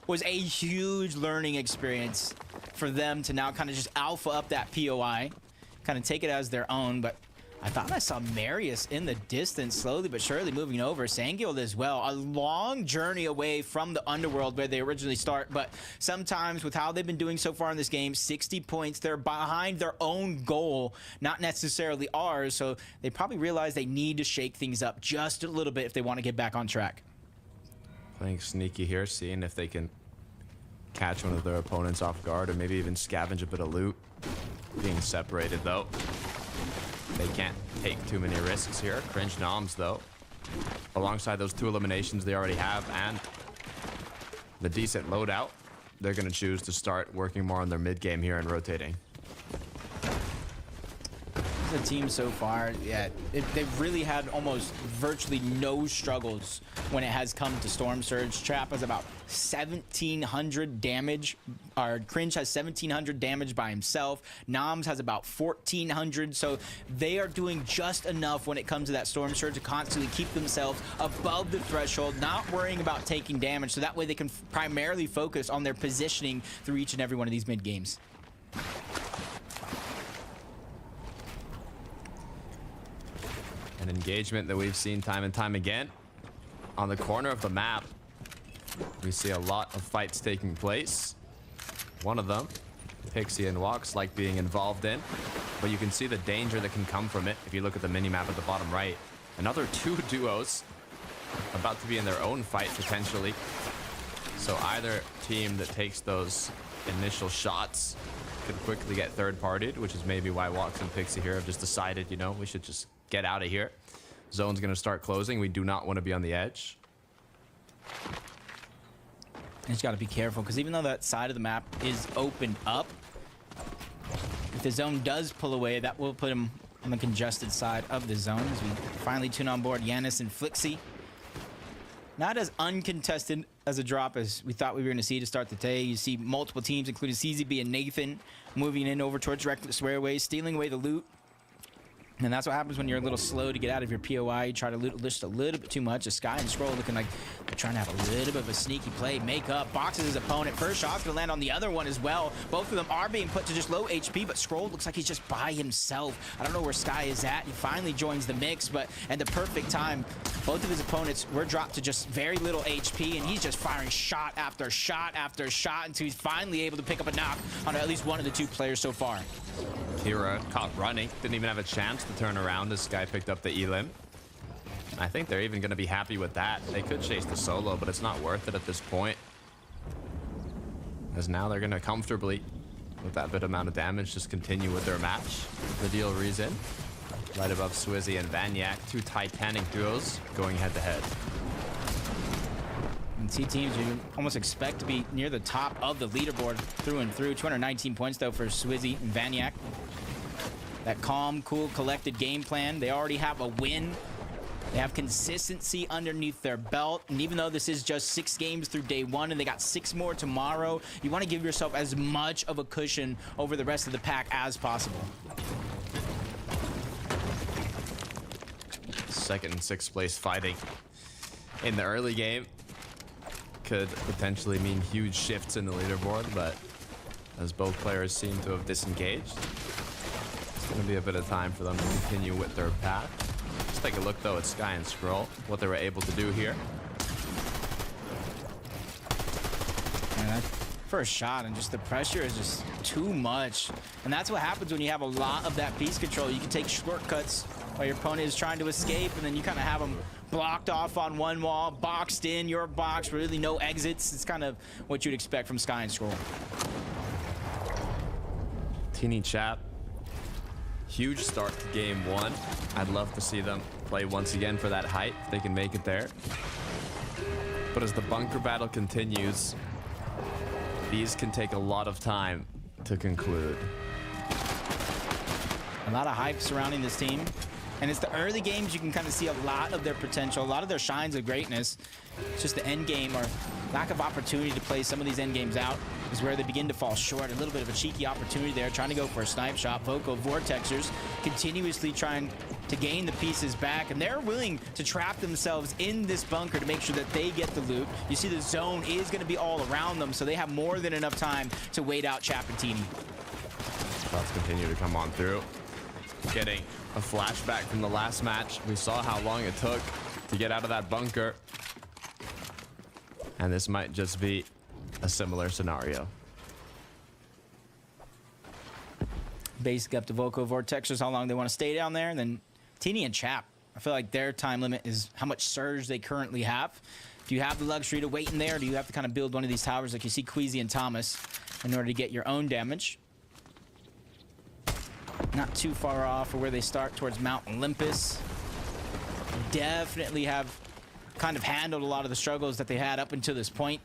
was a huge learning experience for them to now kind of just alpha up that POI, kind of take it as their own. But I thought I saw Marius in the distance, slowly but surely moving over. Sangilde as well. A long journey away from the underworld where they originally start, but sometimes with how they've been doing so far in this game, 60 points, they're behind their own goal, not necessarily ours, so they probably realize they need to shake things up just a little bit if they want to get back on track. Playing sneaky here, seeing if they can catch one of their opponents off guard or maybe even scavenge a bit of loot. Being separated, though. They can't take too many risks here. Cringe noms, though. Alongside those 2 eliminations they already have and the decent loadout, they're going to choose to start working more on their mid game here and rotating. The team so far, yeah, they've really had almost virtually no struggles when it has come to Storm Surge. Trap has about 1,700 damage. Our Cringe has 1,700 damage by himself. Noms has about 1,400. So they are doing just enough when it comes to that Storm Surge to constantly keep themselves above the threshold, not worrying about taking damage. So that way they can primarily focus on their positioning through each and every one of these mid games. An engagement that we've seen time and time again. On the corner of the map, we see a lot of fights taking place. One of them, Pixie and Walks like being involved in, but you can see the danger that can come from it if you look at the mini-map at the bottom right. Another 2 duos about to be in their own fight potentially. So either team that takes those initial shots could quickly get third-partied, which is maybe why Walks and Pixie here have just decided, you know, we should just get out of here. Zone's going to start closing. We do not want to be on the edge. You just got to be careful, because even though that side of the map is opened up, if the zone does pull away, that will put him on the congested side of the zone as we finally tune on board Yanis and Flixie. Not as uncontested as a drop as we thought we were going to see to start the day. You see multiple teams, including CZB and Nathan, moving in over towards Reckless Railways, stealing away the loot. And that's what happens when you're a little slow to get out of your POI. You try to loot just a little bit too much. The Sky and Scroll looking like they're trying to have a little bit of a sneaky play. Make up, boxes his opponent. First shot's gonna land on the other one as well. Both of them are being put to just low HP, but Scroll looks like he's just by himself. I don't know where Sky is at. He finally joins the mix, but at the perfect time, both of his opponents were dropped to just very little HP, and he's just firing shot after shot after shot until he's finally able to pick up a knock on at least one of the 2 players so far. Kira caught running, didn't even have a chance to turn around as Sky picked up the elim. I think they're even going to be happy with that. They could chase the solo, but it's not worth it at this point. As now they're going to comfortably, with that bit amount of damage, just continue with their match. The deal reason. Right above Swizzy and Vanyak, 2 Titanic duos going head to head. And see teams you almost expect to be near the top of the leaderboard through and through. 219 points though for Swizzy and Vanyak. That calm, cool, collected game plan. They already have a win. They have consistency underneath their belt. And even though this is just 6 games through day 1 and they got 6 more tomorrow, you want to give yourself as much of a cushion over the rest of the pack as possible. 2nd and 6th place fighting in the early game could potentially mean huge shifts in the leaderboard, but as both players seem to have disengaged, it's going to be a bit of time for them to continue with their path. Let's take a look though at Sky and Scroll, what they were able to do here. And that first shot and just the pressure is just too much. And that's what happens when you have a lot of that piece control. You can take shortcuts while your opponent is trying to escape, and then you kind of have them blocked off on one wall, boxed in your box, really no exits. It's kind of what you'd expect from Sky and Scroll. Teeny Chap, huge start to game 1. I'd love to see them play once again for that height if they can make it there. But as the bunker battle continues, these can take a lot of time to conclude. A lot of hype surrounding this team. And it's the early games you can kind of see a lot of their potential, a lot of their shines of greatness. It's just the end game or lack of opportunity to play some of these end games out is where they begin to fall short. A little bit of a cheeky opportunity there, trying to go for a snipe shot. Voco Vortexers continuously trying to gain the pieces back, and they're willing to trap themselves in this bunker to make sure that they get the loot. You see the zone is going to be all around them, so they have more than enough time to wait out Chapatini. Spots continue to come on through. getting a flashback from the last match. We saw how long it took to get out of that bunker. And this might just be a similar scenario. Basic up to Voco Vortexers, how long they want to stay down there. And then Teeny and Chap, I feel like their time limit is how much surge they currently have. Do you have the luxury to wait in there, or do you have to kind of build one of these towers like you see Queasy and Thomas in order to get your own damage? Not too far off of where they start towards Mount Olympus. Definitely have kind of handled a lot of the struggles that they had up until this point.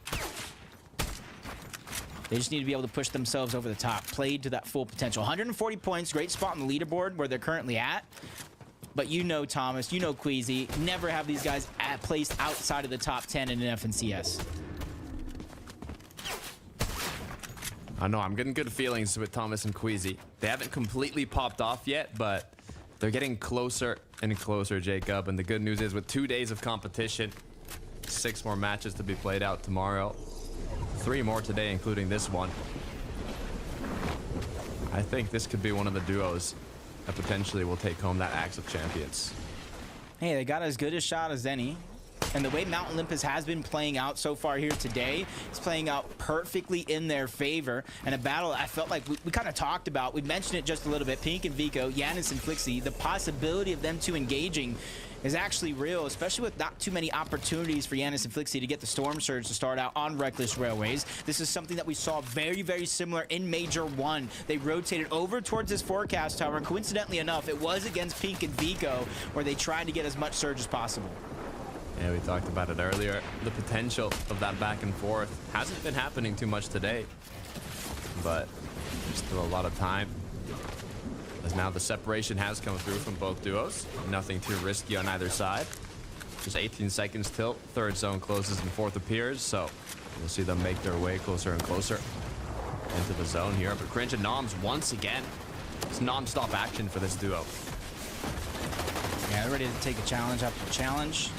They just need to be able to push themselves over the top. Played to that full potential. 140 points, great spot on the leaderboard where they're currently at. But you know Thomas, you know Queasy, never have these guys placed outside of the top 10 in an FNCS. I know, I'm getting good feelings with Thomas and Queasy. They haven't completely popped off yet, but they're getting closer and closer, Jacob. And the good news is with 2 days of competition, 6 more matches to be played out tomorrow. 3 more today, including this one. I think this could be one of the duos that potentially will take home that Axe of Champions. Hey, they got as good a shot as any. And the way Mount Olympus has been playing out so far here today, it's playing out perfectly in their favor. And a battle I felt like we kind of talked about. We mentioned it just a little bit. Pink and Vico, Yanis and Flixie, the possibility of them two engaging is actually real, especially with not too many opportunities for Yanis and Flixie to get the Storm Surge to start out on Reckless Railways. This is something that we saw very, very similar in Major 1. They rotated over towards this forecast tower. Coincidentally enough, it was against Pink and Vico where they tried to get as much Surge as possible. Yeah, we talked about it earlier. The potential of that back and forth hasn't been happening too much today, but there's still a lot of time. As now the separation has come through from both duos. Nothing too risky on either side. Just 18 seconds till third zone closes and fourth appears, so we'll see them make their way closer and closer into the zone here. But Cringe and Noms once again, it's non-stop action for this duo. Yeah, they're ready to take a challenge after challenge.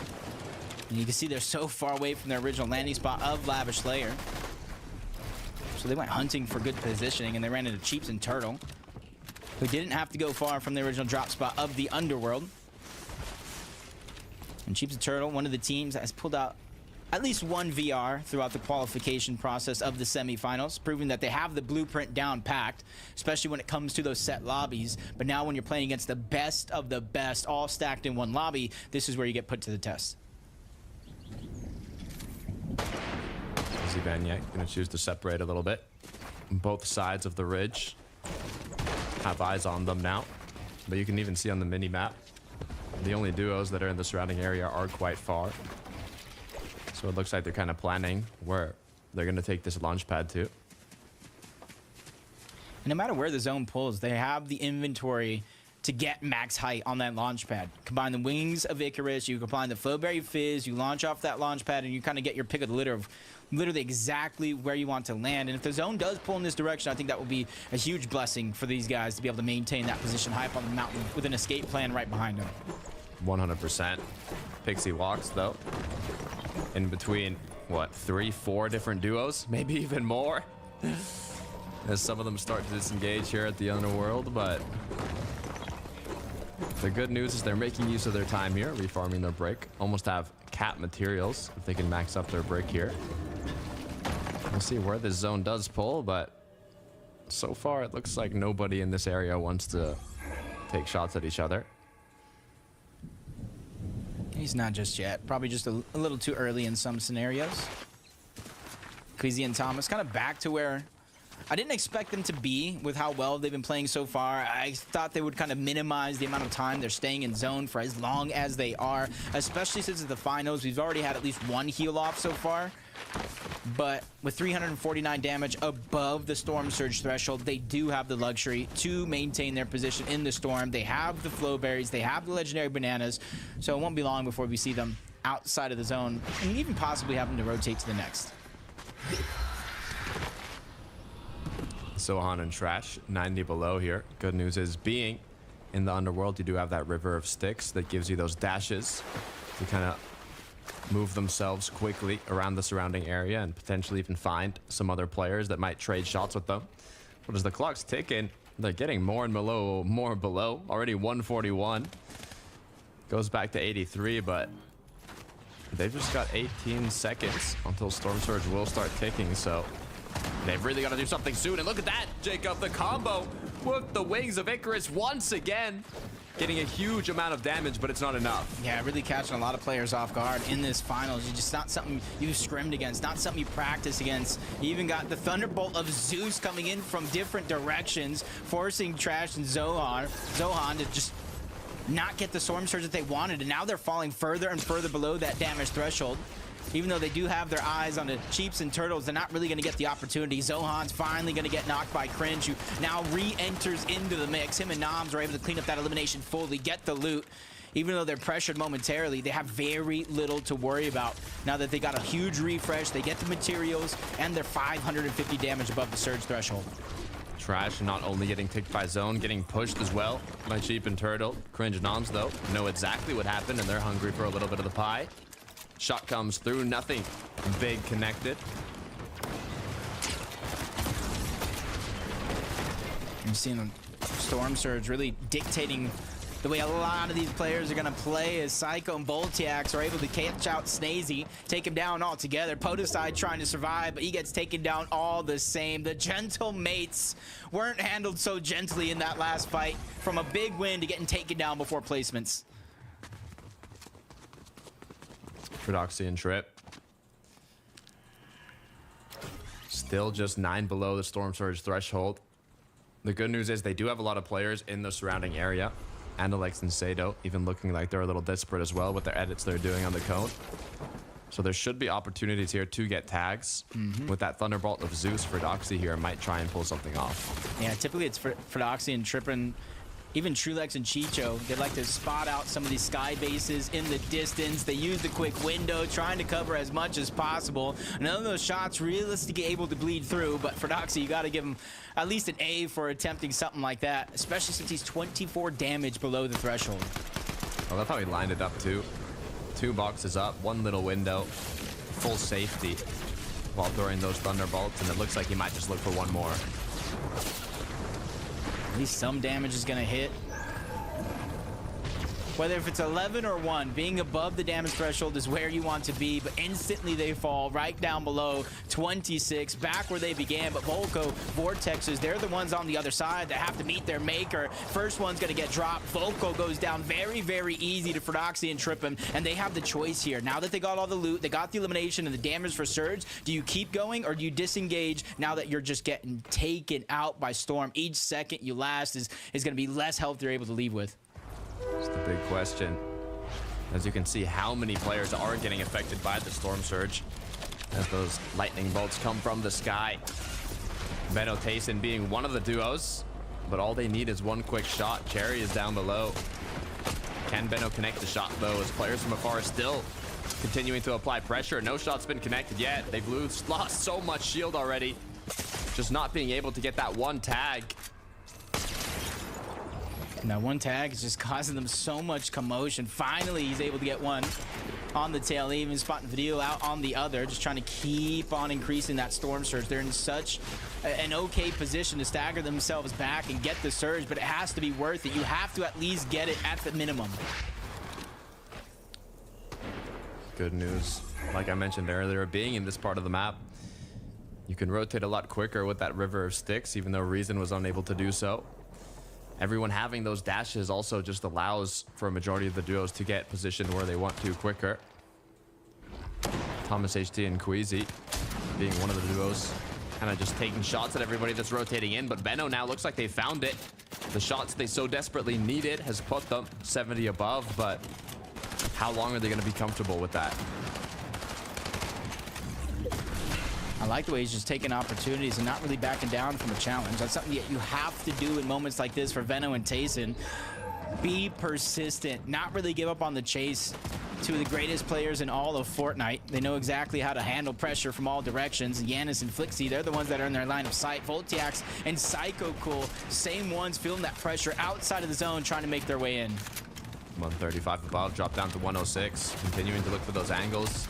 And you can see they're so far away from their original landing spot of Lavish Layer. So they went hunting for good positioning, and they ran into Cheeps and Turtle, who didn't have to go far from the original drop spot of the Underworld. And Cheeps and Turtle, one of the teams that has pulled out at least one VR throughout the qualification process of the semifinals, proving that they have the blueprint down packed, especially when it comes to those set lobbies. But now when you're playing against the best of the best, all stacked in one lobby, this is where you get put to the test. Banyak gonna choose to separate a little bit. Both sides of the ridge have eyes on them now, but you can even see on the mini map the only duos that are in the surrounding area are quite far. So it looks like they're kind of planning where they're gonna take this launch pad to. And no matter where the zone pulls, they have the inventory to get max height on that launch pad. Combine the Wings of Icarus, you combine the Flowberry Fizz, you launch off that launch pad, and you kind of get your pick of the litter of literally exactly where you want to land. And if the zone does pull in this direction, I think that will be a huge blessing for these guys to be able to maintain that position high up on the mountain with an escape plan right behind them. 100%. Pixie walks, though, in between, what, 3-4 different duos? Maybe even more? As some of them start to disengage here at the Underworld, but the good news is they're making use of their time here, refarming their break. Almost have cap materials if they can max up their break here. We'll see where this zone does pull, but so far it looks like nobody in this area wants to take shots at each other. He's not just yet. Probably just a little too early in some scenarios. Queasy and Thomas kind of back to where I didn't expect them to be with how well they've been playing so far. I thought they would kind of minimize the amount of time they're staying in zone for as long as they are, especially since it's the finals. We've already had at least one heal off so far. But with 349 damage above the Storm Surge threshold, they do have the luxury to maintain their position in the Storm. They have the Flowberries, they have the Legendary Bananas, so it won't be long before we see them outside of the zone and even possibly have them to rotate to the next. Sohan and Trash, 90 below here. Good news is being in the Underworld, you do have that River of Sticks that gives you those dashes to kind of move themselves quickly around the surrounding area and potentially even find some other players that might trade shots with them. But as the clock's ticking, They're getting more and more below. Already 141. Goes back to 83, but they've just got 18 seconds until Storm Surge will start ticking, so they've really got to do something soon. And look at that, Jacob, the combo with the Wings of Icarus once again. Getting a huge amount of damage, but it's not enough. Yeah, really catching a lot of players off guard in this finals. It's just not something you've scrimmed against, not something you practice against. You even got the Thunderbolt of Zeus coming in from different directions, forcing Trash and Zohan to just not get the Storm Surge that they wanted, and now they're falling further and further below that damage threshold. Even though they do have their eyes on the Cheeps and Turtles, they're not really going to get the opportunity. Zohan's finally going to get knocked by Cringe, who now re-enters into the mix. Him and Noms are able to clean up that elimination fully, get the loot. Even though they're pressured momentarily, they have very little to worry about. Now that they got a huge refresh, they get the materials, and they're 550 damage above the Surge threshold. Trash not only getting ticked by Zone, getting pushed as well by Cheep and Turtle. Cringe Noms, though, know exactly what happened, and they're hungry for a little bit of the pie. Shot comes through, nothing big connected. You've seen the Storm Surge really dictating the way a lot of these players are going to play, as Psycho and Voltiax are able to catch out Snazy, take him down altogether. Podicide trying to survive, but he gets taken down all the same. The Gentle Mates weren't handled so gently in that last fight, from a big win to getting taken down before placements. Prodoxy and Trip. Still just 9 below the Storm Surge threshold. The good news is they do have a lot of players in the surrounding area. Andalex and Sado even looking like they're a little desperate as well with their edits they're doing on the cone. So there should be opportunities here to get tags. With that Thunderbolt of Zeus, Prodoxy here might try and pull something off. Yeah, typically it's Prodoxy and Trippin'. Even Trulex and Chicho, they like to spot out some of these sky bases in the distance. They use the quick window, trying to cover as much as possible. None of those shots realistically able to bleed through, but Prodoxy, you got to give him at least an A for attempting something like that, especially since he's 24 damage below the threshold. I love how he lined it up too. 2 boxes up, 1 little window, full safety while throwing those Thunderbolts, and it looks like he might just look for one more. At least some damage is going to hit. Whether if it's 11 or 1, being above the damage threshold is where you want to be, but instantly they fall right down below 26, back where they began. But Volko, Vortexes, they're the ones on the other side that have to meet their maker. First one's going to get dropped. Volko goes down very, very easy to Prodoxy and Trippin', and they have the choice here. Now that they got all the loot, they got the elimination and the damage for Surge, do you keep going or do you disengage now that you're just getting taken out by Storm? Each second you last is going to be less health you're able to leave with. It's the big question. As you can see, how many players are getting affected by the Storm Surge as those lightning bolts come from the sky. Benno Tayson being one of the duos, but all they need is one quick shot. Cherry is down below. Can Benno connect the shot, though, as players from afar are still continuing to apply pressure? No shot's been connected yet. They've lost so much shield already. Just not being able to get that one tag. And that one tag is just causing them so much commotion. Finally, he's able to get one on the tail, even spotting Video out on the other, just trying to keep on increasing that Storm Surge. They're in such an okay position to stagger themselves back and get the Surge, but it has to be worth it. You have to at least get it at the minimum. Good news, like I mentioned earlier, being in this part of the map, you can rotate a lot quicker with that River of Sticks, even though Reason was unable to do so. Everyone having those dashes also just allows for a majority of the duos to get positioned where they want to quicker. Thomas HT and Queasy being one of the duos, kind of just taking shots at everybody that's rotating in, but Benno now looks like they found it. The shots they so desperately needed has put them 70 above, but how long are they going to be comfortable with that? I like the way he's just taking opportunities and not really backing down from a challenge. That's something that you have to do in moments like this for Benno and Tayson. Be persistent, not really give up on the chase. Two of the greatest players in all of Fortnite. They know exactly how to handle pressure from all directions. Yanis and Flixie, they're the ones that are in their line of sight. Voltiax and Psycho Cool, same ones feeling that pressure outside of the zone, trying to make their way in. 135 above, drop down to 106, continuing to look for those angles.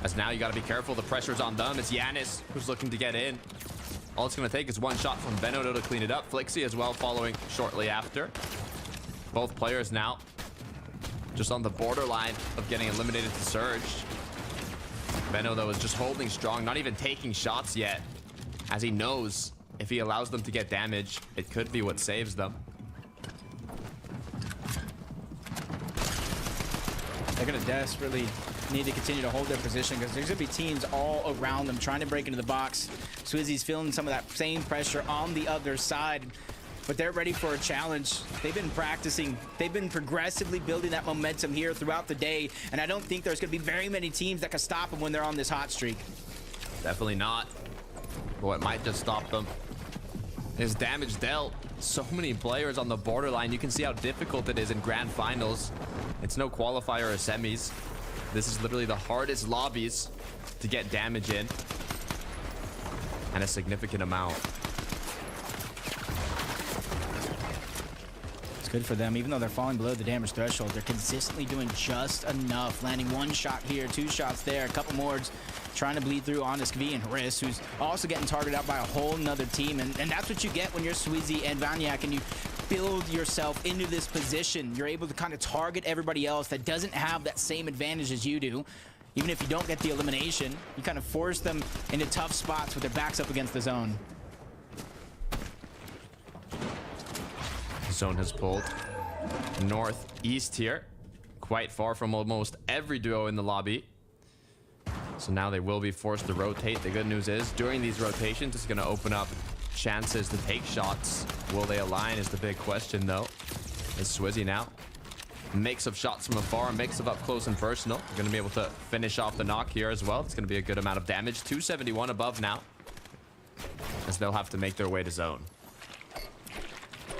As now you got to be careful, the pressure's on them. It's Yanis who's looking to get in. All it's going to take is one shot from Venodo to clean it up. Flixie as well following shortly after. Both players now just on the borderline of getting eliminated to Surge. Venodo is just holding strong, not even taking shots yet, as he knows if he allows them to get damage, it could be what saves them. They're going to desperately need to continue to hold their position because there's going to be teams all around them trying to break into the box. Swizzy's feeling some of that same pressure on the other side, but they're ready for a challenge. They've been practicing. They've been progressively building that momentum here throughout the day, and I don't think there's going to be very many teams that can stop them when they're on this hot streak. Definitely not. But what might just stop them is damage dealt. So many players on the borderline. You can see how difficult it is in grand finals. It's no qualifier or semis. This is literally the hardest lobbies to get damage in, and a significant amount. It's good for them. Even though they're falling below the damage threshold, they're consistently doing just enough. Landing one shot here, two shots there, a couple more, trying to bleed through on V and Riss, who's also getting targeted out by a whole nother team. And that's what you get when you're Swizzy and Vaniac and you build yourself into this position. You're able to kind of target everybody else that doesn't have that same advantage as you do. Even if you don't get the elimination, you kind of force them into tough spots with their backs up against the zone. Zone has pulled northeast here, quite far from almost every duo in the lobby. So now they will be forced to rotate. The good news is during these rotations, it's going to open up chances to take shots. Will they align is the big question, though. It's Swizzy now. Mix of shots from afar, mix of up close and personal. They're going to be able to finish off the knock here as well. It's going to be a good amount of damage. 271 above now, as they'll have to make their way to zone.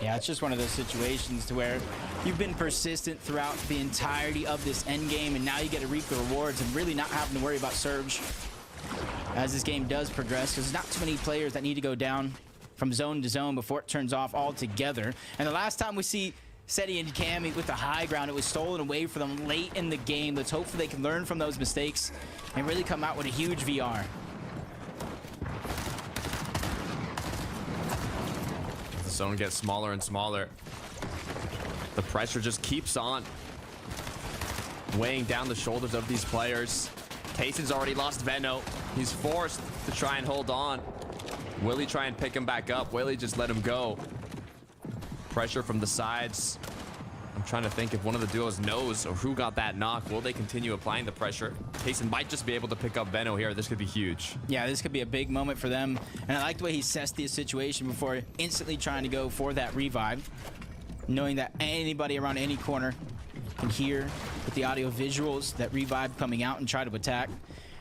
Yeah, it's just one of those situations to where you've been persistent throughout the entirety of this end game, and now you get to reap the rewards and really not having to worry about Surge as this game does progress, because there's not too many players that need to go down from zone to zone before it turns off altogether. And the last time we see Seti and Cammy with the high ground, it was stolen away from them late in the game. Let's hope they can learn from those mistakes and really come out with a huge VR. The zone gets smaller and smaller. The pressure just keeps on weighing down the shoulders of these players. Tayson's already lost Veno. He's forced to try and hold on. Will he try and pick him back up? Will he just let him go? Pressure from the sides. I'm trying to think if one of the duos knows or who got that knock. Will they continue applying the pressure? Tayson might just be able to pick up Veno here. This could be huge. Yeah, this could be a big moment for them. And I like the way he assessed the situation before instantly trying to go for that revive, knowing that anybody around any corner can hear with the audio visuals that revive coming out and try to attack.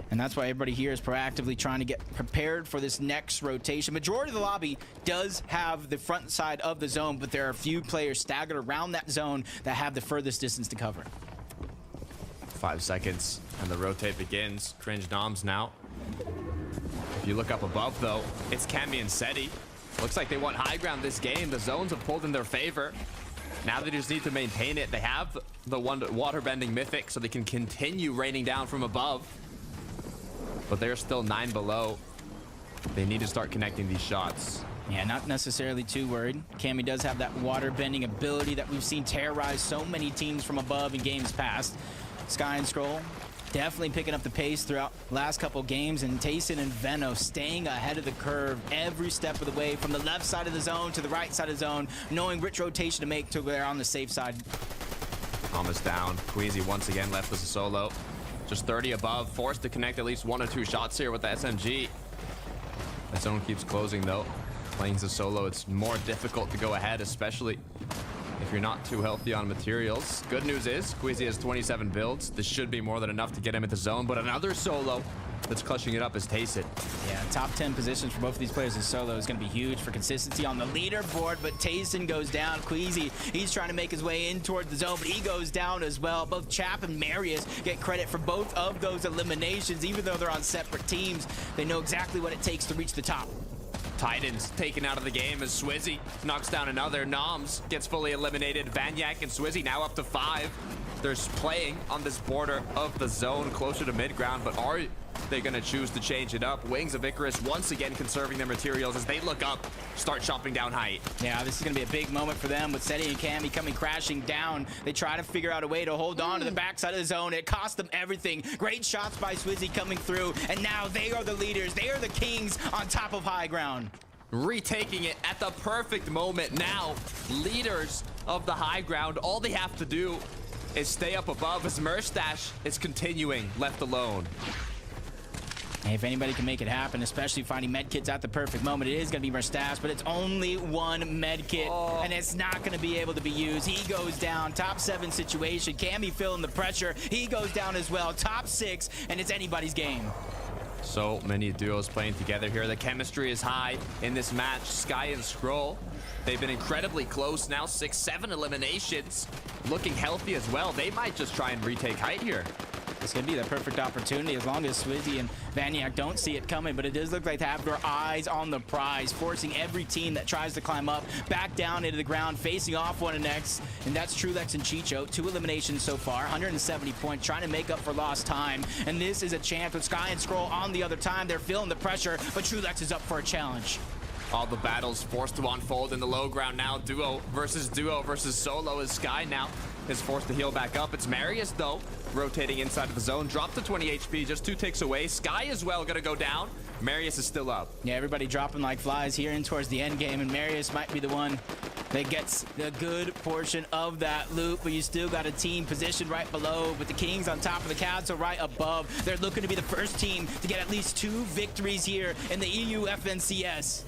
And that's why everybody here is proactively trying to get prepared for this next rotation. Majority of the lobby does have the front side of the zone, but there are a few players staggered around that zone that have the furthest distance to cover. 5 seconds and the rotate begins. Cringe noms now. If you look up above, though, it's Cammy and Seti. Looks like they want high ground this game. The zones have pulled in their favor. Now they just need to maintain it. They have the water-bending mythic, so they can continue raining down from above. But they're still 9 below. They need to start connecting these shots. Yeah, not necessarily too worried. Cammy does have that water-bending ability that we've seen terrorize so many teams from above in games past. Sky and Scroll definitely picking up the pace throughout last couple games, and Tayson and Veno staying ahead of the curve every step of the way, from the left side of the zone to the right side of the zone, knowing which rotation to make to they're on the safe side. Almost down. Queasy once again left as a solo. Just 30 above, forced to connect at least 1 or 2 shots here with the SMG. The zone keeps closing, though. Playing as a solo, it's more difficult to go ahead, especially if you're not too healthy on materials. Good news is, Queasy has 27 builds. This should be more than enough to get him at the zone, but another solo that's clutching it up is Tayson. Yeah, top 10 positions for both of these players as solo is going to be huge for consistency on the leaderboard, but Tayson goes down. Queasy, he's trying to make his way in toward the zone, but he goes down as well. Both Chap and Marius get credit for both of those eliminations. Even though they're on separate teams, they know exactly what it takes to reach the top. Titans taken out of the game as Swizzy knocks down another. Noms gets fully eliminated. Vaniac and Swizzy now up to 5. They're playing on this border of the zone, closer to mid ground, but are they're going to choose to change it up. Wings of Icarus once again conserving their materials as they look up, start chopping down height. Yeah, this is going to be a big moment for them with Seti and Cammy coming crashing down. They try to figure out a way to hold on to the backside of the zone. It cost them everything. Great shots by Swizzy coming through, and now they are the leaders. They are the kings on top of high ground. Retaking it at the perfect moment. Now, leaders of the high ground, all they have to do is stay up above as Merstash is continuing left alone. Hey, if anybody can make it happen, especially finding medkits at the perfect moment, it is going to be Merstash, but it's only one medkit, and it's not going to be able to be used. He goes down. Top 7 situation. Cammy feeling the pressure. He goes down as well. Top 6, and it's anybody's game. So many duos playing together here. The chemistry is high in this match. Sky and Scroll, they've been incredibly close now. 6-7 eliminations. Looking healthy as well. They might just try and retake height here. It's going to be the perfect opportunity as long as Swizzy and Vaniac don't see it coming, but it does look like they have their eyes on the prize, forcing every team that tries to climb up back down into the ground, facing off one next, and that's Trulex and Chicho. 2 eliminations so far, 170 points, trying to make up for lost time, and this is a chance with Sky and Scroll on the other time. They're feeling the pressure, but Trulex is up for a challenge. All the battles forced to unfold in the low ground now. Duo versus solo as Sky now is forced to heal back up. It's Marius, though, rotating inside of the zone. Dropped to 20 HP, just 2 ticks away. Sky as well gonna go down. Marius is still up. Yeah, everybody dropping like flies here in towards the end game, and Marius might be the one that gets the good portion of that loot, but you still got a team positioned right below, with the Kings on top of the castle right above. They're looking to be the first team to get at least 2 victories here in the EU FNCS.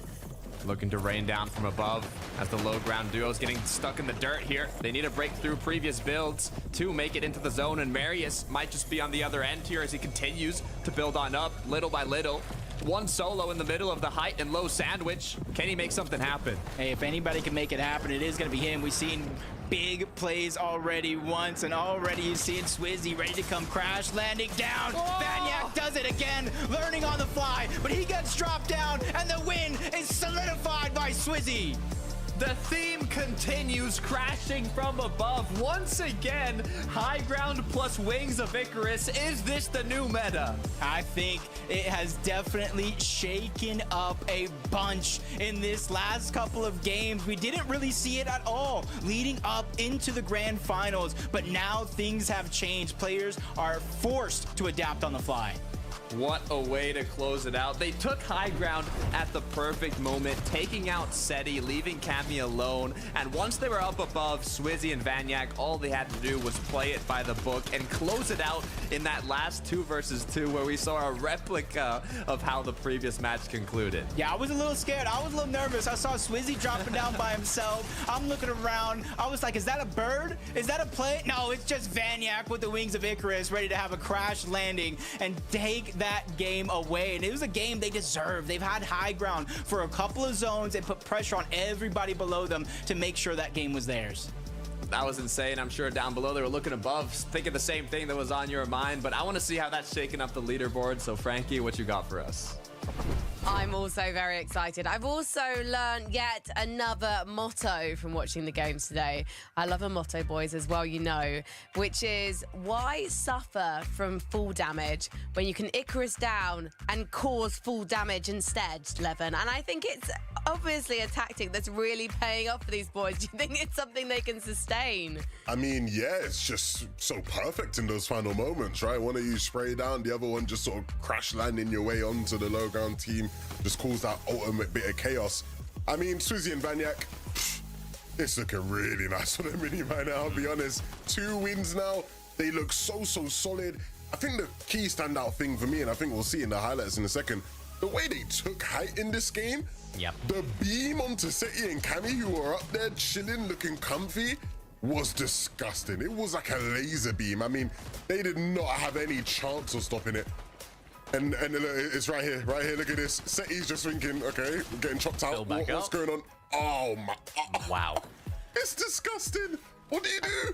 Looking to rain down from above as the low ground duo is getting stuck in the dirt here. They need to break through previous builds to make it into the zone, and Marius might just be on the other end here as he continues to build on up little by little. One solo in the middle of the height and low sandwich. Can he make something happen? Hey, if anybody can make it happen, it is going to be him. We've seen big plays already once, and already you're seeing Swizzy ready to come crash landing down. Vaniac does it again, learning on the fly, but he gets dropped down, and the win is solidified by Swizzy. The theme continues, crashing from above. Once again, high ground plus Wings of Icarus. Is this the new meta? I think it has definitely shaken up a bunch in this last couple of games. We didn't really see it at all leading up into the grand finals, but now things have changed. Players are forced to adapt on the fly. What a way to close it out. They took high ground at the perfect moment, taking out Seti, leaving Cammy alone. And once they were up above, Swizzy and Vaniac, all they had to do was play it by the book and close it out in that last 2 versus 2 where we saw a replica of how the previous match concluded. Yeah, I was a little scared. I was a little nervous. I saw Swizzy dropping down by himself. I'm looking around. I was like, is that a bird? Is that a play? No, it's just Vaniac with the Wings of Icarus ready to have a crash landing and take that game away. And it was a game they deserved. They've had high ground for a couple of zones and put pressure on everybody below them to make sure that game was theirs. That was insane. I'm sure down below they were looking above, thinking the same thing that was on your mind, but I want to see how that's shaking up the leaderboard. So Frankie, what you got for us? I'm also very excited. I've also learned yet another motto from watching the games today. I love a motto, boys, as well, you know, which is why suffer from full damage when you can Icarus down and cause full damage instead, Levin? And I think it's obviously a tactic that's really paying off for these boys. Do you think it's something they can sustain? I mean, yeah, it's just so perfect in those final moments, right? One of you spray down, the other one just sort of crash landing your way onto the low ground team, just cause that ultimate bit of chaos. I mean, Swizzy and Vaniac, it's looking really nice for them mini right now, I'll be honest. 2 wins now, they look so solid. I think the key standout thing for me, and I think we'll see in the highlights in a second, the way they took height in this game. Yep. The beam onto Seti and Cammy, who were up there chilling, looking comfy, was disgusting. It was like a laser beam. I mean, they did not have any chance of stopping it. And it's right here, look at this. Seti's just thinking, okay, we're getting chopped out. What's going on? Oh my. Wow. It's disgusting. What do you do?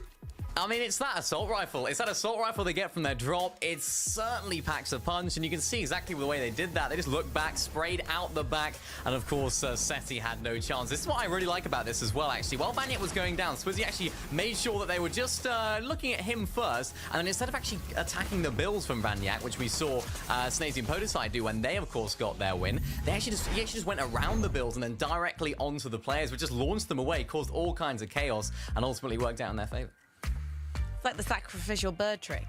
I mean, it's that assault rifle. It's that assault rifle they get from their drop. It certainly packs a punch, and you can see exactly the way they did that. They just looked back, sprayed out the back, and of course, Seti had no chance. This is what I really like about this as well, actually. While Vanyat was going down, Swizzy actually made sure that they were just looking at him first, and then instead of actually attacking the builds from Vanyat, which we saw Snazy and Podeside do when they, of course, got their win, he actually just went around the builds and then directly onto the players, which just launched them away, caused all kinds of chaos, and ultimately worked out in their favor. Like the sacrificial bird trick.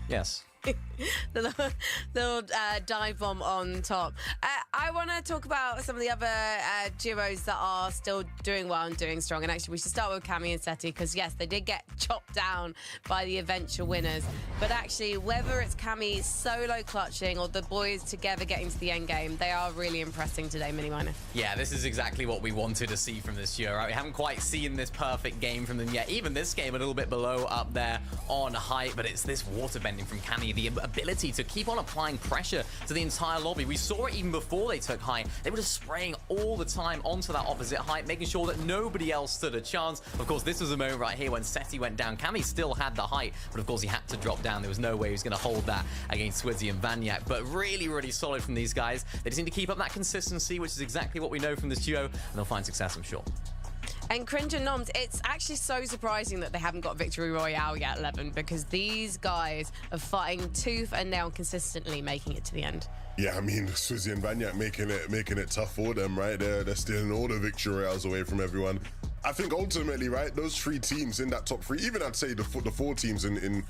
Yes. the little dive bomb on top. I want to talk about some of the other duos that are still doing well and doing strong. And actually, we should start with Cammy and Seti because, yes, they did get chopped down by the eventual winners. But actually, whether it's Cammy solo clutching or the boys together getting to the end game, they are really impressing today, Mini Miner. Yeah, this is exactly what we wanted to see from this duo, right? We haven't quite seen this perfect game from them yet. Even this game, a little bit below up there on height, but it's this water bending from Cammy, the ability to keep on applying pressure to the entire lobby. We saw it even before they took height. They were just spraying all the time onto that opposite height, making sure that nobody else stood a chance. Of course, this was a moment right here when Seti went down. Cammy still had the height, but of course he had to drop down. There was no way he was going to hold that against Swizzy and Vanyat. But really, really solid from these guys. They just need to keep up that consistency, which is exactly what we know from this duo, and they'll find success, I'm sure. And Cringe and Noms, it's actually so surprising that they haven't got Victory Royale yet, Levin, because these guys are fighting tooth and nail consistently, making it to the end. Yeah, I mean, Swizzy and Vanyat making it tough for them, right? They're stealing all the Victory Royales away from everyone. I think ultimately, right, those three teams in that top three, even I'd say the four teams in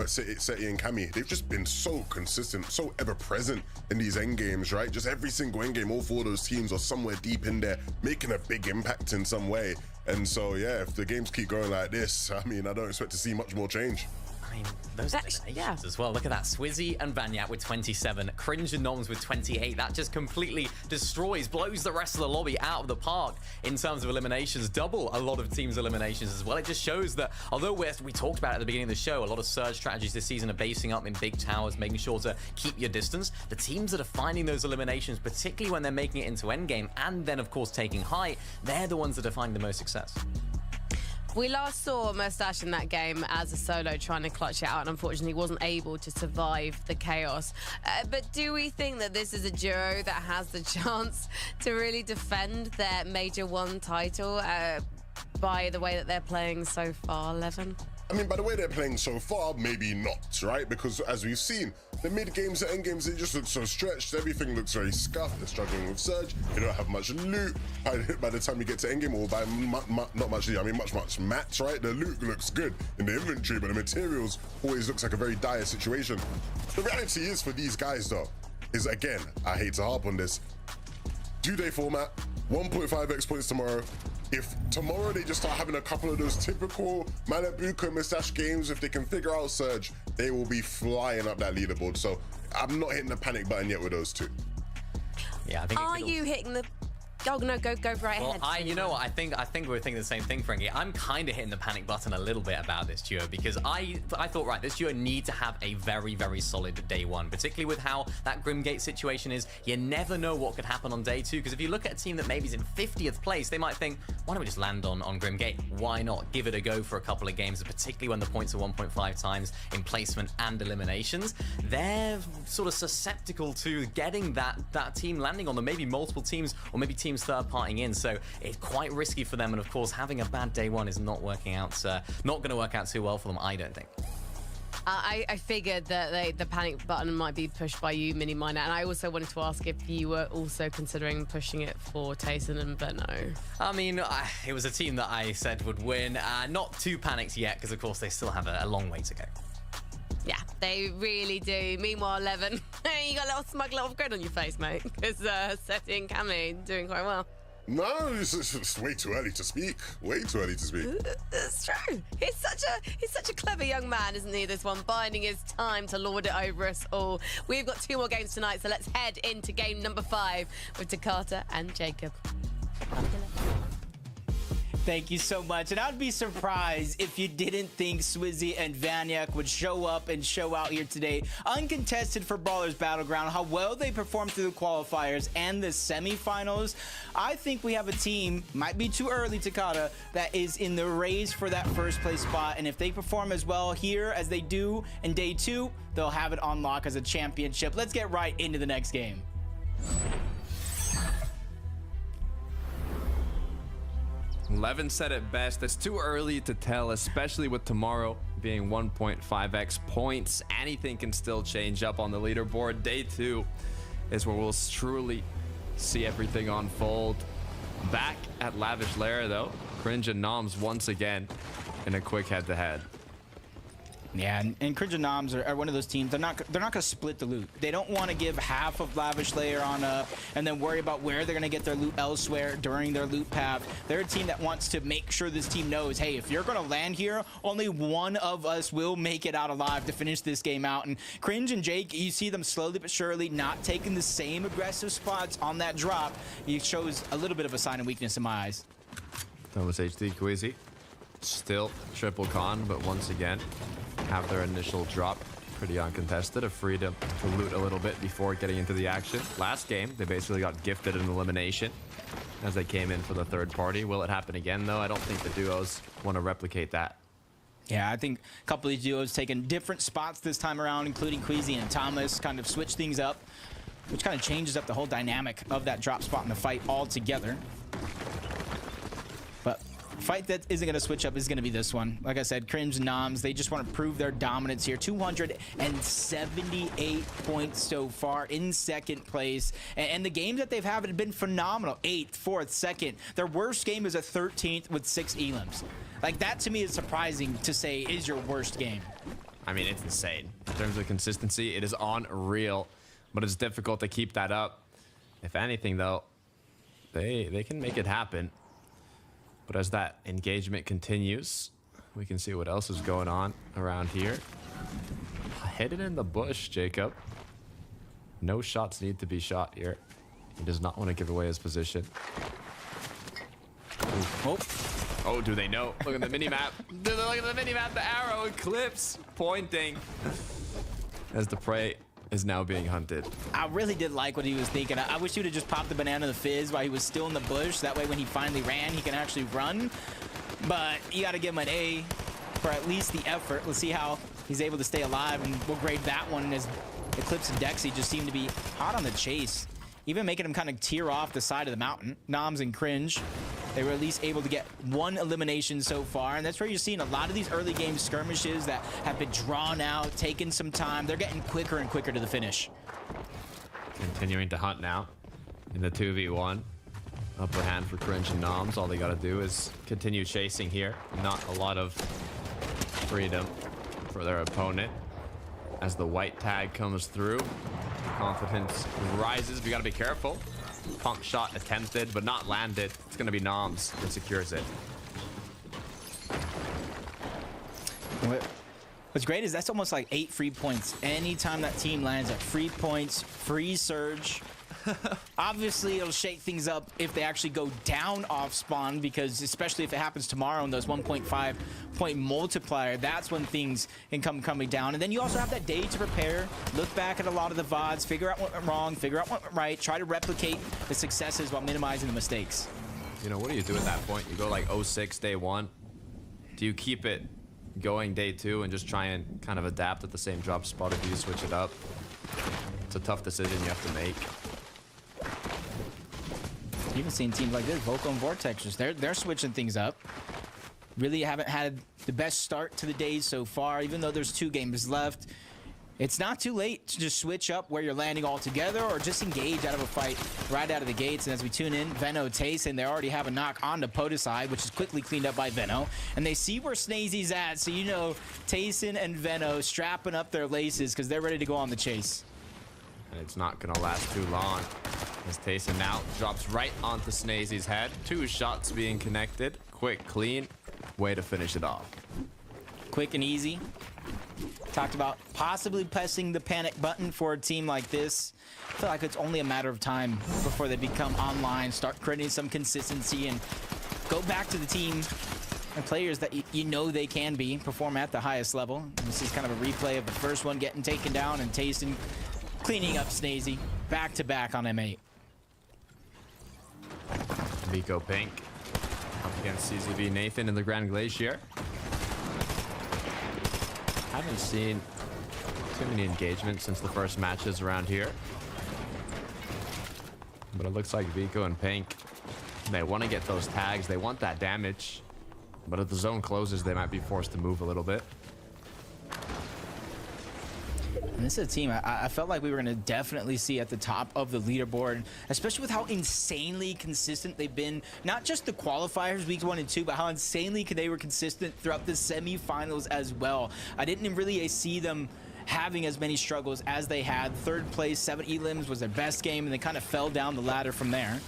Seti and Cammy, they've just been so consistent, so ever present in these end games, right? Just every single end game, all four of those teams are somewhere deep in there, making a big impact in some way. And so, yeah, if the games keep going like this, I mean, I don't expect to see much more change. I mean, those eliminations as well. Look at that. Swizzy and Vanyat with 27. Cringe and Noms with 28. That just completely destroys, blows the rest of the lobby out of the park in terms of eliminations. Double a lot of teams' eliminations as well. It just shows that although we talked about at the beginning of the show, a lot of surge strategies this season are basing up in big towers, making sure to keep your distance. The teams that are finding those eliminations, particularly when they're making it into endgame and then, of course, taking height, they're the ones that are finding the most success. We last saw Mustache in that game as a solo trying to clutch it out and unfortunately wasn't able to survive the chaos. But do we think that this is a duo that has the chance to really defend their Major 1 title by the way that they're playing so far, Levin? I mean, by the way they're playing so far, maybe not, right? Because as we've seen, the mid games, the end games, they just look so stretched. Everything looks very scuffed. They're struggling with surge. They don't have much loot. By the time you get to end game, or by not much loot, I mean much mats, right? The loot looks good in the inventory, but the materials always looks like a very dire situation. The reality is for these guys, though, is again, I hate to harp on this, two-day format, 1.5x points tomorrow. If tomorrow they just start having a couple of those typical Malibuca Mustache games, if they can figure out Surge, they will be flying up that leaderboard. So I'm not hitting the panic button yet with those two. Yeah, I think. Are you hitting the? Oh no, go right well, ahead. You know what? I think we're thinking the same thing, Frankie. I'm kind of hitting the panic button a little bit about this duo because I thought, right, this duo need to have a very, very solid day one, particularly with how that Grimgate situation is. You never know what could happen on day two, because if you look at a team that maybe is in 50th place, they might think, why don't we just land on Grimgate? Why not give it a go for a couple of games, particularly when the points are 1.5 times in placement and eliminations. They're sort of susceptible to getting that team landing on them, maybe multiple teams or maybe teams third-partying in, so it's quite risky for them, and of course having a bad day one is not working out, not going to work out too well for them, I don't think. I figured that the panic button might be pushed by you, Mini Miner, and I also wanted to ask if you were also considering pushing it for Tayson and Benno. I mean, it was a team that I said would win. Not too panicked yet, because of course they still have a long way to go. Yeah, they really do. Meanwhile, Levin, you got a little smug little grin on your face, mate, because Seti and Cammy doing quite well. No, it's way too early to speak. Way too early to speak. It's true. He's such a clever young man, isn't he, this one? Biding his time to lord it over us all. We've got 2 more games tonight, so let's head into game number 5 with Takata and Jacob. Thank you so much. And I'd be surprised if you didn't think Swizzy and Vaniac would show up and show out here today, uncontested for Brawlers Battleground. How well they performed through the qualifiers and the semifinals. I think we have a team, might be too early, Takata, that is in the race for that first place spot. And if they perform as well here as they do in day 2, they'll have it on lock as a championship. Let's get right into the next game. Levin said it best. It's too early to tell, especially with tomorrow being 1.5x points. Anything can still change up on the leaderboard. Day 2 is where we'll truly see everything unfold. Back at Lavish Lair, though, Cringe and Noms once again in a quick head-to-head. Yeah, and Cringe and Noms are one of those teams. They're not going to split the loot. They don't want to give half of Lavish Layer on and then worry about where they're going to get their loot elsewhere during their loot path. They're a team that wants to make sure this team knows, hey, if you're going to land here, only one of us will make it out alive to finish this game out. And Cringe and Jake, you see them slowly but surely not taking the same aggressive spots on that drop. It shows a little bit of a sign of weakness in my eyes. That was HD Queasy. Still triple con, but once again, have their initial drop pretty uncontested, a freedom to loot a little bit before getting into the action. Last game, they basically got gifted an elimination as they came in for the third party. Will it happen again, though? I don't think the duos want to replicate that. Yeah, I think a couple of these duos taking different spots this time around, including Queasy and Thomas, kind of switch things up, which kind of changes up the whole dynamic of that drop spot in the fight altogether. But fight that isn't going to switch up is going to be this one. Like I said, Cringe and Noms, they just want to prove their dominance here. 278 points so far in second place. And the games that they've had have been phenomenal. 8th, 4th, 2nd. Their worst game is a 13th with 6 elims. Like, that to me is surprising to say is your worst game. I mean, it's insane. In terms of consistency, it is unreal. But it's difficult to keep that up. If anything, though, they can make it happen. But as that engagement continues, we can see what else is going on around here. Hidden in the bush, Jacob. No shots need to be shot here. He does not want to give away his position. Oh, do they know? Look at the mini-map. Look at the mini-map. The arrow eclipse pointing as the prey is now being hunted. I really did like what he was thinking. I wish he would have just popped the banana the fizz while he was still in the bush. That way when he finally ran, he can actually run. But you got to give him an A for at least the effort. Let's see how he's able to stay alive, and we'll grade that one as Eclipse and Dexy just seem to be hot on the chase. Even making him kind of tear off the side of the mountain. Noms and Cringe, they were at least able to get one elimination so far, and that's where you're seeing a lot of these early game skirmishes that have been drawn out, taking some time. They're getting quicker and quicker to the finish. Continuing to hunt now in the 2v1. Upper hand for Cringe and Noms. All they got to do is continue chasing here. Not a lot of freedom for their opponent. As the white tag comes through, confidence rises. We got to be careful. Pump shot attempted, but not landed. It's going to be Noms that secures it. What's great is that's almost like 8 free points. Anytime that team lands at free points, free surge. Obviously, it'll shake things up if they actually go down off spawn, because especially if it happens tomorrow in those 1.5 point multiplier, that's when things can come coming down. And then you also have that day to prepare, look back at a lot of the VODs, figure out what went wrong, figure out what went right, try to replicate the successes while minimizing the mistakes. You know, what do you do at that point? You go like 06 day 1. Do you keep it going day 2 and just try and kind of adapt at the same drop spot, or do you switch it up? It's a tough decision you have to make. Even seen teams like this, Vocal and Vortex, they're switching things up. Really haven't had the best start to the days so far, even though there's 2 games left. It's not too late to just switch up where you're landing altogether, or just engage out of a fight right out of the gates. And as we tune in, Veno, Tayson, they already have a knock on the Podicide, which is quickly cleaned up by Veno. And they see where Snazy's at, so you know Tayson and Veno strapping up their laces because they're ready to go on the chase. And it's not going to last too long, as Tayson now drops right onto Snazy's head. 2 shots being connected. Quick, clean. Way to finish it off. Quick and easy. Talked about possibly pressing the panic button for a team like this. I feel like it's only a matter of time before they become online, start creating some consistency, and go back to the team and players that you know they can be, perform at the highest level. And this is kind of a replay of the first one getting taken down and Tayson cleaning up Snazy back to back on M8. Vico Pink up against CZB Nathan in the Grand Glacier. Haven't seen too many engagements since the first matches around here. But it looks like Vico and Pink, they want to get those tags. They want that damage. But if the zone closes, they might be forced to move a little bit. And this is a team I felt like we were going to definitely see at the top of the leaderboard, especially with how insanely consistent they've been. Not just the qualifiers weeks 1 and 2, but how insanely they were consistent throughout the semifinals as well. I didn't really see them having as many struggles as they had. Third place, 7 elims was their best game, and they kind of fell down the ladder from there.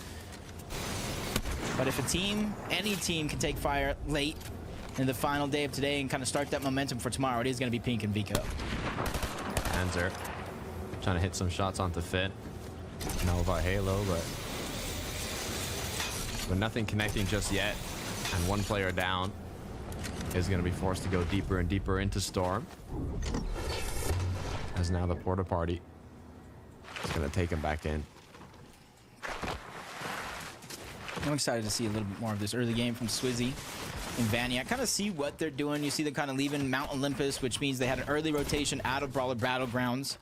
But if a team, any team, can take fire late in the final day of today and kind of start that momentum for tomorrow, it is going to be Pink and Vico. Panzer trying to hit some shots onto Fit. Nova Halo, but nothing connecting just yet. And one player down is going to be forced to go deeper and deeper into Storm. As now the Porta Party is going to take him back in. I'm excited to see a little bit more of this early game from Swizzy and Vaniac. Kind of see what they're doing. You see them kind of leaving Mount Olympus, which means they had an early rotation out of Brawler Battlegrounds.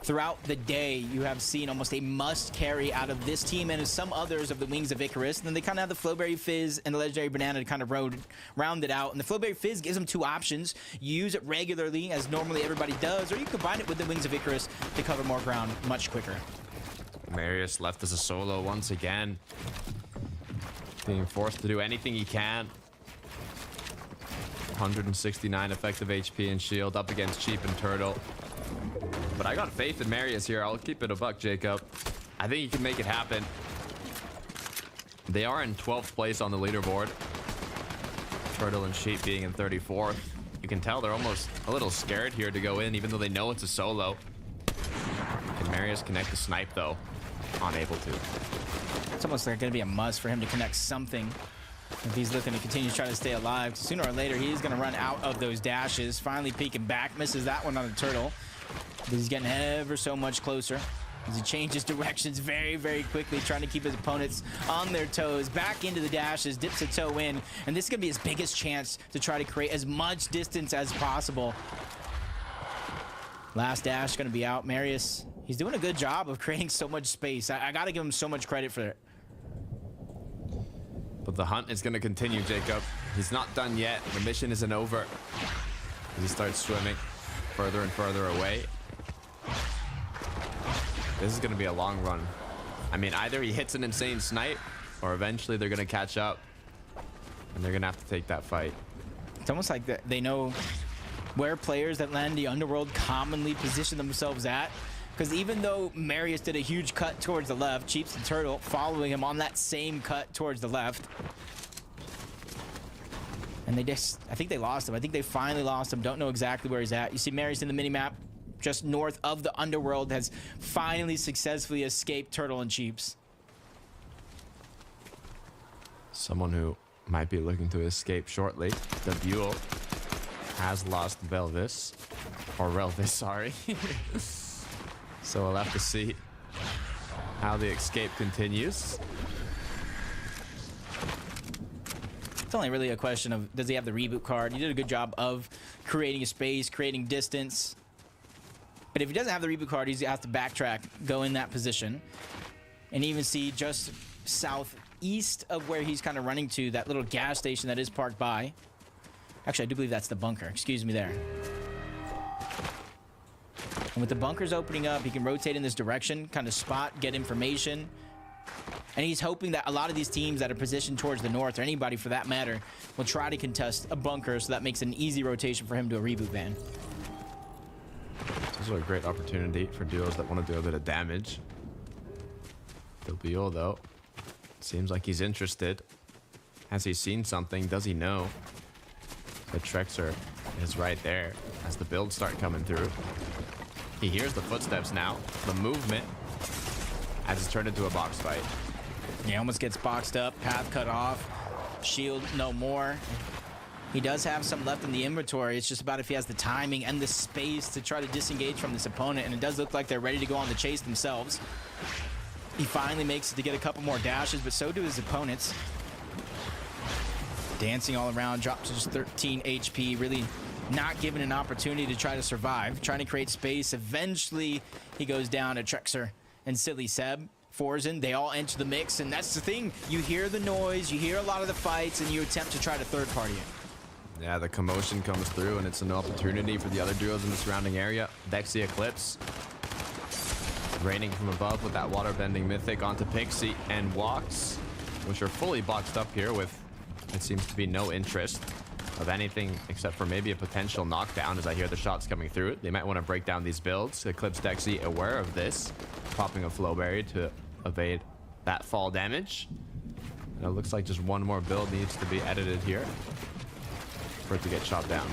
Throughout the day, you have seen almost a must carry out of this team and some others of the Wings of Icarus. And then they kind of have the Flowberry Fizz and the Legendary Banana to kind of round it out. And the Flowberry Fizz gives them 2 options. You use it regularly, as normally everybody does, or you combine it with the Wings of Icarus to cover more ground much quicker. Marius left as a solo once again. Being forced to do anything he can. 169 effective HP and shield up against Cheap and Turtle. But I got faith in Marius here. I'll keep it a buck, Jacob. I think he can make it happen. They are in 12th place on the leaderboard. Turtle and Sheep being in 34th. You can tell they're almost a little scared here to go in, even though they know it's a solo. Can Marius connect the snipe, though? Unable to. It's almost like going to be a must for him to connect something if he's looking to continue to try to stay alive. Sooner or later, he's going to run out of those dashes. Finally peeking back. Misses that one on a Turtle. But he's getting ever so much closer as he changes directions very, very quickly, trying to keep his opponents on their toes. Back into the dashes, dips a toe in, and this is going to be his biggest chance to try to create as much distance as possible. Last dash going to be out. Marius, he's doing a good job of creating so much space. I got to give him so much credit for it. But the hunt is going to continue, Jacob. He's not done yet. The mission isn't over. As he starts swimming further and further away. This is going to be a long run. I mean, either he hits an insane snipe, or eventually they're going to catch up. And they're going to have to take that fight. It's almost like they know where players that land the Underworld commonly position themselves at. Because even though Marius did a huge cut towards the left, Cheeps and Turtle following him on that same cut towards the left. And they just, I think they lost him. I think they finally lost him. Don't know exactly where he's at. You see Marius in the minimap just north of the Underworld has finally successfully escaped Turtle and Cheeps. Someone who might be looking to escape shortly. The Buell has lost Velvis. Or Relvis, sorry. So we'll have to see how the escape continues. It's only really a question of, does he have the reboot card? He did a good job of creating a space, creating distance. But if he doesn't have the reboot card, he's going to have to backtrack, go in that position. And even see just southeast of where he's kind of running to, that little gas station that is parked by. Actually, I do believe that's the bunker. Excuse me there. And with the bunkers opening up, he can rotate in this direction, kind of spot, get information. And he's hoping that a lot of these teams that are positioned towards the north, or anybody for that matter, will try to contest a bunker, so that makes an easy rotation for him to a reboot van. This is a great opportunity for duos that want to do a bit of damage. Delbio, though, seems like he's interested. Has he seen something? Does he know? The Trexer is right there as the builds start coming through. He hears the footsteps now, the movement, as it's turned into a box fight. He almost gets boxed up, path cut off. shield no more. He does have some left in the inventory. It's just about if he has the timing and the space to try to disengage from this opponent, and it does look like they're ready to go on the chase themselves. He finally makes it to get a couple more dashes, but so do his opponents. Dancing all around, dropped to just 13 HP, really not given an opportunity to try to survive, trying to create space. Eventually, he goes down to Trexer and Silly Seb. Forzen, they all enter the mix, and that's the thing. You hear the noise, you hear a lot of the fights, and you attempt to try to third party it. Yeah, the commotion comes through, and it's an opportunity for the other duos in the surrounding area. Dexy Eclipse raining from above with that water-bending Mythic onto Pixie and Walks, which are fully boxed up here with, it seems to be no interest of anything except for maybe a potential knockdown as I hear the shots coming through. They might want to break down these builds. Eclipse Dexy aware of this, popping a Flowberry to evade that fall damage. And it looks like just one more build needs to be edited here for it to get shot down.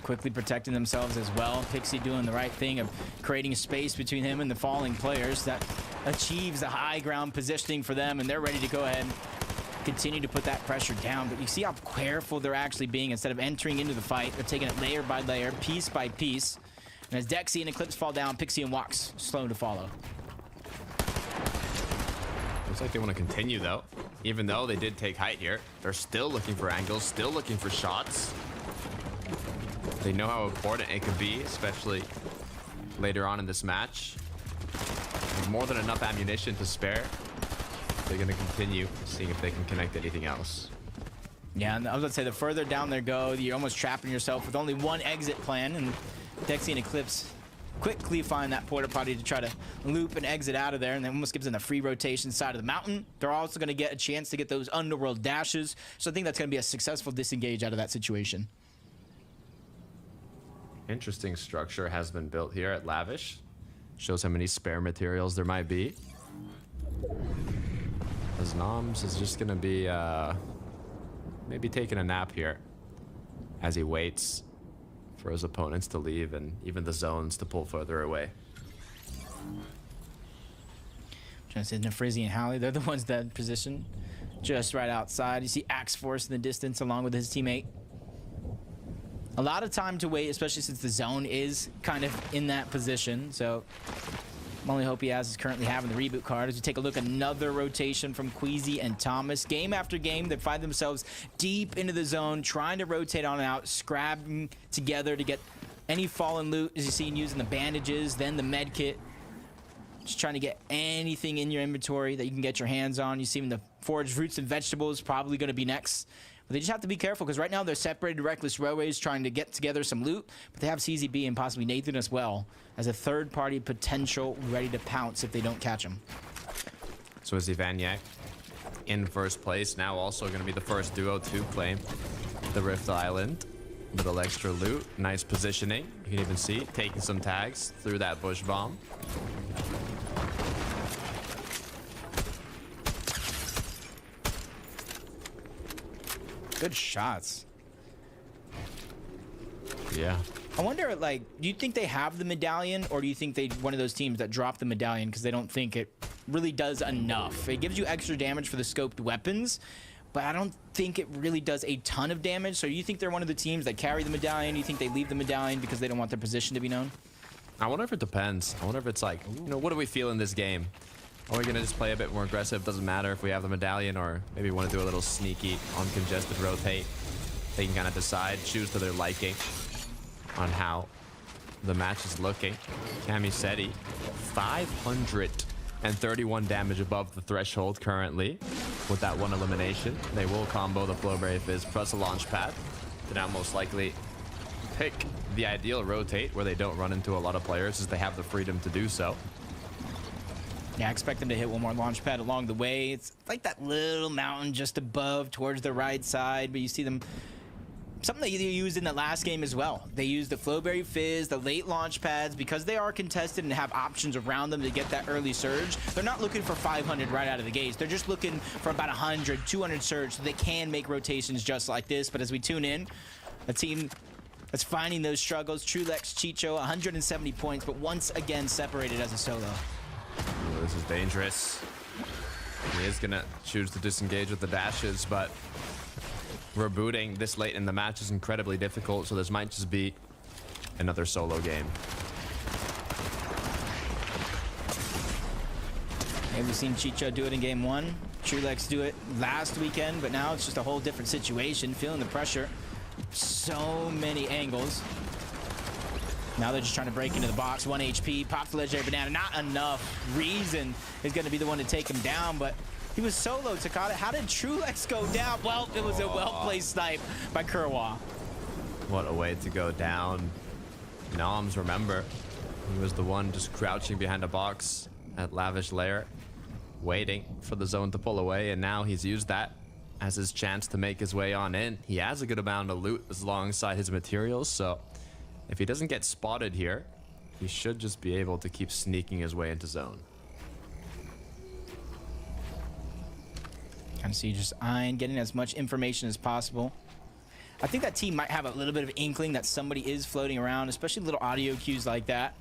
Quickly protecting themselves as well. Pixie doing the right thing of creating space between him and the falling players. That achieves the high ground positioning for them, and they're ready to go ahead and continue to put that pressure down. But you see how careful they're actually being. Instead of entering into the fight, they're taking it layer by layer, piece by piece. And as Dexy and Eclipse fall down, Pixie and Walks slow to follow. Looks like they want to continue though. Even though they did take height here, they're still looking for angles, still looking for shots. They know how important it could be, especially later on in this match. With more than enough ammunition to spare, they're going to continue seeing if they can connect anything else. Yeah, and I was going to say, the further down they go, you're almost trapping yourself with only one exit plan, and Dexy and Eclipse quickly find that porta potty to try to loop and exit out of there, and then almost gives them a free rotation side of the mountain. They're also going to get a chance to get those underworld dashes, so I think that's going to be a successful disengage out of that situation. Interesting structure has been built here at Lavish. Shows how many spare materials there might be. As Noms is just going to be maybe taking a nap here as he waits for his opponents to leave and even the zones to pull further away. Trying to say Nefrizzi and Hallie, they're the ones that position just right outside. You see Axe Force in the distance along with his teammate. A lot of time to wait, especially since the zone is kind of in that position. So my only hope he has is currently having the reboot card. As we take a look, another rotation from Queasy and Thomas. Game after game, they find themselves deep into the zone, trying to rotate on and out, scrabbing together to get any fallen loot, as you see using the bandages, then the med kit. Just trying to get anything in your inventory that you can get your hands on. You see the foraged fruits and vegetables probably going to be next. But they just have to be careful because right now they're separated Reckless Railways trying to get together some loot, but they have CZB and possibly Nathan as well as a third-party potential ready to pounce if they don't catch him. So is Ivanyak in first place, now also going to be the first duo to claim the Rift Island. Little extra loot, nice positioning. You can even see taking some tags through that bush bomb. Good shots. Yeah. I wonder, like, do you think they have the medallion, or do you think they're one of those teams that drop the medallion because they don't think it really does enough? It gives you extra damage for the scoped weapons, but I don't think it really does a ton of damage. So you think they're one of the teams that carry the medallion? Do you think they leave the medallion because they don't want their position to be known? I wonder if it depends. I wonder if it's like, you know, what do we feel in this game? Are we going to just play a bit more aggressive? Doesn't matter if we have the medallion, or maybe want to do a little sneaky, uncongested rotate. They can kind of decide, choose to their liking on how the match is looking. Camiseti, 531 damage above the threshold currently with that one elimination. They will combo the Flowberry Fizz plus a launch pad to now most likely pick the ideal rotate where they don't run into a lot of players as they have the freedom to do so. Yeah, I expect them to hit one more launch pad along the way. It's like that little mountain just above towards the right side, but you see them, something that they used in the last game as well. They used the Flowberry Fizz, the late launch pads, because they are contested and have options around them to get that early surge. They're not looking for 500 right out of the gates. They're just looking for about 100, 200 surge so they can make rotations just like this. But as we tune in, a team that's finding those struggles, Trulex Chicho, 170 points, but once again separated as a solo. Oh, this is dangerous. He is gonna choose to disengage with the dashes, but rebooting this late in the match is incredibly difficult, so this might just be another solo game. Hey, we've seen Chicho do it in game 1. Trulex do it last weekend, but now it's just a whole different situation. Feeling the pressure. So many angles. Now they're just trying to break into the box. 1 HP, pops the legendary banana. Not enough. Reason is going to be the one to take him down, but he was solo, Takada. How did Trulex go down? Well, it was a well-placed snipe by Kurwa. What a way to go down. Noms, remember, he was the one just crouching behind a box at Lavish Lair, waiting for the zone to pull away, and now he's used that as his chance to make his way on in. He has a good amount of loot alongside his materials, so if he doesn't get spotted here, he should just be able to keep sneaking his way into zone. Kind of see just eyeing, getting as much information as possible. I think that team might have a little bit of inkling that somebody is floating around, especially little audio cues like that.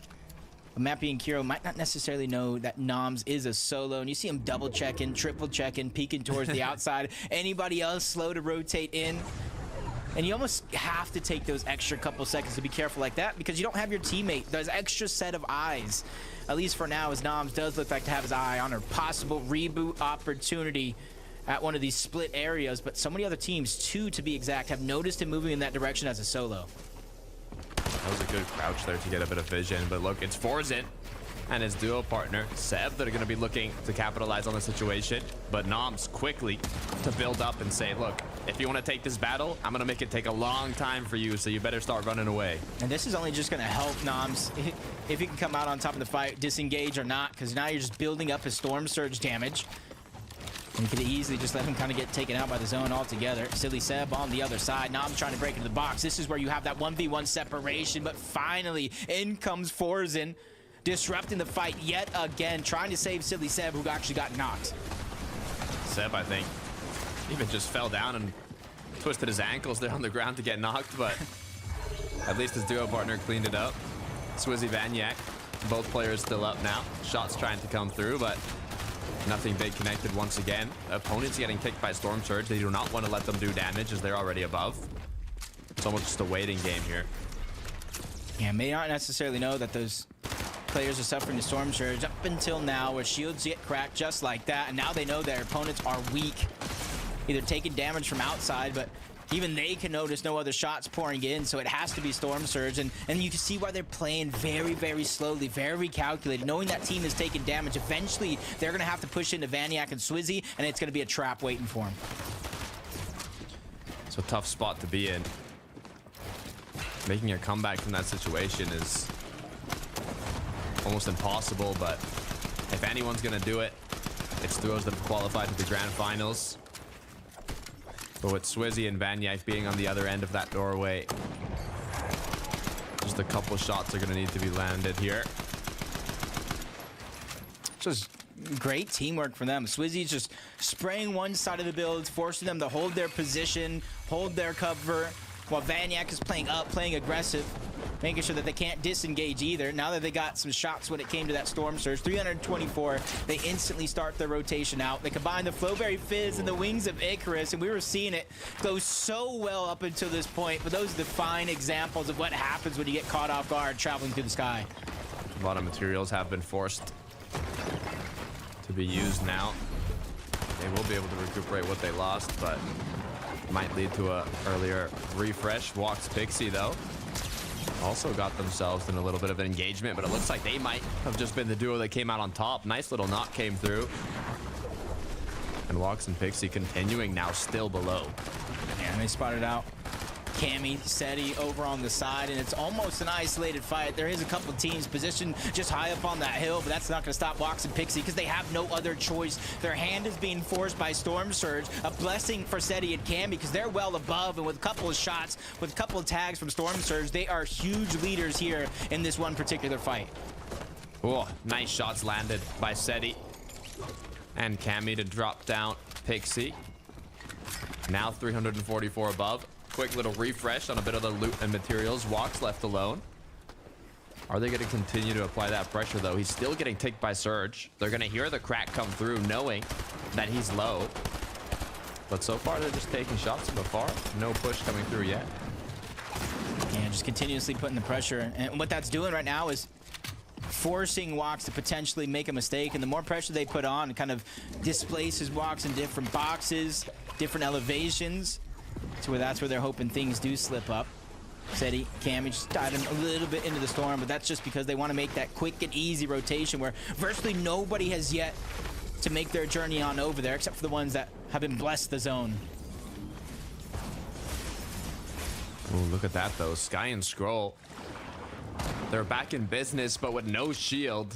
But Mappy and Kiro might not necessarily know that Noms is a solo, and you see him double checking, triple checking, peeking towards the outside. Anybody else slow to rotate in? And you almost have to take those extra couple seconds to be careful like that, because you don't have your teammate, those extra set of eyes. At least for now, as Noms does look like to have his eye on a possible reboot opportunity at one of these split areas, but so many other teams, 2 to be exact, have noticed him moving in that direction as a solo. That was a good crouch there to get a bit of vision, but look, it's Forzen and his duo partner, Seb, that are going to be looking to capitalize on the situation, but Noms quickly to build up and say, look, if you want to take this battle, I'm going to make it take a long time for you, so you better start running away. And this is only just going to help Noms if he can come out on top of the fight, disengage or not, because now you're just building up his Storm Surge damage. And you could easily just let him kind of get taken out by the zone altogether. Silly Seb on the other side. Now I'm trying to break into the box. This is where you have that 1v1 separation, but finally in comes Forzen, disrupting the fight yet again, trying to save Silly Seb, who actually got knocked. Seb, I think, even just fell down and twisted his ankles there on the ground to get knocked, but at least his duo partner cleaned it up. Swizzy Vanyak, both players still up now. Shots trying to come through, but nothing big connected once again. Opponents getting kicked by Storm Surge. They do not want to let them do damage as they're already above. It's almost just a waiting game here. Yeah, may not necessarily know that those players are suffering the Storm Surge up until now, where shields get cracked just like that, and now they know their opponents are weak, either taking damage from outside, but even they can notice no other shots pouring in, so it has to be Storm Surge, and you can see why they're playing very, very slowly, very calculated, knowing that team is taking damage. Eventually, they're going to have to push into Vanyak and Swizzy, and it's going to be a trap waiting for them. It's a tough spot to be in. Making a comeback from that situation is almost impossible, but if anyone's going to do it, it's those that have qualified to the grand finals. But with Swizzy and Vanyak being on the other end of that doorway, just a couple shots are going to need to be landed here. Just great teamwork from them. Swizzy's just spraying one side of the build, forcing them to hold their position, hold their cover, while Vanyak is playing up, playing aggressive, making sure that they can't disengage either. Now that they got some shots when it came to that Storm Surge, 324, they instantly start their rotation out. They combine the Flowberry Fizz and the Wings of Icarus, and we were seeing it go so well up until this point, but those are the fine examples of what happens when you get caught off guard traveling through the sky. A lot of materials have been forced to be used now. They will be able to recuperate what they lost, but might lead to a earlier refresh. Walks Pixie, though. Also got themselves in a little bit of an engagement, but it looks like they might have just been the duo that came out on top. Nice little knock came through. And Walks and Pixie continuing now still below. And they spotted out Cammy, Seti over on the side, and it's almost an isolated fight. There is a couple of teams positioned just high up on that hill, but that's not going to stop Walks and Pixie because they have no other choice. Their hand is being forced by Storm Surge, a blessing for Seti and Cammy because they're well above, and with a couple of shots, with a couple of tags from Storm Surge, they are huge leaders here in this one particular fight. Oh, nice shots landed by Seti and Cammy to drop down Pixie. Now 344 above. Quick little refresh on a bit of the loot and materials. Walks left alone. Are they going to continue to apply that pressure, though? He's still getting ticked by Surge. They're going to hear the crack come through, knowing that he's low. But so far, they're just taking shots from afar. No push coming through yet. And just continuously putting the pressure. And what that's doing right now is forcing Wox to potentially make a mistake. And the more pressure they put on, it kind of displaces Wox in different boxes, different elevations, to where that's where they're hoping things do slip up. Seti, Cammy just died him a little bit into the storm, but that's just because they want to make that quick and easy rotation where virtually nobody has yet to make their journey on over there, except for the ones that have been blessed the zone. Oh, look at that, though. Sky and Scroll. They're back in business, but with no shield.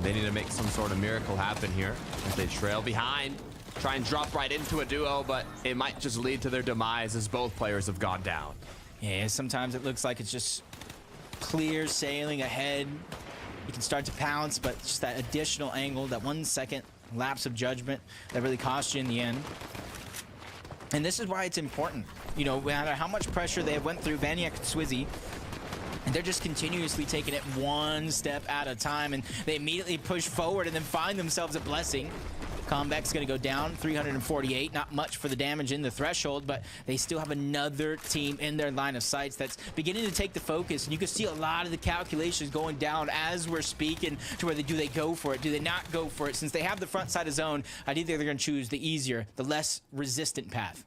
They need to make some sort of miracle happen here as they trail behind. Try and drop right into a duo, but it might just lead to their demise as both players have gone down. Yeah, sometimes it looks like it's just clear sailing ahead. You can start to pounce, but just that additional angle, that 1 second lapse of judgment that really cost you in the end. And this is why it's important. You know, no matter how much pressure they have went through, Vaniac and Swizzy, and they're just continuously taking it one step at a time, and they immediately push forward and then find themselves a blessing. Combeck's going to go down, 348. Not much for the damage in the threshold, but they still have another team in their line of sights that's beginning to take the focus. And you can see a lot of the calculations going down as we're speaking to where do they go for it? Do they not go for it? Since they have the front side of zone, I think they're going to choose the easier, the less resistant path.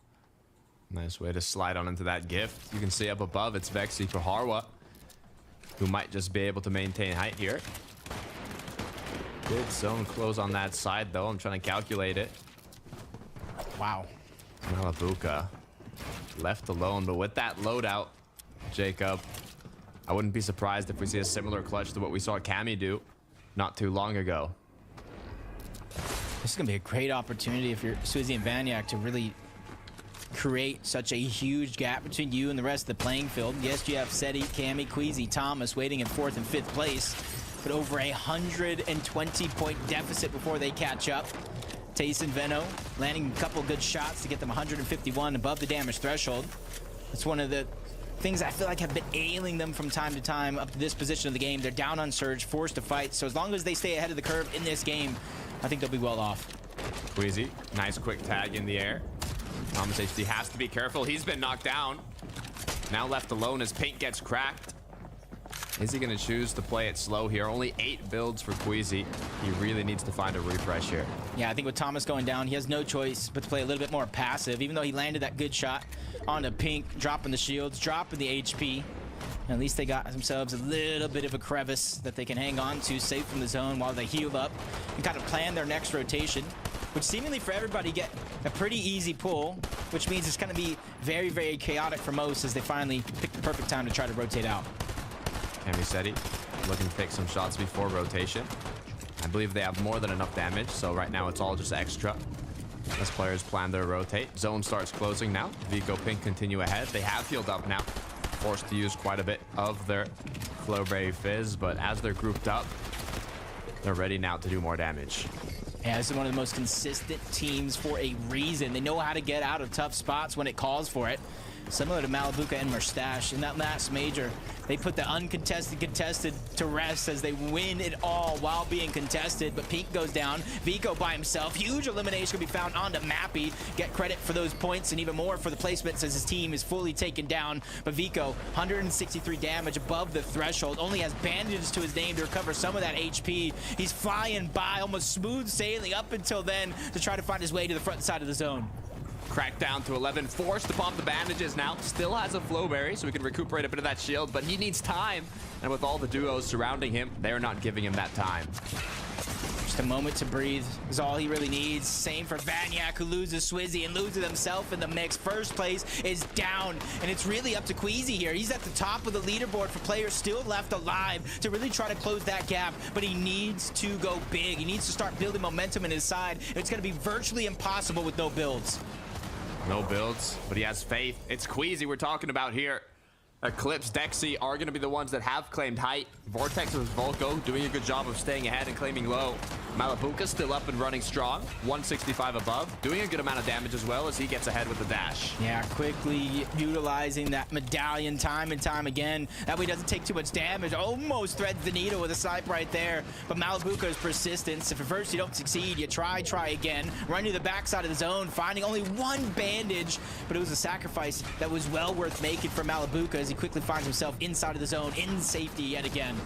Nice way to slide on into that gift. You can see up above, it's Vexy for Harwa, who might just be able to maintain height here. Good zone close on that side, though. I'm trying to calculate it. Wow. Malabuka left alone, but with that loadout, Jacob, I wouldn't be surprised if we see a similar clutch to what we saw Cammy do not too long ago. This is going to be a great opportunity if you're Swizzy and Vaniac to really create such a huge gap between you and the rest of the playing field. Yes, you have Seti, Cammy, Queasy, Thomas waiting in 4th and 5th place, but over 120-point deficit before they catch up. Tace and Veno landing a couple good shots to get them 151 above the damage threshold. That's one of the things I feel like have been ailing them from time to time up to this position of the game. They're down on Surge, forced to fight, so as long as they stay ahead of the curve in this game, I think they'll be well off. Queasy, nice quick tag in the air. Thomas HD has to be careful. He's been knocked down. Now left alone as paint gets cracked. Is he going to choose to play it slow here? Only 8 builds for Queasy. He really needs to find a refresh here. Yeah, I think with Thomas going down, he has no choice but to play a little bit more passive, even though he landed that good shot onto Pink, dropping the shields, dropping the HP. And at least they got themselves a little bit of a crevice that they can hang on to, safe from the zone while they heal up and kind of plan their next rotation, which seemingly for everybody get a pretty easy pull, which means it's going to be very, very chaotic for most as they finally pick the perfect time to try to rotate out. Cammy Seti looking to take some shots before rotation. I believe they have more than enough damage, so right now it's all just extra as players plan their rotate. Zone starts closing now. Vico, Pink continue ahead. They have healed up now, forced to use quite a bit of their Flowberry Fizz, but as they're grouped up, they're ready now to do more damage. Yeah, this is one of the most consistent teams for a reason. They know how to get out of tough spots when it calls for it. Similar to Malabuka and Mustache. In that last major, they put the uncontested contested to rest as they win it all while being contested. But Pink goes down. Vico by himself. Huge elimination can be found onto Mappy. Get credit for those points and even more for the placements as his team is fully taken down. But Vico, 163 damage above the threshold. Only has bandages to his name to recover some of that HP. He's flying by, almost smooth sailing up until then to try to find his way to the front side of the zone. Cracked down to 11, forced to pop the bandages now. Still has a Flowberry, so he can recuperate a bit of that shield, but he needs time. And with all the duos surrounding him, they're not giving him that time. Just a moment to breathe is all he really needs. Same for Vaniac, who loses Swizzy and loses himself in the mix. First place is down, and it's really up to Queasy here. He's at the top of the leaderboard for players still left alive to really try to close that gap, but he needs to go big. He needs to start building momentum in his side. It's going to be virtually impossible with no builds. No builds, but he has faith. It's Queasy we're talking about here. Eclipse, Dexy are going to be the ones that have claimed height. Vortex with Volko doing a good job of staying ahead and claiming low. Malabuka still up and running strong, 165 above, doing a good amount of damage as well as he gets ahead with the dash. Yeah, quickly utilizing that medallion time and time again. That way doesn't take too much damage. Almost threads the needle with a snipe right there. But Malabuka's persistence. If at first you don't succeed, you try again. Run to the backside of the zone, finding only one bandage. But it was a sacrifice that was well worth making for Malabuka as he quickly finds himself inside of the zone in safety yet again.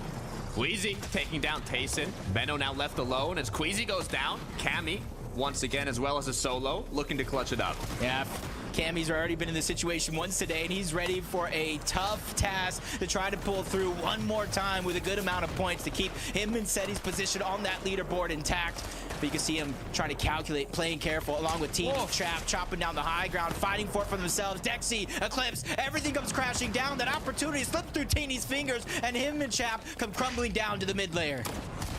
Queasy taking down Tayson. Benno now left alone as Queasy goes down. Cammy once again as well as a solo looking to clutch it up. Yeah, Cammy's already been in this situation once today, and he's ready for a tough task to try to pull through one more time with a good amount of points to keep him and Seti's position on that leaderboard intact. But you can see him trying to calculate, playing careful, along with Teeny Trap, chopping down the high ground, fighting for it for themselves. Dexy, Eclipse, everything comes crashing down. That opportunity slipped through Teeny's fingers, and him and Chap come crumbling down to the mid layer.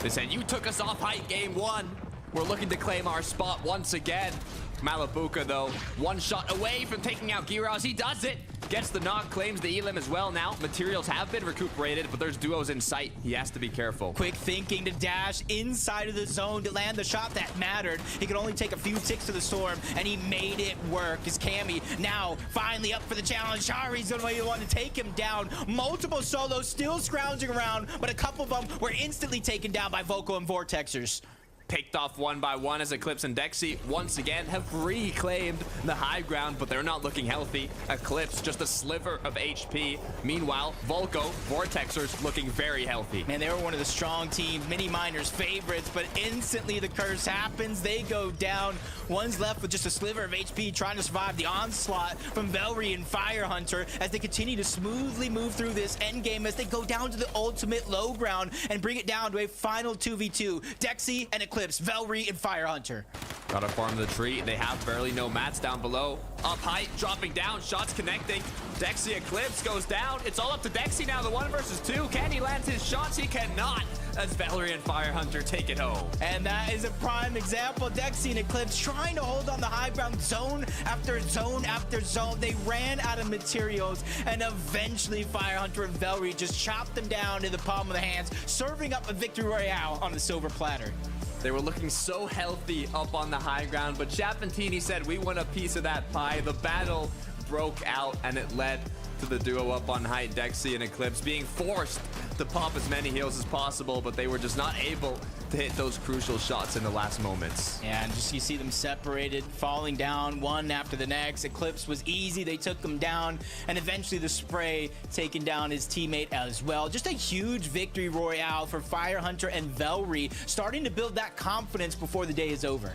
They said, you took us off height game 1. We're looking to claim our spot once again. Malabuka, though, one shot away from taking out Giraz. He does it. Gets the knock, claims the Elim as well now. Materials have been recuperated, but there's duos in sight. He has to be careful. Quick thinking to dash inside of the zone to land the shot that mattered. He could only take a few ticks to the storm, and he made it work. His Cammy now finally up for the challenge. Shari's the way you want to take him down. Multiple solos still scrounging around, but a couple of them were instantly taken down by Vocal and Vortexers. Picked off one by one as Eclipse and Dexy once again have reclaimed the high ground, but they're not looking healthy. Eclipse just a sliver of HP. Meanwhile, Volko, Vortexers looking very healthy. Man, they were one of the strong teams, Mini Miners' favorites, but instantly the curse happens. They go down. One's left with just a sliver of HP trying to survive the onslaught from Velry and Firehunter as they continue to smoothly move through this endgame as they go down to the ultimate low ground and bring it down to a final 2v2. Dexy and Eclipse, Velry and Firehunter. Gotta farm the tree. They have barely no mats down below. Up height, dropping down, shots connecting. Dexy Eclipse goes down. It's all up to Dexy now, the 1 versus 2. Can he land his shots? He cannot, as Velry and Firehunter take it home. And that is a prime example. Dexy and Eclipse trying to hold on the high ground zone after zone after zone. They ran out of materials, and eventually Firehunter and Velry just chopped them down in the palm of the hands, serving up a victory royale on the silver platter. They were looking so healthy up on the high ground, but Chapantini said, we want a piece of that pie. The battle broke out, and it led to the duo up on height, Dexy and Eclipse, being forced to pop as many heals as possible, but they were just not able to hit those crucial shots in the last moments. Yeah, and just you see them separated, falling down one after the next. Eclipse was easy. They took him down, and eventually the Spray taking down his teammate as well. Just a huge victory royale for Firehunter and Velry, starting to build that confidence before the day is over.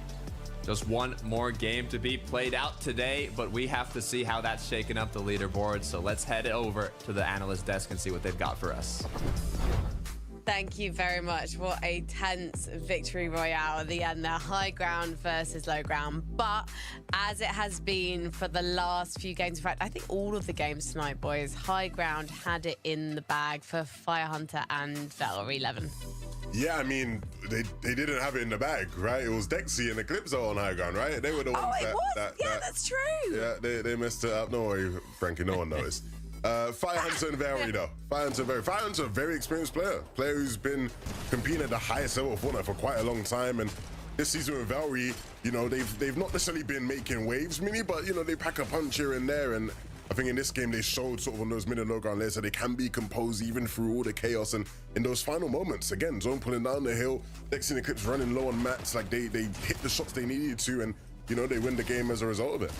Just one more game to be played out today, but we have to see how that's shaken up the leaderboard. So let's head over to the analyst desk and see what they've got for us. Thank you very much. What a tense victory royale at the end there. High ground versus low ground. But as it has been for the last few games, in fact, I think all of the games tonight, boys, high ground had it in the bag for Firehunter and Velry 11. Yeah, I mean, they didn't have it in the bag, right? It was Dexy and Eclipse on high ground, right? They were the ones that's true. Yeah, they messed it up. No worry, Frankie, no one noticed. Firehunter and Velry, though. Firehunter, a very experienced player who's been competing at the highest level of Fortnite for quite a long time. And this season with Velry, you know, they've not necessarily been making waves, Mini, but, you know, they pack a punch here and there. And I think in this game, they showed sort of on those mid and low ground layers that they can be composed even through all the chaos. And in those final moments, again, Zone pulling down the hill, Dexy and Eclipse running low on mats, like they hit the shots they needed to, and, you know, they win the game as a result of it.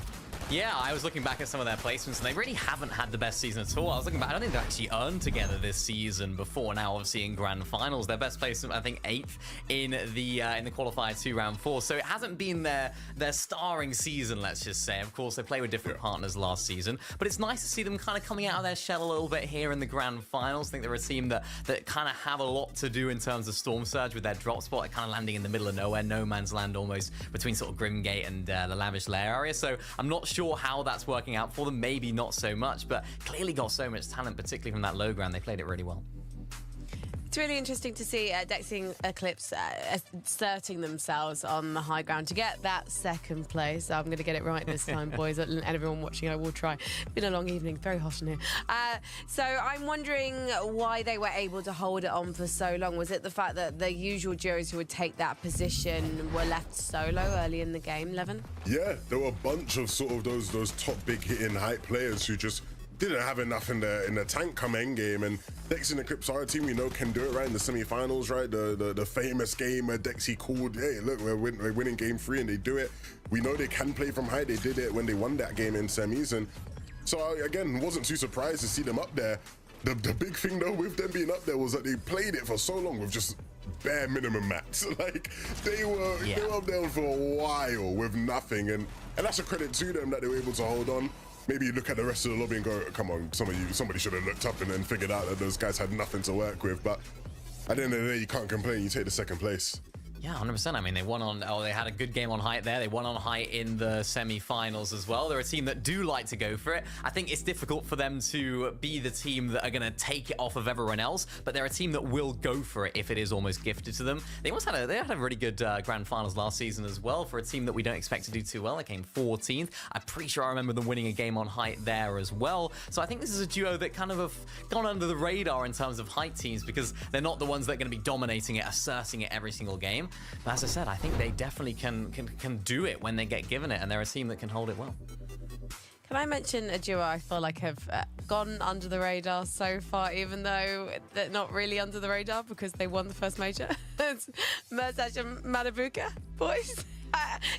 Yeah, I was looking back at some of their placements, and they really haven't had the best season at all. I was looking back, I don't think they've actually earned together this season before. Now, obviously, in grand finals, their best placement, I think, 8th in the qualifier 2 round 4. So it hasn't been their starring season, let's just say. Of course, they play with different partners last season, but it's nice to see them kind of coming out of their shell a little bit here in the grand finals. I think they're a team that kind of have a lot to do in terms of Storm Surge with their drop spot, like kind of landing in the middle of nowhere, no man's land almost between sort of Grimgate and the Lavish Lair area. So I'm not sure how that's working out for them. Maybe not so much, but clearly got so much talent, particularly from that low ground. They played it really well. It's really interesting to see Dexing Eclipse asserting themselves on the high ground to get that second place. I'm going to get it right this time, boys, and everyone watching, I will try. Been a long evening, very hot in here. So I'm wondering why they were able to hold it on for so long. Was it the fact that the usual duos who would take that position were left solo early in the game, Levin? Yeah, there were a bunch of sort of those top big hitting hype players who just didn't have enough in the tank come end game, and Dexy and Eclipse are a team we know can do it, right? In the semi-finals, right? The famous game where Dexy called, hey, look, we're winning game 3, and they do it. We know they can play from high. They did it when they won that game in semis, and so again, wasn't too surprised to see them up there. The big thing though with them being up there was that they played it for so long with just bare minimum mats. Like they were up there for a while with nothing, and that's a credit to them that they were able to hold on. Maybe you look at the rest of the lobby and go, come on, somebody should have looked up and then figured out that those guys had nothing to work with. But at the end of the day, you can't complain. You take the second place. Yeah, 100%. I mean, they won on, they had a good game on height there. They won on height in the semi-finals as well. They're a team that do like to go for it. I think it's difficult for them to be the team that are going to take it off of everyone else, but they're a team that will go for it if it is almost gifted to them. They had a really good grand finals last season as well for a team that we don't expect to do too well. They came 14th. I'm pretty sure I remember them winning a game on height there as well. So I think this is a duo that kind of have gone under the radar in terms of height teams because they're not the ones that are going to be dominating it, asserting it every single game. But as I said, I think they definitely can do it when they get given it, and they're a team that can hold it well. Can I mention a duo I feel like have gone under the radar so far, even though they're not really under the radar because they won the first major? It's Mersash and Malibuka, boys.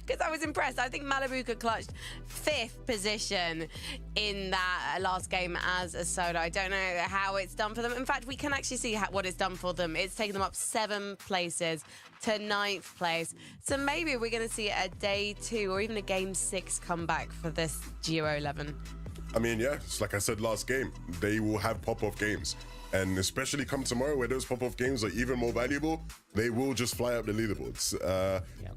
Because I was impressed. I think Malibuka clutched 5th position in that last game as a solo. I don't know how it's done for them. In fact, we can actually see what it's done for them. It's taken them up 7 places to 9th place. So maybe we're going to see a day 2 or even a game 6 comeback for this Duo 11. I mean, yeah, it's like I said last game, they will have pop-off games. And especially come tomorrow where those pop-off games are even more valuable, they will just fly up the leaderboards.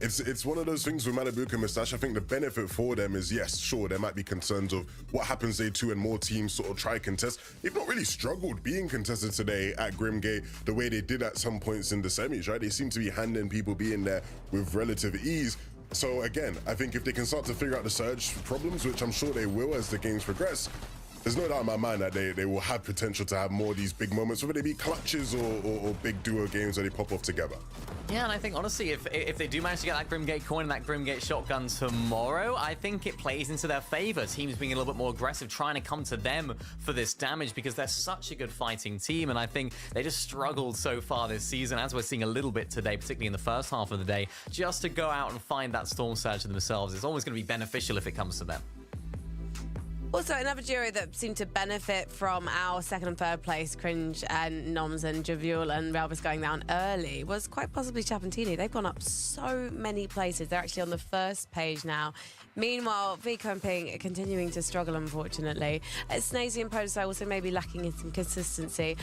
It's one of those things with Malibuka and Mustache. I think the benefit for them is, yes, sure, there might be concerns of what happens day 2 and more teams sort of try contest. They've not really struggled being contested today at Grimgate the way they did at some points in the semis, right? They seem to be handing people being there with relative ease. So again, I think if they can start to figure out the surge problems, which I'm sure they will as the games progress, there's no doubt in my mind that they will have potential to have more of these big moments, whether they be clutches or big duo games where they pop off together. Yeah, and I think, honestly, if they do manage to get that Grimgate coin and that Grimgate shotgun tomorrow, I think it plays into their favor. Teams being a little bit more aggressive, trying to come to them for this damage because they're such a good fighting team, and I think they just struggled so far this season, as we're seeing a little bit today, particularly in the first half of the day, just to go out and find that Storm Surge themselves. It's always going to be beneficial if it comes to them. Also, another duo that seemed to benefit from our 2nd and 3rd place, Cringe and Noms and Javiul and Relvis going down early, was quite possibly Chapantini. They've gone up so many places. They're actually on the 1st page now. Meanwhile, Vico and Ping are continuing to struggle, unfortunately. Snazy and Polestar also maybe lacking in some consistency.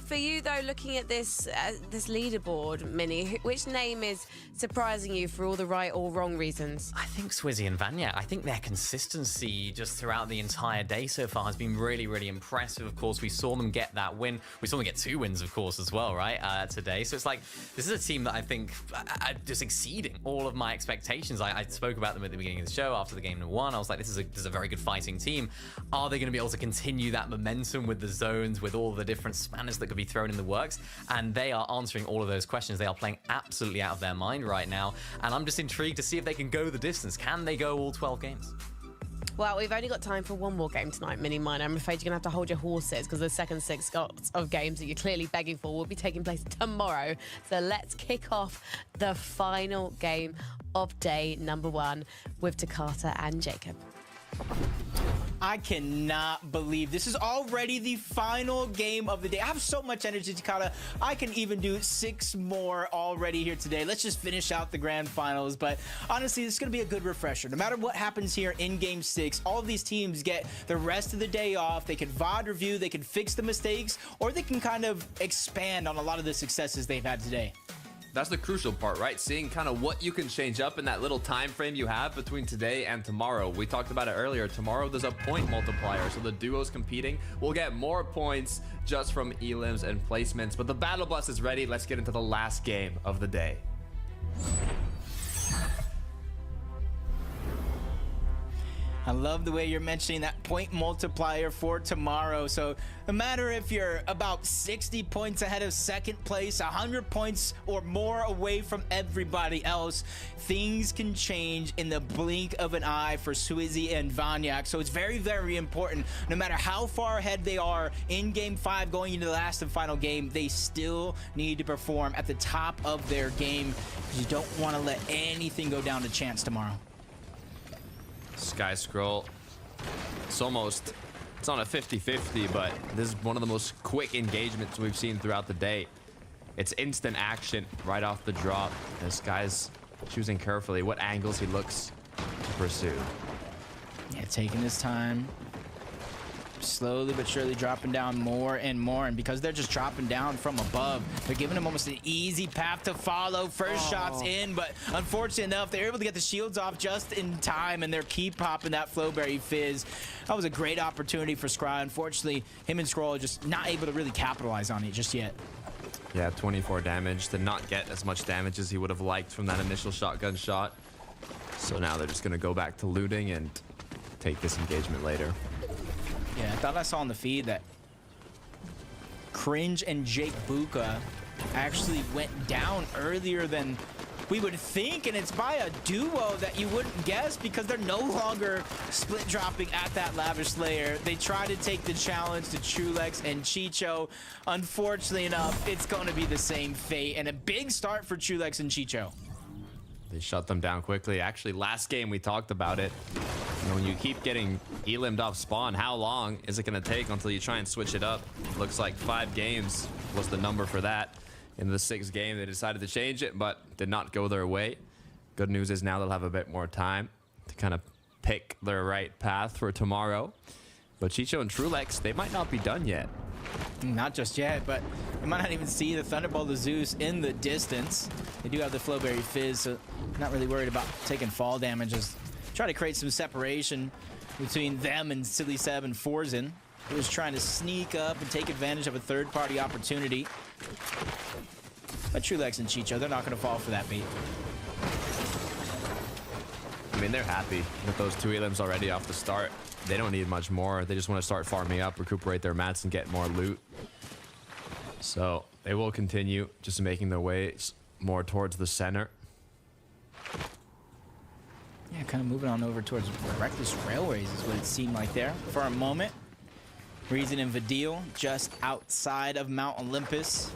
For you, though, looking at this this leaderboard, Minnie, which name is surprising you for all the right or wrong reasons? I think Swizzy and Vanya. I think their consistency just throughout the entire day so far has been really, really impressive. Of course, we saw them get that win. We saw them get 2 wins, of course, as well, right, today. So it's like, this is a team that I think are just exceeding all of my expectations. I spoke about them at the beginning of the show after the game 1. I was like, this is a very good fighting team. Are they going to be able to continue that momentum with the zones, with all the different spanners that could be thrown in the works? And they are answering all of those questions. They are playing absolutely out of their mind right now. And I'm just intrigued to see if they can go the distance. Can they go all 12 games? Well, we've only got time for one more game tonight, Mini Miner. I'm afraid you're going to have to hold your horses because the second 6 slots of games that you're clearly begging for will be taking place tomorrow. So let's kick off the final game of day number 1 with Takata and Jacob. I cannot believe this is already the final game of the day. I have so much energy, Takata. I can even do 6 more already here today. Let's just finish out the grand finals. But honestly, this is going to be a good refresher. No matter what happens here in game 6, all of these teams get the rest of the day off. They can VOD review, they can fix the mistakes, or they can kind of expand on a lot of the successes they've had today. that's the crucial part, right? Seeing kind of what you can change up in that little time frame you have between today and tomorrow. We talked about it earlier. Tomorrow there's a point multiplier, so the duos competing will get more points just from elims and placements. But the battle bus is ready. Let's get into the last game of the day. I love the way you're mentioning that point multiplier for tomorrow. So no matter if you're about 60 points ahead of second place, 100 points or more away from everybody else, things can change in the blink of an eye for Swizzy and Vanyak. So it's very, very important. No matter how far ahead they are in game 5 going into the last and final game, they still need to perform at the top of their game. You don't want to let anything go down to chance tomorrow. Sky Scroll, it's on a 50-50, but this is one of the most quick engagements we've seen throughout the day. It's instant action right off the drop. This guy's choosing carefully what angles he looks to pursue. Yeah, taking his time. Slowly but surely dropping down more and more, and because they're just dropping down from above, they're giving him almost an easy path to follow. First shots in, but unfortunately enough, they're able to get the shields off just in time, and they're keep popping that Flowberry Fizz. That was a great opportunity for Scry. Unfortunately, him and Scroll are just not able to really capitalize on it just yet. Yeah, 24 damage. Did not get as much damage as he would have liked from that initial shotgun shot. So now they're just going to go back to looting and take this engagement later. Yeah, I thought I saw on the feed that Cringe and Jake Buka actually went down earlier than we would think, and it's by a duo that you wouldn't guess because they're no longer split dropping at that Lavish Slayer. They try to take the challenge to Trulex and Chicho. Unfortunately enough, it's going to be the same fate, and a big start for Trulex and Chicho. They shut them down quickly. Actually, last game we talked about it. You know, when you keep getting elimed off spawn, how long is it going to take until you try and switch it up? Looks like 5 games was the number for that. In the 6th game, they decided to change it, but did not go their way. Good news is now they'll have a bit more time to kind of pick their right path for tomorrow. But Chicho and Trulex, they might not be done yet. Not just yet, but we might not even see the Thunderbolt of Zeus in the distance. They do have the Flowberry Fizz, so not really worried about taking fall damage. Just try to create some separation between them and Silly Seb and Forzen, who is trying to sneak up and take advantage of a third-party opportunity. But Trulex and Chicho, they're not going to fall for that bait. I mean, they're happy with those 2 elims already off the start. They don't need much more. They just want to start farming up, recuperate their mats, and get more loot. So they will continue just making their way more towards the center. Yeah, kind of moving on over towards Reckless Railways is what it seemed like there for a moment. Reason and Vidil just outside of Mount Olympus.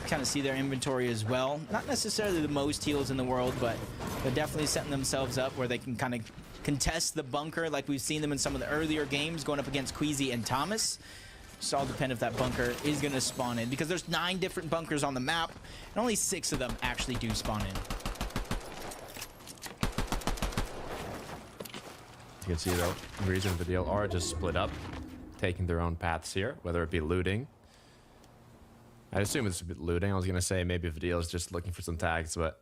Kind of see their inventory as well. Not necessarily the most heals in the world, but they're definitely setting themselves up where they can kind of contest the bunker like we've seen them in some of the earlier games going up against Queasy and Thomas. Just all depend if that bunker is going to spawn in, because there's 9 different bunkers on the map and only 6 of them actually do spawn in. You can see though, Reason and Vidil are just split up, taking their own paths here, whether it be looting. I assume it's a bit looting. I was going to say maybe Vidil is just looking for some tags, but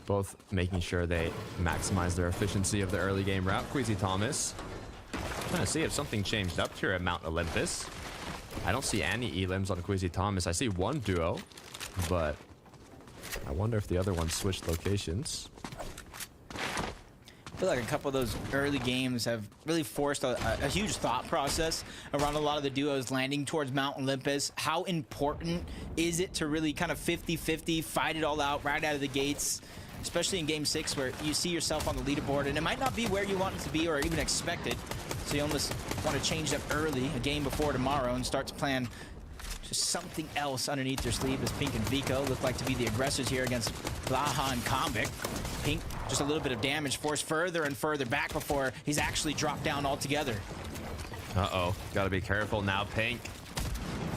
both making sure they maximize their efficiency of the early game route. Queasy Thomas. Trying to see if something changed up here at Mount Olympus. I don't see any elims on Queasy Thomas. I see 1 duo, but I wonder if the other one switched locations. I feel like a couple of those early games have really forced a huge thought process around a lot of the duos landing towards Mount Olympus. How important is it to really kind of 50-50 fight it all out right out of the gates, especially in game 6 where you see yourself on the leaderboard and it might not be where you want it to be or even expected. So you almost want to change up early, a game before tomorrow, and start to plan just something else underneath your sleeve, as Pink and Vico look like to be the aggressors here against Blaha and Konvic. Pink, just a little bit of damage, forced further and further back before he's actually dropped down altogether. Uh-oh, gotta be careful now. Pink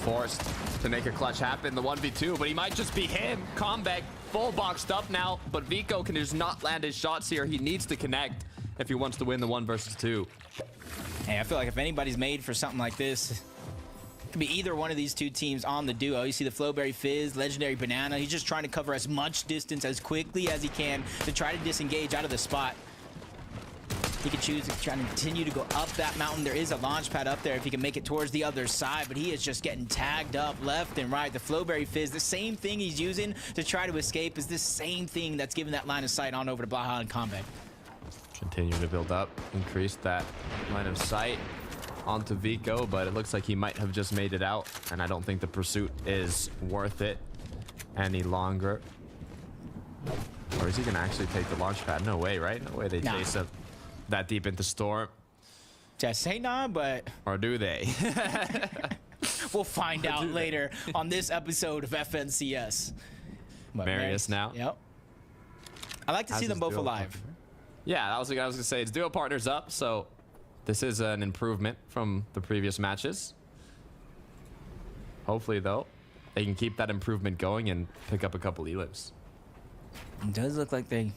forced to make a clutch happen, the 1v2, but he might just be him. Konvic full boxed up now, but Vico can just not land his shots here. He needs to connect if he wants to win the 1 versus 2. Hey, I feel like if anybody's made for something like this, Could be either one of these two teams on the duo. You see the Flowberry Fizz, Legendary Banana. He's just trying to cover as much distance as quickly as he can to try to disengage out of the spot. He could choose to try to continue to go up that mountain. There is a launch pad up there if he can make it towards the other side, but he is just getting tagged up left and right. The Flowberry Fizz, the same thing he's using to try to escape is the same thing that's giving that line of sight on over to Blaha and Combat. Continue to build up, increase that line of sight onto Vico, but it looks like he might have just made it out, and I don't think the pursuit is worth it any longer. Or is he gonna actually take the launch pad? No way, right? No way they chase up that deep into Storm. Just say nah, but... Or do they? We'll find out later on this episode of FNCS. But Marius now. Yep. I like to see them both alive. Yeah, that was what I was gonna say. It's duo partners up, so this is an improvement from the previous matches. Hopefully, though, they can keep that improvement going and pick up a couple elims. It does look like they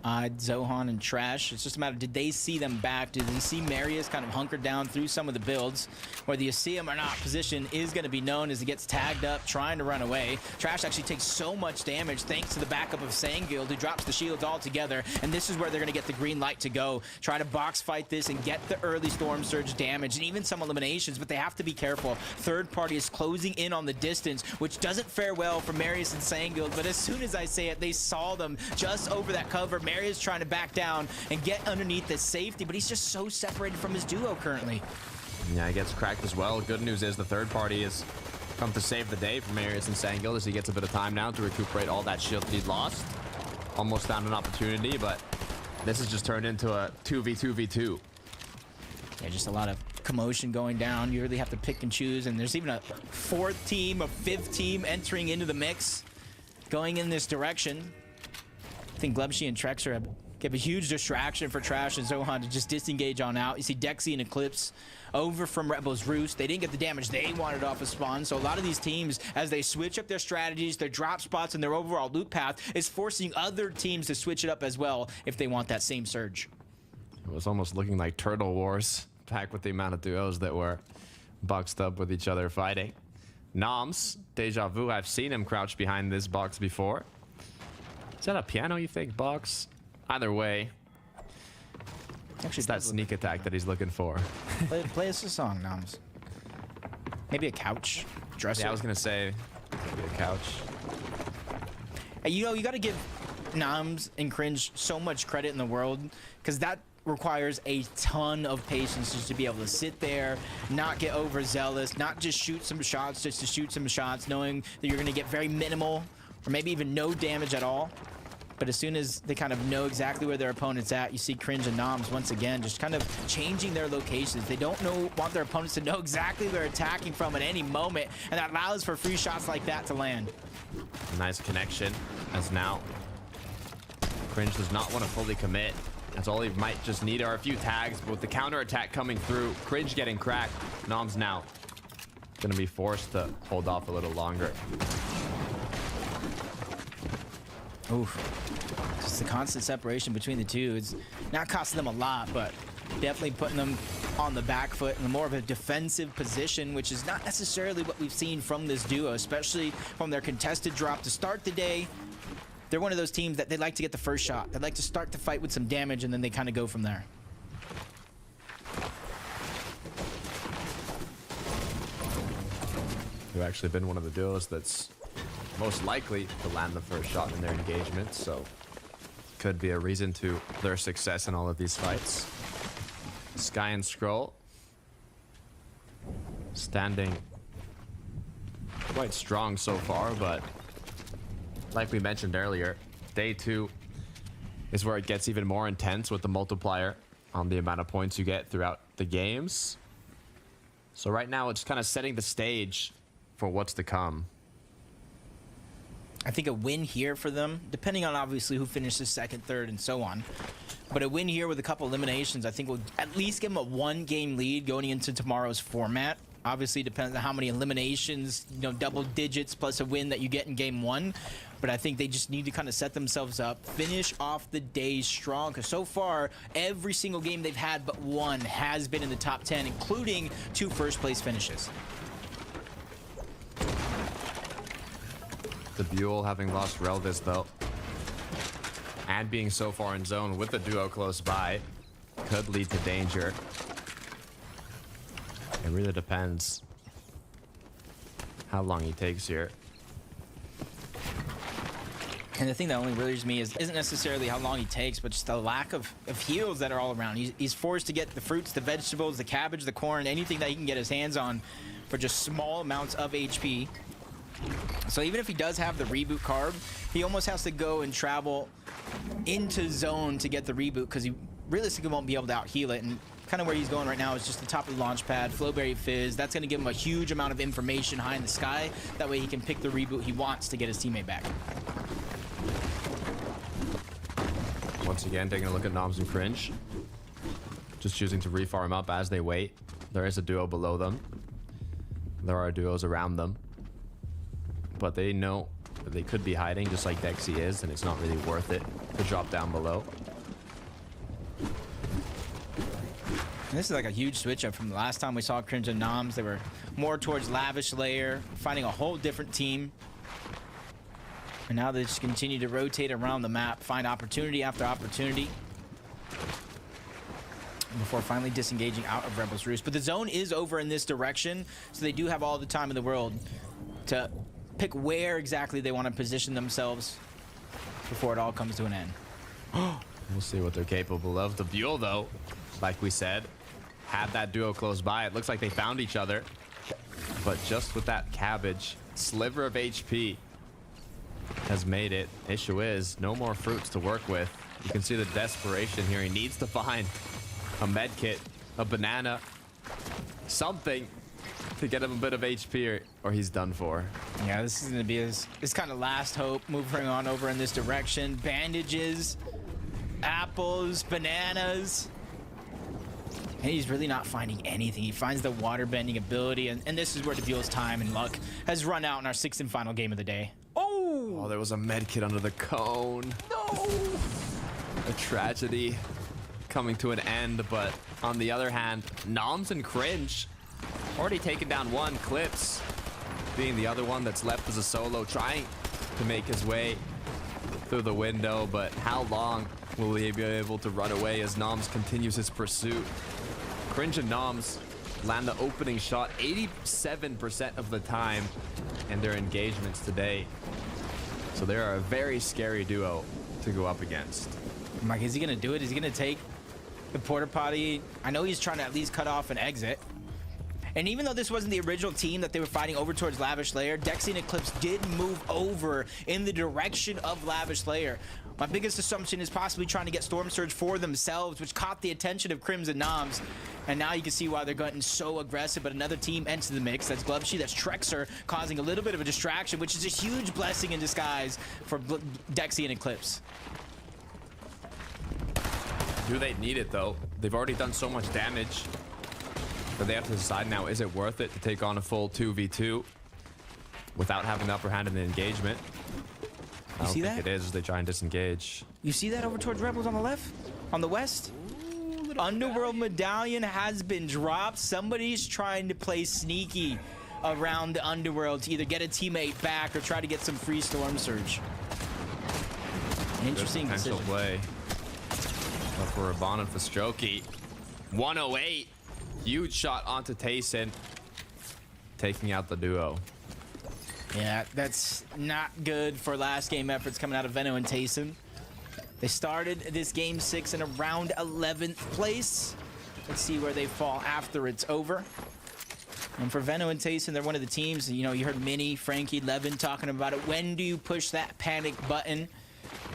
eyed Zohan and Trash. It's just a matter of, did they see them back? Did they see Marius kind of hunkered down through some of the builds? Whether you see him or not, position is going to be known as he gets tagged up, trying to run away. Trash actually takes so much damage thanks to the backup of Sangild, who drops the shields altogether. And this is where they're going to get the green light to go. Try to box fight this and get the early Storm Surge damage and even some eliminations, but they have to be careful. Third party is closing in on the distance, which doesn't fare well for Marius and Sangild, but as soon as I say it, they saw them just over that cover. Marius trying to back down and get underneath the safety, but he's just so separated from his duo currently. Yeah, he gets cracked as well. Good news is the third party has come to save the day for Marius and Sangild as he gets a bit of time now to recuperate all that shield that he'd lost. Almost found an opportunity, but this has just turned into a 2v2v2. Yeah, just a lot of commotion going down. You really have to pick and choose, and there's even a fourth team, a fifth team entering into the mix, going in this direction. I think Glebshi and Trexer give a huge distraction for Trash and Zohan to just disengage on out. You see Dexy and Eclipse over from Rebel's Roost. They didn't get the damage they wanted off of spawn, so a lot of these teams, as they switch up their strategies, their drop spots, and their overall loot path, is forcing other teams to switch it up as well if they want that same surge. It was almost looking like Turtle Wars, back with the amount of duos that were boxed up with each other fighting. Noms, Deja Vu, I've seen him crouch behind this box before. Is that a piano, you think, box? Either way, actually, it's that sneak attack that he's looking for. Play us a song, Noms. Maybe a couch dresser. Yeah, I was gonna say maybe a couch. Hey, you know, you got to give Noms and Cringe so much credit in the world, because that requires a ton of patience just to be able to sit there, not get overzealous, not just shoot some shots just to shoot some shots, knowing that you're going to get very minimal or maybe even no damage at all. But as soon as they kind of know exactly where their opponent's at, you see Cringe and Noms once again just kind of changing their locations. They don't want their opponents to know exactly where they're attacking from at any moment, and that allows for free shots like that to land. Nice connection, as now Cringe does not want to fully commit. That's all he might just need are a few tags, but with the counter attack coming through, Cringe getting cracked, Noms now gonna be forced to hold off a little longer. Oof. Just the constant separation between the two. It's not costing them a lot, but definitely putting them on the back foot in more of a defensive position, which is not necessarily what we've seen from this duo, especially from their contested drop to start the day. They're one of those teams that they like to get the first shot. They like to start the fight with some damage, and then they kind of go from there. They've actually been one of the duos that's most likely to land the first shot in their engagement, so could be a reason to their success in all of these fights. Sky and Scroll standing quite strong so far, but like we mentioned earlier, day 2 is where it gets even more intense with the multiplier on the amount of points you get throughout the games. So right now it's kind of setting the stage for what's to come. I think a win here for them, depending on obviously who finishes second, third, and so on. But a win here with a couple eliminations, I think will at least give them a 1-game lead going into tomorrow's format. Obviously, depends on how many eliminations, you know, double digits plus a win that you get in game 1. But I think they just need to kind of set themselves up, finish off the day strong. Because so far, every single game they've had but one has been in the top 10, including 2 first-place finishes. The Buell having lost Relvis though. And being so far in zone with the duo close by could lead to danger. It really depends how long he takes here. And the thing that only worries me isn't necessarily how long he takes, but just the lack of heals that are all around. He's forced to get the fruits, the vegetables, the cabbage, the corn, anything that he can get his hands on for just small amounts of HP. So even if he does have the reboot carb, he almost has to go and travel into zone to get the reboot because he realistically won't be able to out heal it. And kind of where he's going right now is just the top of the launch pad, Flowberry Fizz. That's going to give him a huge amount of information high in the sky. That way he can pick the reboot he wants to get his teammate back. Once again, taking a look at Noms and Cringe. Just choosing to refarm up as they wait. There is a duo below them. There are duos around them. But they know that they could be hiding just like Dexy is, and it's not really worth it to drop down below. This is like a huge switch up from the last time we saw Cringe and Noms. They were more towards Lavish Layer, finding a whole different team. And now they just continue to rotate around the map, find opportunity after opportunity before finally disengaging out of Rebel's Roost. But the zone is over in this direction, so they do have all the time in the world to pick where exactly they want to position themselves before it all comes to an end. We'll see what they're capable of. The Buell, though, like we said, had that duo close by. It looks like they found each other. But just with that cabbage, sliver of HP has made it. Issue is, no more fruits to work with. You can see the desperation here. He needs to find a med kit, a banana, something to get him a bit of HP or he's done for. Yeah, this is going to be his kind of last hope, moving on over in this direction. Bandages, apples, bananas. And he's really not finding anything. He finds the water bending ability, and this is where DeBuel's time and luck has run out in our sixth and final game of the day. Oh, there was a med kit under the cone. No! A tragedy coming to an end, but on the other hand, Noms and Cringe already taken down one. Clips being the other one that's left as a solo, trying to make his way through the window, but how long will he be able to run away as Noms continues his pursuit? Cringe and Noms land the opening shot 87% of the time in their engagements today. So they are a very scary duo to go up against. Mike, is he going to do it? Is he going to take the porta potty? I know he's trying to at least cut off an exit. And even though this wasn't the original team that they were fighting over towards Lavish Layer, Dexy and Eclipse did move over in the direction of Lavish Layer. My biggest assumption is possibly trying to get Storm Surge for themselves, which caught the attention of Crimson Noms. And now you can see why they're getting so aggressive. But another team enters the mix. That's Gloveshy, that's Trexer, causing a little bit of a distraction, which is a huge blessing in disguise for Dexy and Eclipse. Do they need it, though? They've already done so much damage. But they have to decide now, is it worth it to take on a full 2v2 without having the upper hand in the engagement? I don't think it is as they try and disengage. You see that over towards Rebels on the left? On the west? Underworld Medallion has been dropped. Somebody's trying to play sneaky around the Underworld to either get a teammate back or try to get some free Storm Surge. Interesting potential decision. Play. But for Rabon and for Strokey. 108. Huge shot onto Tayson. Taking out the duo. Yeah, that's not good for last game efforts coming out of Venno and Tayson. They started this game 6 in around 11th place. Let's see where they fall after it's over. And for Venno and Tayson, they're one of the teams, you know, you heard Minnie, Frankie, Levin talking about it. When do you push that panic button?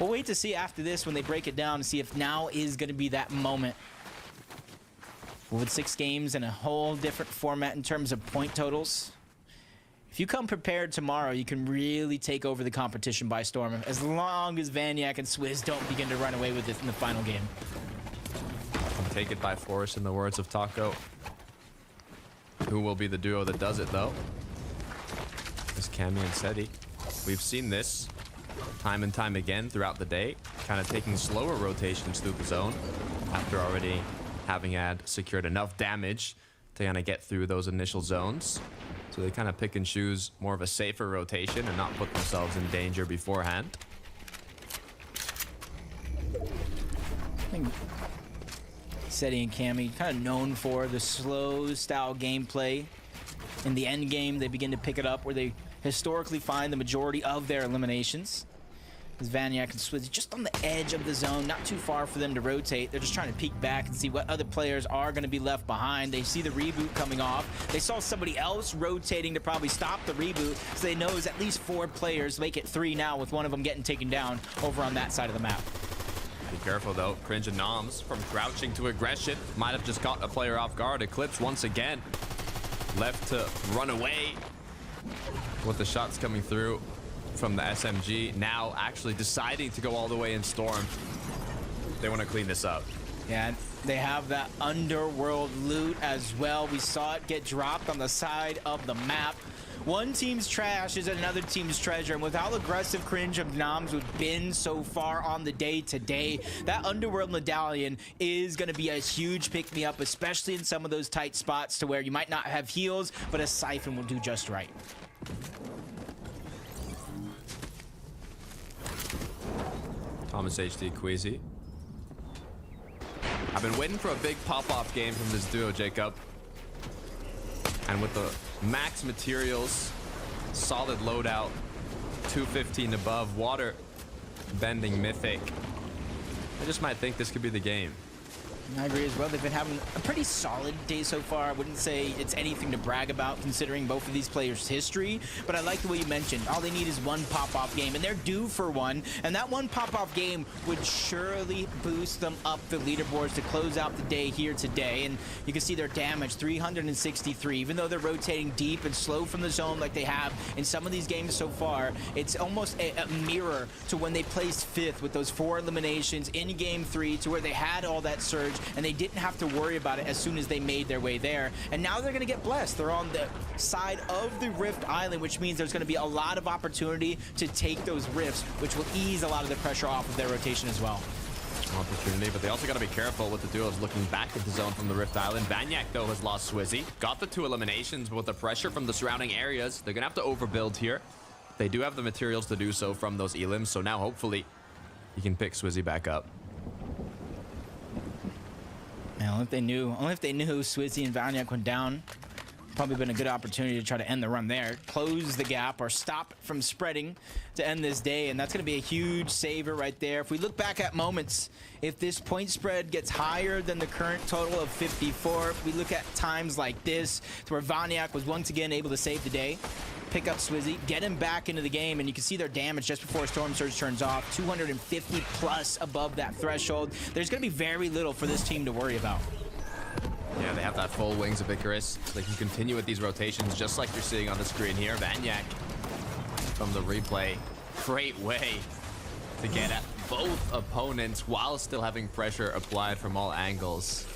We'll wait to see after this when they break it down and see if now is going to be that moment. With 6 games and a whole different format in terms of point totals. If you come prepared tomorrow, you can really take over the competition by storm, as long as Vaniac and Swizz don't begin to run away with it in the final game. Take it by force, in the words of Taco. Who will be the duo that does it, though? It's Cammy and Seti. We've seen this time and time again throughout the day, kind of taking slower rotations through the zone after already having had secured enough damage to kind of get through those initial zones. So they kind of pick and choose more of a safer rotation and not put themselves in danger beforehand. I think Seti and Cammy kind of known for the slow style gameplay. In the end game, they begin to pick it up where they historically find the majority of their eliminations. As Vaniac and Swizzy just on the edge of the zone, not too far for them to rotate. They're just trying to peek back and see what other players are going to be left behind. They see the reboot coming off. They saw somebody else rotating to probably stop the reboot, so they know it's at least 4 players. Make it 3 now with one of them getting taken down over on that side of the map. Be careful though, Cringe and Noms from crouching to aggression. Might have just caught a player off guard. Eclipse once again left to run away with the shots coming through from the SMG. Now actually deciding to go all the way in Storm. They want to clean this up. Yeah, they have that underworld loot as well. We saw it get dropped on the side of the map. One team's trash is another team's treasure, and with how aggressive Cringe of Noms have been so far on the day today, that Underworld Medallion is going to be a huge pick-me-up, especially in some of those tight spots to where you might not have heals, but a Siphon will do just right. Thomas HD Queasy. I've been waiting for a big pop-off game from this duo, Jacob. And with the max materials, solid loadout, 215 above, water bending mythic, I just might think this could be the game. I agree as well. They've been having a pretty solid day so far. I wouldn't say it's anything to brag about considering both of these players' history, but I like the way you mentioned all they need is one pop-off game, and they're due for one, and that one pop-off game would surely boost them up the leaderboards to close out the day here today. And you can see their damage, 363. Even though they're rotating deep and slow from the zone like they have in some of these games so far, it's almost a mirror to when they placed 5th with those 4 eliminations in Game 3 to where they had all that surge and they didn't have to worry about it as soon as they made their way there. And now they're going to get blessed. They're on the side of the Rift Island, which means there's going to be a lot of opportunity to take those rifts, which will ease a lot of the pressure off of their rotation as well. Opportunity, but they also got to be careful with the duos looking back at the zone from the Rift Island. Vaniac, though, has lost Swizzy. Got the 2 eliminations, but with the pressure from the surrounding areas, they're going to have to overbuild here. They do have the materials to do so from those elims, so now hopefully he can pick Swizzy back up. Man, only if they knew Swizzy and Vaniac went down. Probably been a good opportunity to try to end the run there. Close the gap or stop it from spreading to end this day, and that's going to be a huge saver right there. If we look back at moments, if this point spread gets higher than the current total of 54, if we look at times like this, to where Vaniac was once again able to save the day, pick up Swizzy, get him back into the game, and you can see their damage just before Storm Surge turns off, 250 plus above that threshold. There's going to be very little for this team to worry about. Yeah, they have that full Wings of Icarus. So they can continue with these rotations just like you're seeing on the screen here. Vaniac from the replay. Great way to get at both opponents while still having pressure applied from all angles.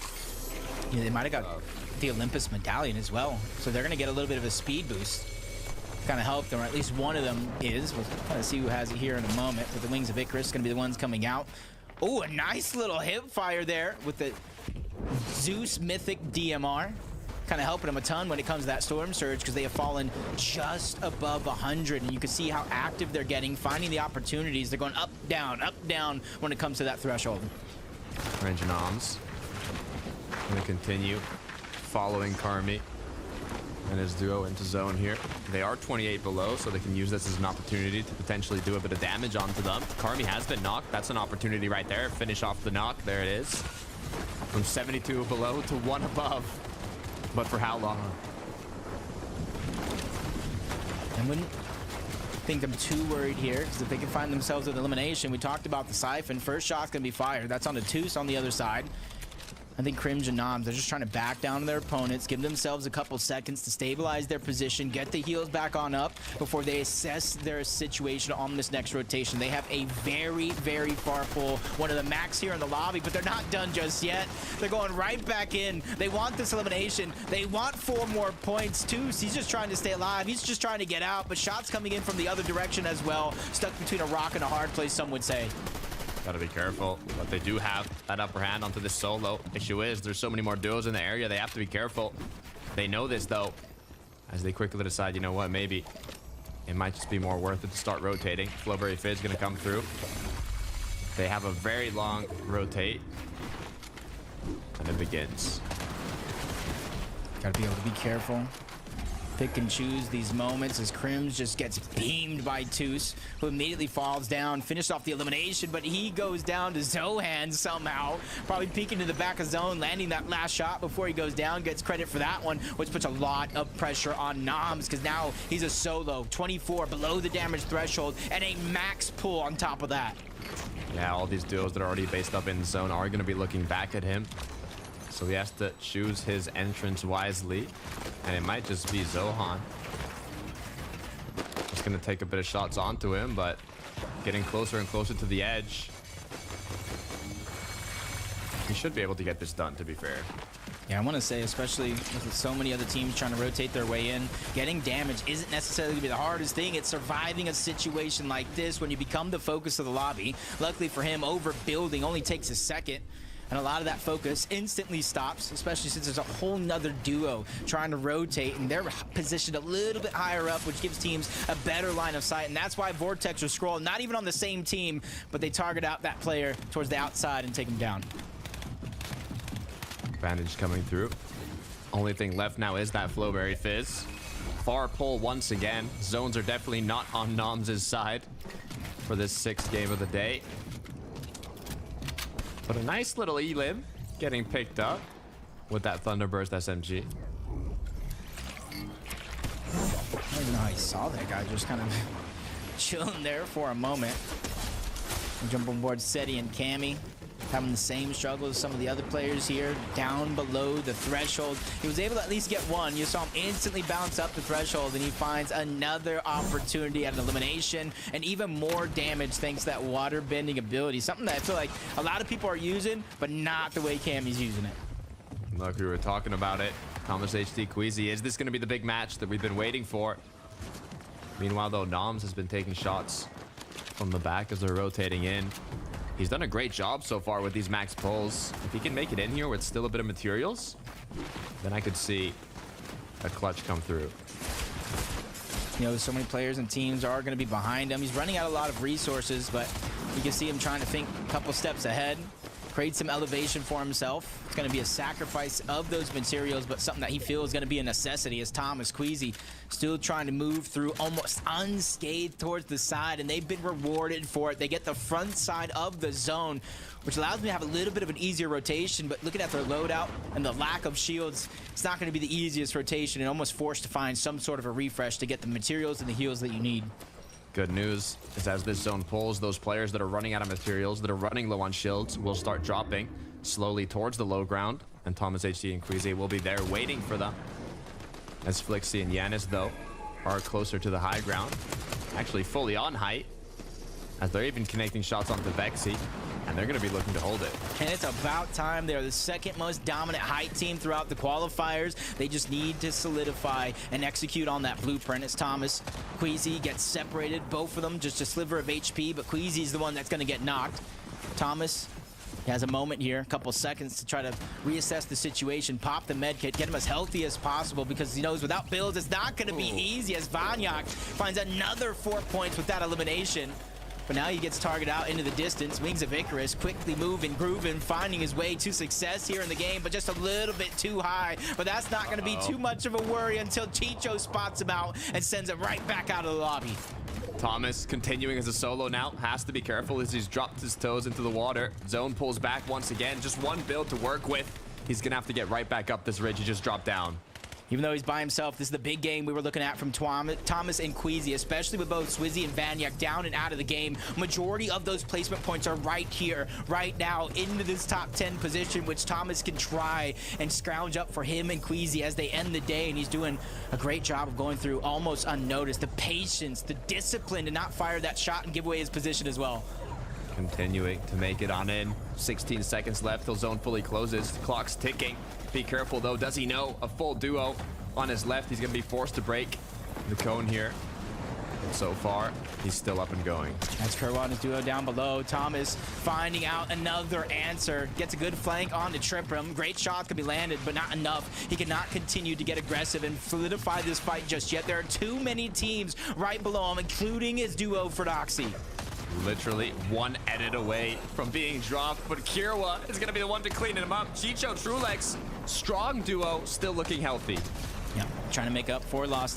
Yeah, they might have got the Olympus Medallion as well, so they're going to get a little bit of a speed boost. Kind of help them, or at least one of them is. We'll kind of see who has it here in a moment. But the Wings of Icarus going to be the ones coming out. Oh, a nice little hip fire there with the Zeus Mythic DMR. Kind of helping them a ton when it comes to that Storm Surge because they have fallen just above 100. And you can see how active they're getting, finding the opportunities. They're going up, down when it comes to that threshold. Range Noms going to continue following Karmi and his duo into zone here. They are 28 below, so they can use this as an opportunity to potentially do a bit of damage onto them. Karmi has been knocked. That's an opportunity right there. Finish off the knock. There it is. From 72 below to 1 above. But for how long? I wouldn't think I'm too worried here, because if they can find themselves with elimination, we talked about the Siphon. First shot's going to be fired. That's on the Toos on the other side. I think Cringe and Noms, they're just trying to back down their opponents, give themselves a couple seconds to stabilize their position, get the heals back on up before they assess their situation on this next rotation. They have a very, very far pull, one of the max here in the lobby, but they're not done just yet. They're going right back in. They want this elimination. They want 4 more points too. So he's just trying to stay alive. He's just trying to get out, but shots coming in from the other direction as well. Stuck between a rock and a hard place, some would say. Gotta be careful, but they do have that upper hand onto this solo. Issue is, there's so many more duos in the area, they have to be careful. They know this, though. as they quickly decide, you know what, maybe it might just be more worth it to start rotating. Flowberry Fizz gonna come through. They have a very long rotate. And it begins. Gotta be able to be careful. Pick and choose these moments as Crims just gets beamed by Toos, who immediately falls down, finished off the elimination, but he goes down to Zohan somehow, probably peeking to the back of zone, landing that last shot before he goes down, gets credit for that one, which puts a lot of pressure on Noms, because now he's a solo, 24 below the damage threshold, and a max pull on top of that. Yeah, all these duos that are already based up in the zone are going to be looking back at him. So he has to choose his entrance wisely. And it might just be Zohan. Just going to take a bit of shots onto him, but getting closer and closer to the edge. He should be able to get this done, to be fair. Yeah, I want to say, especially with so many other teams trying to rotate their way in, getting damage isn't necessarily going to be the hardest thing. It's surviving a situation like this when you become the focus of the lobby. Luckily for him, overbuilding only takes a second. And a lot of that focus instantly stops, especially since there's a whole nother duo trying to rotate, and they're positioned a little bit higher up, which gives teams a better line of sight. And that's why Vortex or Scroll, not even on the same team, but they target out that player towards the outside and take him down. Advantage coming through. Only thing left now is that Flowberry Fizz. Far pull once again. Zones are definitely not on Noms' side for this 6th game of the day. But a nice little elim getting picked up with that Thunderburst SMG. I don't even know how I saw that guy just kind of chilling there for a moment. Jump on board Seti and Cammy, having the same struggle as some of the other players here, down below the threshold. He was able to at least get one. You saw him instantly bounce up the threshold, and he finds another opportunity at an elimination, and even more damage thanks to that water bending ability. Something that I feel like a lot of people are using, but not the way Cammy's using it. Look, we were talking about it. Thomas HT Queasy, is this going to be the big match that we've been waiting for? Meanwhile, though, Noms has been taking shots from the back as they're rotating in. He's done a great job so far with these max pulls. If he can make it in here with still a bit of materials, then I could see a clutch come through. You know, so many players and teams are going to be behind him. He's running out a lot of resources, but you can see him trying to think a couple steps ahead, create some elevation for himself. It's going to be a sacrifice of those materials, but something that he feels is going to be a necessity as Thomas Queasy still trying to move through almost unscathed towards the side, and they've been rewarded for it. They get the front side of the zone, which allows them to have a little bit of an easier rotation, but looking at their loadout and the lack of shields, it's not going to be the easiest rotation, and almost forced to find some sort of a refresh to get the materials and the heals that you need. Good news is as this zone pulls, those players that are running out of materials, that are running low on shields, will start dropping slowly towards the low ground, and Thomas HT and Queasy will be there waiting for them. As Flixie and Yanis, though, are closer to the high ground, actually fully on height, as they're even connecting shots onto Vexy, and they're going to be looking to hold it. And it's about time. They're the second most dominant height team throughout the qualifiers. They just need to solidify and execute on that blueprint. As Thomas Queasy gets separated, both of them just a sliver of HP, but Queasy's the one that's going to get knocked. Thomas, he has a moment here, a couple seconds to try to reassess the situation, pop the med kit, get him as healthy as possible, because he knows without builds it's not going to be easy, as Vanyak finds another 4 points with that elimination. But now he gets targeted out into the distance. Wings of Icarus quickly moving, grooving, finding his way to success here in the game, but just a little bit too high. But that's not going to be too much of a worry until Chicho spots him out and sends it right back out of the lobby. Thomas continuing as a solo now, has to be careful as he's dropped his toes into the water. Zone pulls back once again, just one build to work with. He's gonna have to get right back up this ridge he just dropped down. Even though he's by himself, this is the big game we were looking at from Thomas and Queasy, especially with both Swizzy and Vanyak down and out of the game. Majority of those placement points are right here, right now, into this top 10 position, which Thomas can try and scrounge up for him and Queasy as they end the day, and he's doing a great job of going through almost unnoticed. The patience, the discipline to not fire that shot and give away his position as well. Continuing to make it on in. 16 seconds left till zone fully closes. The clock's ticking. Be careful though. Does he know? A full duo on his left. He's going to be forced to break the cone here. So far, he's still up and going. That's Kerwa and his duo down below. Thomas finding out another answer. Gets a good flank on to trip him. Great shots can be landed, but not enough. He cannot continue to get aggressive and solidify this fight just yet. There are too many teams right below him, including his duo Fordoxy. Literally one edit away from being dropped, but Kirwa is going to be the one to clean him up. Chicho, Trulex, strong duo, still looking healthy. Yeah, trying to make up for lost time.